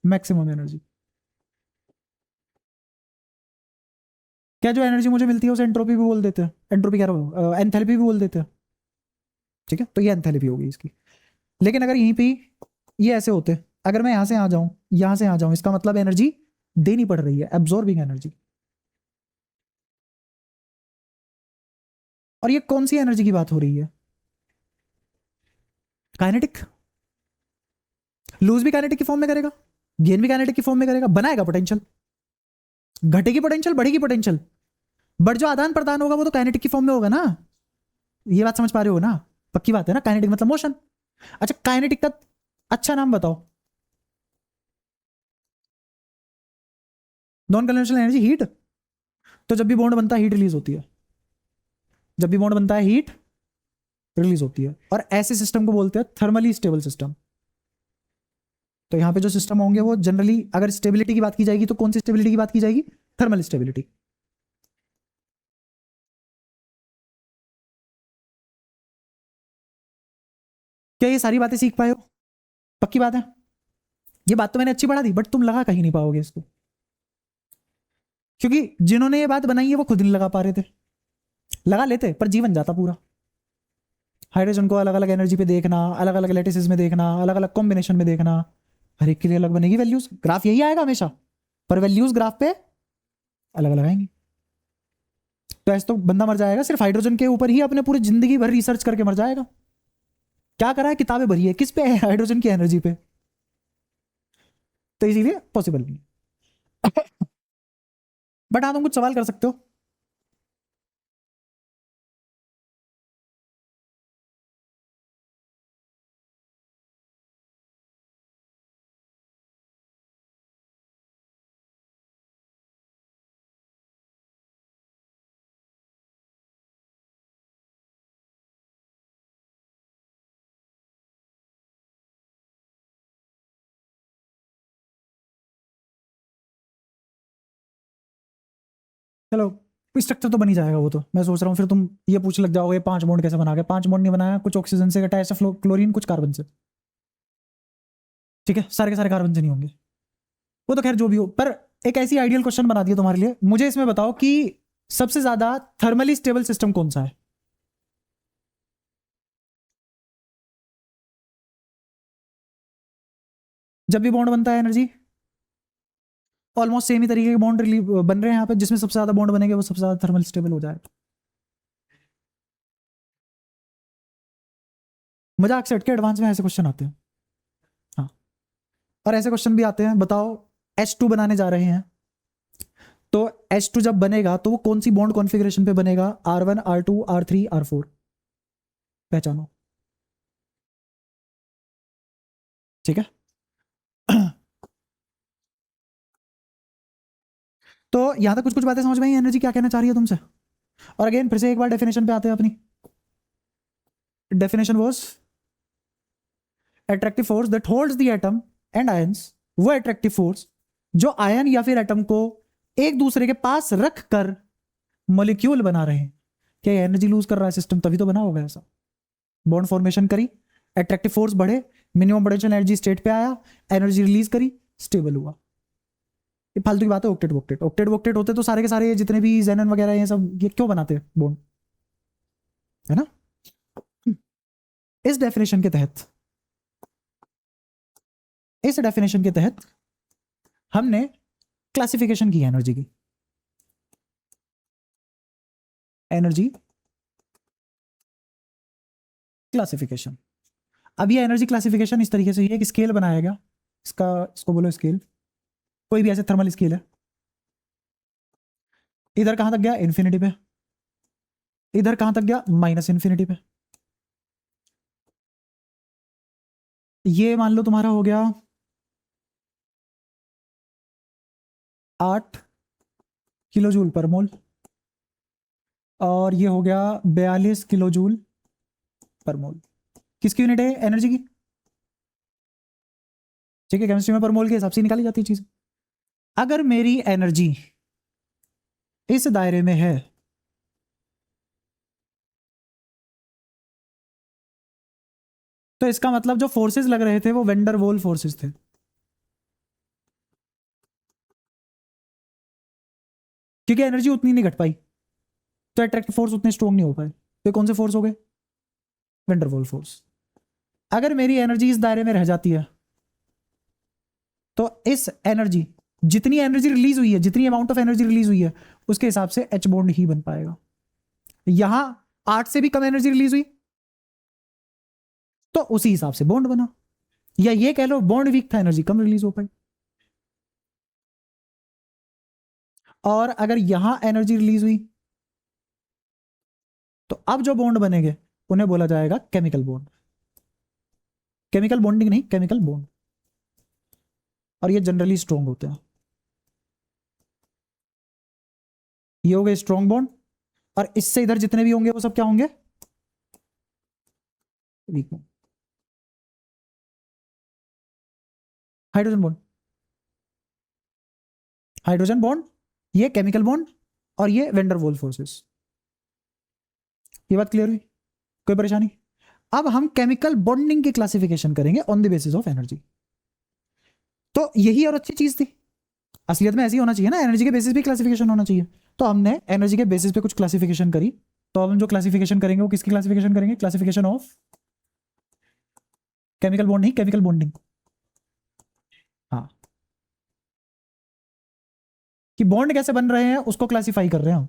maximum energy. क्या जो एनर्जी मुझे मिलती है उसे एंट्रोपी भी बोल देते हैं, एंट्रोपी कह रहा हूं, एंथैल्पी भी बोल देते हैं। ठीक है, तो ये एंथैल्पी होगी इसकी। लेकिन अगर यहीं पे ये ऐसे होते, अगर मैं यहां से आ जाऊं, यहां से आ जाऊं, इसका मतलब एनर्जी देनी पड़ रही है, एब्जॉर्बिंग एनर्जी। और ये कौन सी एनर्जी की बात हो रही है? काइनेटिक। लूज भी काइनेटिक की फॉर्म में करेगा, गेन भी काइनेटिक की फॉर्म में करेगा, बनाएगा पोटेंशियल, घटेगी पोटेंशियल बढ़ेगी पोटेंशियल, बट जो आदान प्रदान होगा वो तो काइनेटिक की फॉर्म में होगा ना। ये बात समझ पा रहे हो ना? पक्की बात है ना, काइनेटिक मतलब मोशन। अच्छा, काइनेटिक का अच्छा नाम बताओ। Non conventional energy heat. तो जब भी बॉन्ड बनता है हीट रिलीज होती है, जब भी बॉन्ड बनता है हीट रिलीज होती है, और ऐसे सिस्टम को बोलते हैं थर्मली स्टेबल सिस्टम। तो यहां पे जो सिस्टम होंगे वो जनरली, अगर स्टेबिलिटी की बात की जाएगी तो कौन सी स्टेबिलिटी की बात की जाएगी? Thermal stability. क्या ये सारी बातें सीख पाए हो? पक्की बात है? ये बात तो मैंने अच्छी बढ़ा दी, बट तुम लगा कहीं नहीं पाओगे इसको, क्योंकि जिन्होंने ये बात बनाई है वो खुद नहीं लगा पा रहे थे। लगा लेते पर जीवन जाता पूरा। हाइड्रोजन को अलग अलग एनर्जी पे देखना, अलग अलग लैटिसेस में देखना, अलग अलग कॉम्बिनेशन में देखना, हर एक के लिए अलग बनेगी वैल्यूज, ग्राफ यही आएगा हमेशा, पर वैल्यूज ग्राफ पे अलग अलग आएंगी। तो ऐसे तो बंदा मर जाएगा सिर्फ हाइड्रोजन के ऊपर ही, अपने पूरी जिंदगी भर रिसर्च करके मर जाएगा। क्या करा है, किताबें भरी है किस पे है? हाइड्रोजन की एनर्जी पे। तो इसीलिए पॉसिबल नहीं। बट हाँ, तुम कुछ सवाल कर सकते हो। चलो स्ट्रक्चर तो बनी जाएगा वो तो, मैं सोच रहा हूँ फिर तुम ये पूछ लग जाओगे 5 बॉन्ड कैसे बना गए। 5 बॉन्ड नहीं बनाया, कुछ ऑक्सीजन से अटैच है, क्लोरीन कुछ कार्बन से। ठीक है, सारे के सारे कार्बन से नहीं होंगे वो तो, खैर जो भी हो। पर एक ऐसी आइडियल क्वेश्चन बना दिया तुम्हारे लिए। मुझे इसमें बताओ कि सबसे ज्यादा थर्मली स्टेबल सिस्टम कौन सा है। जब भी बॉन्ड बनता है एनर्जी ऑलमोस्ट सेम ही तरीके के बॉन्ड बन रहे हैं यहाँ पे, जिसमें सबसे ज्यादा बॉन्ड बनेंगे वो सबसे ज्यादा थर्मल स्टेबल हो जाएगा। मजाक से हटके एडवांस में ऐसे क्वेश्चन आते हैं। हाँ, और ऐसे क्वेश्चन भी आते हैं, बताओ H2 बनाने जा रहे हैं, तो H2 जब बनेगा तो वो कौन सी बॉन्ड कॉन्फ़िगरेशन पे बनेगा, R1 R2 R3 R4, पहचानो। ठीक है। तो यहां तक कुछ कुछ बातें समझ में आई, एनर्जी क्या कहना चाह रही है तुमसे। और अगेन फिर से एक बार डेफिनेशन पे आते हैं अपनी। Definition was attractive force that holds the atom and ions, वो अट्रैक्टिव फोर्स जो आयन या फिर एटम को एक दूसरे के पास रख कर मॉलिक्यूल बना रहे हैं। क्या एनर्जी लूज कर रहा है सिस्टम, तभी तो बना होगा ऐसा। बॉन्ड फॉर्मेशन करी, अट्रैक्टिव फोर्स बढ़े, मिनिमम पोटेंशियल एनर्जी स्टेट पे आया, एनर्जी रिलीज करी, स्टेबल हुआ। ये फालतू की बात है। ऑक्टेट वोक्टेट ऑक्टेट वोक्टेट होते तो सारे के सारे जितने भी जेनन वगैरह ये सब ये क्यों बनाते हैं बॉन्ड, है ना। इस डेफिनेशन के तहत, इस डेफिनेशन के तहत हमने क्लासिफिकेशन की एनर्जी की। Energy classification. अब ये एनर्जी क्लासिफिकेशन इस तरीके से, ये एक स्केल बनाया गया, इसका इसको बोलो स्केल, कोई भी ऐसे थर्मल स्केल है। इधर कहां तक गया, इन्फिनिटी पे। इधर कहां तक गया, माइनस इन्फिनिटी पे। ये मान लो तुम्हारा हो गया 8 किलो जूल पर मोल, और ये हो गया 42 किलो जूल पर मोल। किसकी यूनिट है, एनर्जी की। ठीक है, केमिस्ट्री में पर मोल के हिसाब से निकाली जाती है चीज। अगर मेरी एनर्जी इस दायरे में है, तो इसका मतलब जो फोर्सेस लग रहे थे वो वेंडर वोल फोर्सेस थे। क्योंकि एनर्जी उतनी नहीं घट पाई, तो अट्रैक्टिव फोर्स उतने स्ट्रॉन्ग नहीं हो पाए। तो कौन से फोर्स हो गए, वेंडर वोल फोर्स। अगर मेरी एनर्जी इस दायरे में रह जाती है, तो इस एनर्जी, जितनी एनर्जी रिलीज हुई है, जितनी अमाउंट ऑफ एनर्जी रिलीज हुई है, उसके हिसाब से एच बॉन्ड ही बन पाएगा। यहां 8 से भी कम एनर्जी रिलीज हुई, तो उसी हिसाब से बॉन्ड बना। या ये कह लो बॉन्ड वीक था, एनर्जी कम रिलीज हो पाई। और अगर यहां एनर्जी रिलीज हुई, तो अब जो बॉन्ड बनेंगे उन्हें बोला जाएगा केमिकल बॉन्ड। केमिकल बॉन्डिंग नहीं, केमिकल बॉन्ड। और ये जनरली स्ट्रॉन्ग होते हैं। ये हो गए स्ट्रॉन्ग बॉन्ड, और इससे इधर जितने भी होंगे वो सब क्या होंगे, weak bond. Hydrogen bond, hydrogen bond, ये केमिकल बॉन्ड, और ये वेंडर वोल फोर्सेस। ये बात क्लियर हुई, कोई परेशानी। अब हम केमिकल बॉन्डिंग की क्लासिफिकेशन करेंगे on the basis of energy. तो यही और अच्छी चीज थी, असलियत में ऐसी होना चाहिए ना, एनर्जी के बेसिस पे क्लासिफिकेशन होना चाहिए। तो हमने एनर्जी के बेसिस पे कुछ क्लासिफिकेशन करी। तो अब हम जो क्लासिफिकेशन करेंगे वो किसकी क्लासिफिकेशन करेंगे, क्लासिफिकेशन ऑफ केमिकल बॉन्ड, नहीं केमिकल बॉन्डिंग। हाँ, कि बॉन्ड कैसे बन रहे हैं उसको क्लासिफाई कर रहे हैं हम।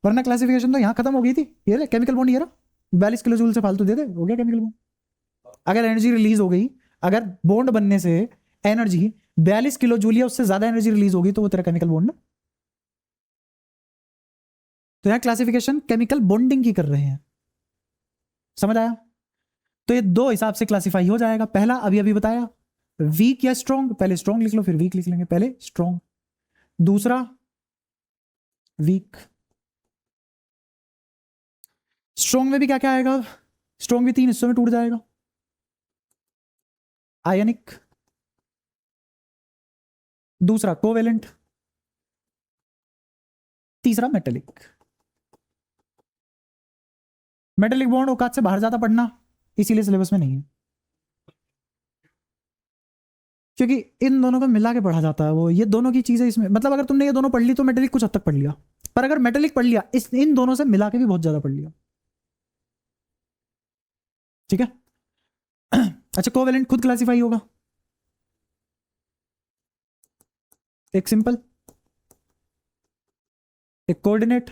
वरना क्लासिफिकेशन तो यहाँ खत्म हो गई थी। ये ले केमिकल बॉन्ड, ये रहा 42 किलो जूल से फालतू दे दे, हो गया केमिकल बॉन्ड। अगर एनर्जी रिलीज हो गई, अगर बॉन्ड बनने से एनर्जी 42 किलो जूल या उससे ज्यादा एनर्जी रिलीज होगी, तो वो तेरा केमिकल बॉन्ड। तो यहाँ क्लासिफिकेशन केमिकल बॉन्डिंग की कर रहे हैं, समझ आया। तो ये दो हिसाब से क्लासिफाई हो जाएगा। पहला अभी अभी बताया, वीक या स्ट्रॉन्ग। पहले स्ट्रॉन्ग लिख लो फिर वीक लिख लेंगे, पहले स्ट्रॉन्ग। दूसरा वीक। स्ट्रॉन्ग में भी क्या क्या आएगा, स्ट्रॉन्ग भी 3 हिस्सों में टूट जाएगा। आयनिक, दूसरा कोवेलेंट, तीसरा मेटेलिक। मेटेलिक बॉन्ड औकात से बाहर जाता पढ़ना, इसीलिए सिलेबस में नहीं है, क्योंकि इन दोनों को मिला के पढ़ा जाता है। वो ये दोनों की चीजें इसमें, मतलब अगर तुमने ये दोनों पढ़ ली तो मेटेलिक कुछ हद तक पढ़ लिया, पर अगर मेटेलिक पढ़ लिया इस इन दोनों से मिला के भी बहुत ज्यादा पढ़ लिया। ठीक है। अच्छा, कोवेलेंट खुद क्लासिफाई होगा, एक सिंपल, एक कोऑर्डिनेट,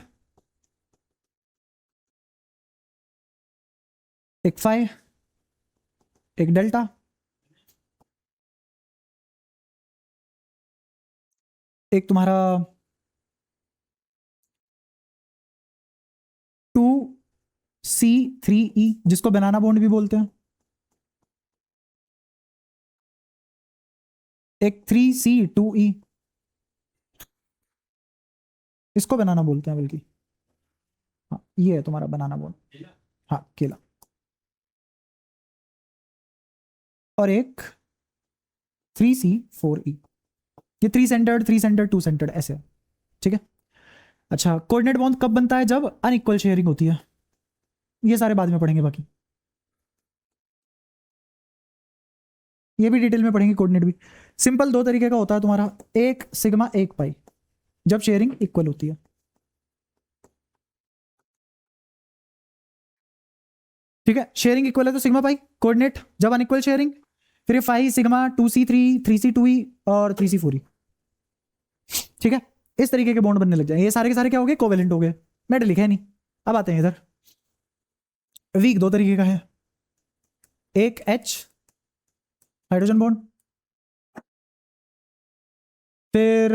एक फाई, एक डेल्टा, एक तुम्हारा 2C3E जिसको बनाना बॉन्ड भी बोलते हैं, एक 3C2E इसको बनाना बोलते हैं बल्कि, हाँ ये है तुम्हारा बनाना बॉन्ड, हाँ केला, और एक 3C4E, ये 3 सेंटर्ड 3 सेंटर्ड 2 सेंटर्ड ऐसे। ठीक है। अच्छा, कोऑर्डिनेट बॉन्ड कब बनता है? जब अनइक्वल शेयरिंग होती है, ये सारे बाद में पढ़ेंगे, बाकी ये भी डिटेल में पढ़ेंगे। कोऑर्डिनेट भी सिंपल दो तरीके का होता है तुम्हारा, एक सिग्मा एक पाई, जब शेयरिंग इक्वल होती है। ठीक है, शेयरिंग इक्वल है तो सिग्मा पाई, कोऑर्डिनेट जब अनइक्वल शेयरिंग, फिर फाई सिग्मा 2C3 3C2E और 3C4E। ठीक है, इस तरीके के बॉन्ड बनने लग जाए। ये सारे के सारे क्या हो गए? कोवेलेंट हो गए। मेटल लिखा है नहीं। अब आते हैं इधर, वीक दो तरीके का है, एक H हाइड्रोजन बॉन्ड, फिर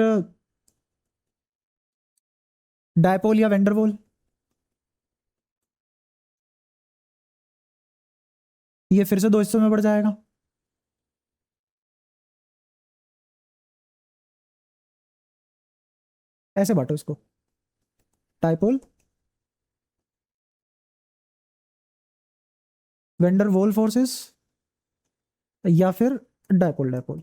डायपोल या वेंडरवॉल, ये फिर से दो हिस्सों में बढ़ जाएगा। ऐसे बांटो इसको, डायपोल, वेंडरवॉल फोर्सेस, या फिर डायपोल डायपोल।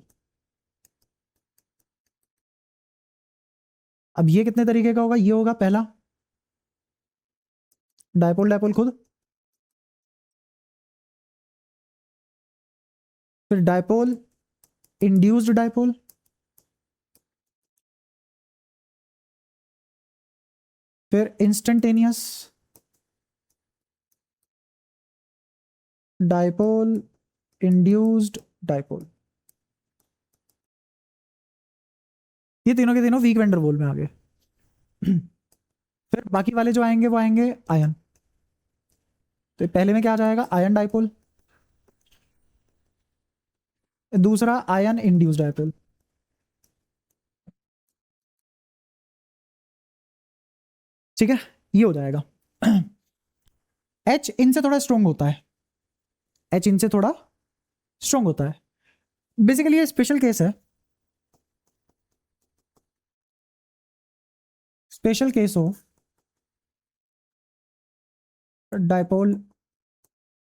अब ये कितने तरीके का होगा? ये होगा पहला डायपोल डायपोल खुद, फिर डायपोल इंड्यूस्ड डायपोल, फिर इंस्टेंटेनियस डायपोल इंड्यूस्ड डायपोल। ये तीनों के तीनों वीक वेंडरवॉल में आ गए। फिर बाकी वाले जो आएंगे वो आएंगे आयन। तो पहले में क्या आ जाएगा? आयन डायपोल, दूसरा आयन इंड्यूस्ड डायपोल। ठीक है, ये हो जाएगा। H इनसे थोड़ा स्ट्रॉन्ग होता है, H इनसे थोड़ा स्ट्रॉन्ग होता है। बेसिकली ये स्पेशल केस है, स्पेशल केस हो dipole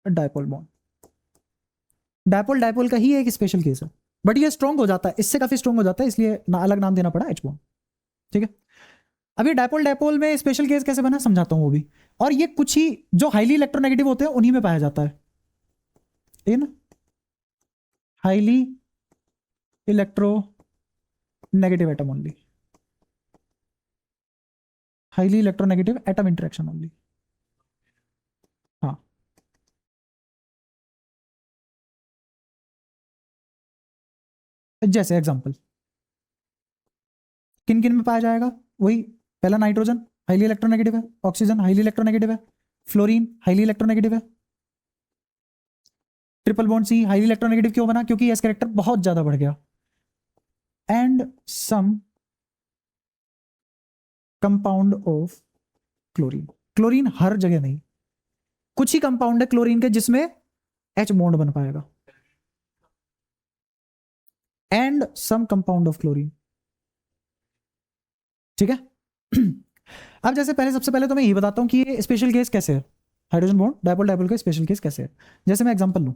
dipole bond, dipole dipole का ही एक स्पेशल केस है, बट ये स्ट्रॉन्ग हो जाता है, इससे काफी स्ट्रॉन्ग हो जाता है, इसलिए अलग नाम देना पड़ा H बॉन्ड। ठीक है, अभी डायपोल डायपोल में स्पेशल केस कैसे बना समझाता हूं वो भी। और ये कुछ ही जो हाईली इलेक्ट्रोनेगेटिव होते हैं उन्हीं में पाया जाता है, इन highly electro negative atom only, highly electronegative atom interaction only. हाँ, जैसे एग्जांपल किन किन में पाया जाएगा? वही पहला नाइट्रोजन हाईली इलेक्ट्रोनेगेटिव है, ऑक्सीजन हाईली इलेक्ट्रोनेगेटिव है, फ्लोरीन हाईली इलेक्ट्रोनेगेटिव है, triple bond C highly electronegative क्यों बना? क्योंकि एस कैरेक्टर बहुत ज्यादा बढ़ गया। And some compound of chlorine, chlorine हर जगह नहीं, कुछ ही कंपाउंड है क्लोरीन के जिसमें H बॉन्ड बन पाएगा। And some compound of chlorine. ठीक है। अब जैसे पहले, सबसे पहले तो मैं यही बताता हूं कि ये स्पेशल केस कैसे है, हाइड्रोजन बॉन्ड डायपोल डायपोल का स्पेशल केस कैसे है। जैसे मैं एग्जांपल लूं,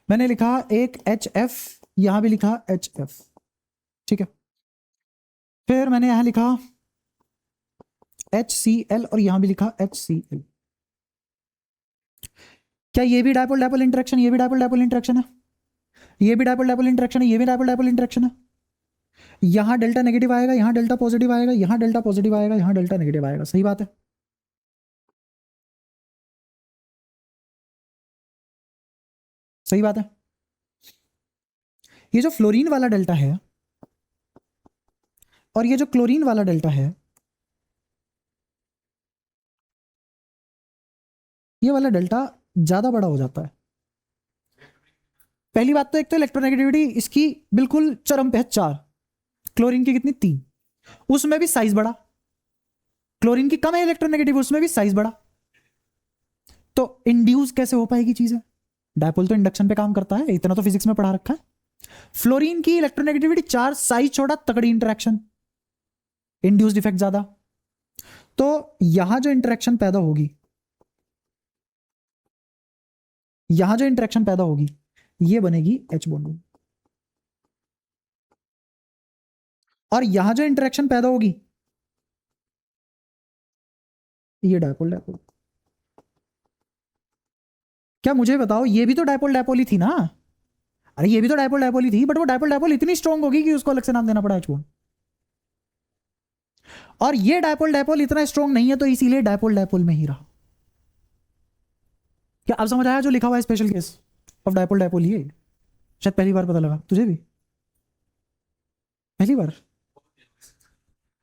मैंने लिखा एक HF, यहां भी लिखा HF। ठीक है, फिर मैंने यहां लिखा HCl और यहां भी लिखा HCl। क्या ये भी डायपोल डायपोल इंटरेक्शन, ये भी डायपोल डायपोल इंटरेक्शन है, ये भी डायपोल डायपोल इंटरेक्शन है, ये भी डायपोल डायपोल इंटरेक्शन है। यहां डेल्टा नेगेटिव आएगा, यहां डेल्टा पॉजिटिव आएगा, यहां डेल्टा पॉजिटिव आएगा, यहां डेल्टा नेगेटिव आएगा। सही बात है। सही बात है। ये जो फ्लोरीन वाला डेल्टा है और ये जो क्लोरीन वाला डेल्टा है, ये वाला डेल्टा ज्यादा बड़ा हो जाता है। पहली बात तो एक तो इलेक्ट्रोनेगेटिविटी इसकी बिल्कुल चरम पे है 4, क्लोरीन की कितनी 3, उसमें भी साइज बड़ा। क्लोरीन की कम है इलेक्ट्रोनेगेटिव, उसमें भी साइज बड़ा। तो इंड्यूस कैसे हो पाएगी चीजें? डायपोल तो इंडक्शन पे काम करता है, इतना तो फिजिक्स में पढ़ा रखा है। फ्लोरीन की इलेक्ट्रोनेगेटिविटी 4, साइज छोटा, तगड़ी इंटरेक्शन, इंड्यूस्ड इफेक्ट ज्यादा। तो यहां जो इंटरेक्शन पैदा होगी, यहां जो इंटरेक्शन पैदा होगी, ये बनेगी H बॉन्डिंग। और यहां जो इंटरेक्शन पैदा होगी, ये डायपोल डायपोल। क्या मुझे बताओ, ये भी तो डायपोल डायपोल ही थी ना? अरे ये भी तो डायपोल डायपोल ही थी, बट वो डायपोल डायपोल इतनी स्ट्रांग होगी कि उसको अलग से नाम देना पड़ा H बॉन्ड। और ये डायपोल डायपोल इतना स्ट्रांग नहीं है, तो इसीलिए डायपोल डायपोल में ही रहा। क्या अब समझ आया जो लिखा हुआ है special case of dipole dipole? ये शायद पहली बार पता लगा तुझे भी, पहली बार।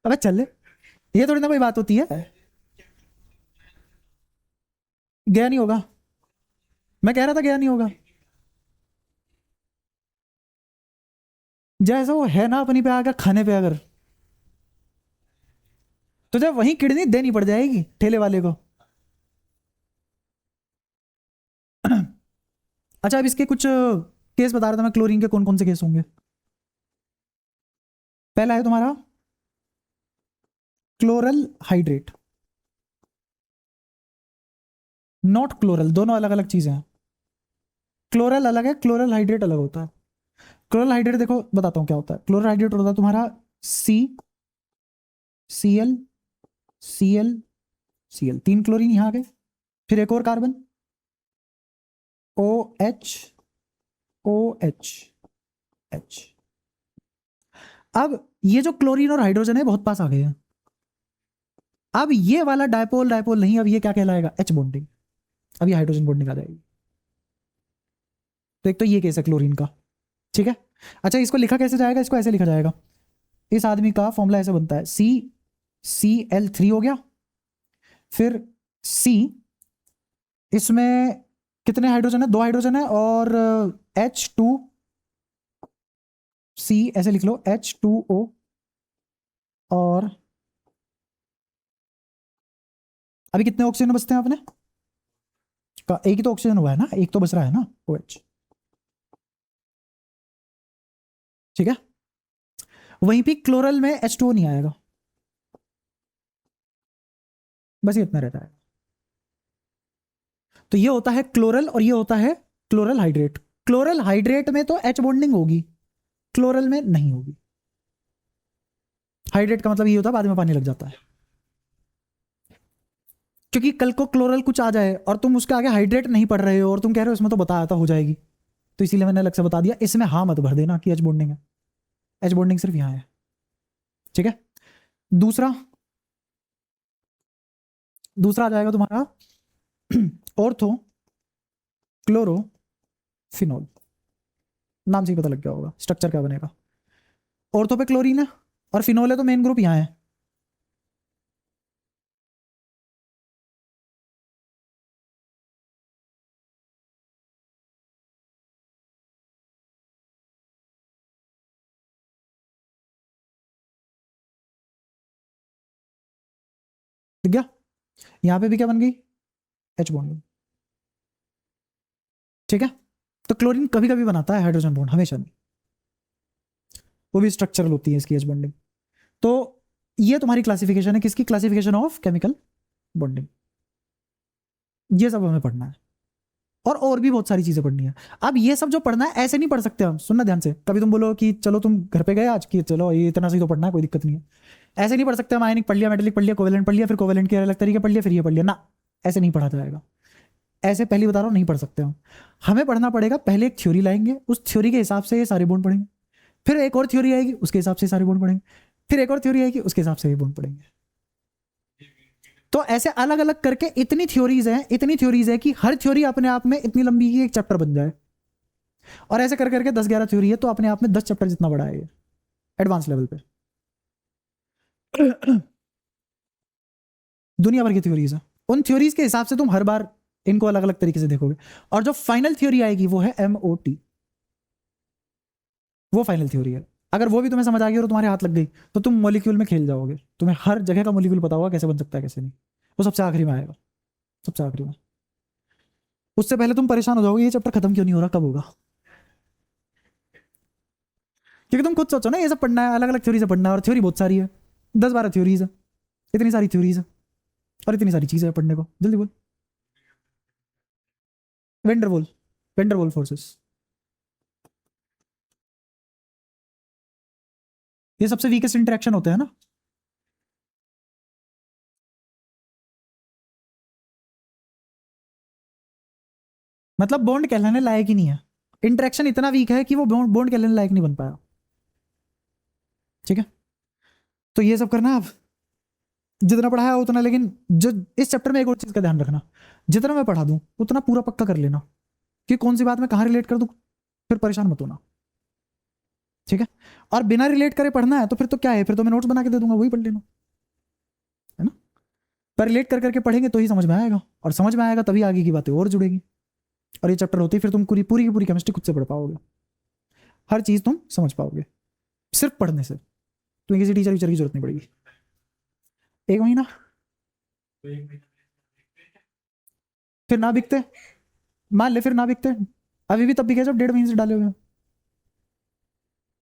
अबे चल ले, ये थोड़ी ना कोई बात होती है। गया नहीं होगा, मैं कह रहा था गया नहीं होगा। जैसे वो है ना अपनी पे आकर खाने पे, अगर तुझे वहीं किडनी देनी पड़ जाएगी ठेले वाले को। अच्छा, अब इसके कुछ केस बता रहा था मैं, क्लोरीन के कौन कौन से केस होंगे। पहला है तुम्हारा क्लोरल हाइड्रेट, नॉट क्लोरल, दोनों अलग अलग चीजें हैं। क्लोरल अलग है, क्लोरल हाइड्रेट अलग होता है। क्लोरल हाइड्रेट देखो बताता हूं क्या होता है। क्लोरल हाइड्रेट होता है तुम्हारा CCl Cl Cl, 3 क्लोरीन यहां आ गए, फिर एक और कार्बन OH OH H। अब ये जो क्लोरीन और हाइड्रोजन है बहुत पास आ गए हैं। अब ये वाला डायपोल डायपोल नहीं, अब ये क्या कहलाएगा? H bonding. अब ये हाइड्रोजन बॉन्डिंग आ जाएगी। तो एक तो ये केस है क्लोरीन का, ठीक है। अच्छा, इसको लिखा कैसे जाएगा? इसको ऐसे लिखा जाएगा, इस आदमी का फॉर्मूला ऐसे बनता है, CCl3 हो गया, फिर C, इसमें कितने हाइड्रोजन है? 2 हाइड्रोजन है, और H2C, ऐसे लिख लो H2O, और अभी कितने ऑक्सीजन बचते हैं अपने का? एक ही तो ऑक्सीजन हुआ है ना, एक तो बच रहा है ना, OH, ठीक है। वहीं पे क्लोरल में H2O नहीं आएगा, बस ये इतना रहता है। तो ये होता है क्लोरल और ये होता है क्लोरल हाइड्रेट। क्लोरल हाइड्रेट में तो H बॉन्डिंग होगी, क्लोरल में नहीं होगी। हाइड्रेट का मतलब ये होता है बाद में पानी लग जाता है, क्योंकि कल को क्लोरल कुछ आ जाए और तुम उसके आगे हाइड्रेट नहीं पढ़ रहे हो और तुम कह रहे हो इसमें तो बताया था हो जाएगी, तो इसीलिए मैंने अलग से बता दिया। इसमें हाँ मत भर देना कि H बॉन्डिंग है, H बॉन्डिंग सिर्फ यहां है, ठीक है। दूसरा दूसरा आ जाएगा तुम्हारा ऑर्थो क्लोरोफिनॉल, नाम से ही पता लग गया होगा स्ट्रक्चर क्या बनेगा। ऑर्थो पे क्लोरीन है और फिनोल है, तो मेन ग्रुप यहां है। दिख गया? यहां पे भी क्या बन गई? H बॉन्ड, ठीक है। तो क्लोरीन कभी कभी बनाता है हाइड्रोजन बॉन्ड, हमेशा नहीं, वो भी स्ट्रक्चरल होती है इसकी H बॉन्डिंग। तो ये तुम्हारी क्लासिफिकेशन है, किसकी? Classification of chemical bonding. ये सब हमें पढ़ना है, और भी बहुत सारी चीजें पढ़नी है। अब ये सब जो पढ़ना है ऐसे नहीं पढ़ सकते हम, सुनना ध्यान से। कभी तुम बोलो कि चलो तुम घर पे गए आज की, चलो ये इतना सही तो पढ़ना है, कोई दिक्कत नहीं है, ऐसे नहीं पढ़ सकते हम। आयनिक पढ़ लिया, मेटेलिक पढ़ लिया, कोवेलेंट पढ़ लिया, फिर कोवेलेंट के अलग तरीके पढ़ लिया, फिर ये पढ़ लिया ना, ऐसे नहीं पढ़ा जाएगा। ऐसे पहली बता रहा हूँ नहीं पढ़ सकते हम। हमें पढ़ना पड़ेगा, पहले एक थ्योरी लाएंगे, उस थ्योरी के हिसाब से ये सारे बॉन्ड पढ़ेंगे, फिर एक और थ्योरी आएगी उसके हिसाब से सारे बॉन्ड पढ़ेंगे, फिर एक और थ्योरी आएगी उसके हिसाब से ये बॉन्ड पढ़ेंगे। तो ऐसे अलग अलग करके इतनी थ्योरीज है कि हर थ्योरी अपने आप में इतनी लंबी कि एक चैप्टर बन जाए। और ऐसे कर करके 10-11 थ्योरी है, तो अपने आप में 10 चैप्टर जितना बड़ा है ये एडवांस लेवल पे। दुनिया भर की थ्योरीज है, उन थ्योरीज के हिसाब से तुम हर बार इनको अलग अलग तरीके से देखोगे। और जो फाइनल थ्योरी आएगी वो है MOT, वो फाइनल थ्योरी है। अगर वो भी तुम्हें समझ आ गई और तुम्हारे हाथ लग गई तो तुम मॉलिक्यूल में खेल जाओगे, तुम्हें हर जगह का मॉलिक्यूल पता होगा कैसे बन सकता है कैसे नहीं। वो सबसे आखिरी में आएगा, सबसे आखिरी में। उससे पहले तुम परेशान हो जाओगे ये चैप्टर खत्म क्यों नहीं हो रहा, कब होगा। क्योंकि तुम खुद सोचो ना, ये सब पढ़ना है, अलग अलग थ्योरी से पढ़ना है, और थ्योरी बहुत सारी है, 10-12 थ्योरीज है, इतनी सारी थ्योरीज है और इतनी सारी चीजें हैं पढ़ने को। जल्दी बोल। वेंडरवॉल, वेंडरवॉल फोर्सेस, ये सबसे वीकेस्ट इंटरेक्शन होते हैं ना। मतलब बॉन्ड कहलाने लायक ही नहीं है, इंटरेक्शन इतना वीक है कि वो बॉन्ड बॉन्ड कहलाने लायक नहीं बन पाया। ठीक है, तो ये सब करना आप जितना पढ़ाया उतना। लेकिन जो इस चैप्टर में एक और चीज का ध्यान रखना, जितना मैं पढ़ा दूं उतना पूरा पक्का कर लेना कि कौन सी बात मैं कहाँ रिलेट कर दूं, फिर परेशान मत होना। ठीक है, और बिना रिलेट करे पढ़ना है तो फिर तो क्या है, फिर तो मैं नोट्स बना के दे दूंगा, वही पढ़ लेना, है ना। पर रिलेट कर करके पढ़ेंगे तो ही समझ में आएगा, और समझ में आएगा तभी आगे की बातें और जुड़ेगी। और ये चैप्टर होती है फिर तुम पूरी पूरी की पूरी केमिस्ट्री खुद से पढ़ पाओगे, हर चीज तुम समझ पाओगे सिर्फ पढ़ने से। तुम्हें किसी टीचर वीचर की जरूरत नहीं पड़ेगी। 1 महीना, फिर ना बिकते, मान ले फिर ना बिकते, अभी भी तब भी क्या जब 1.5 महीने से डाले हुए हैं।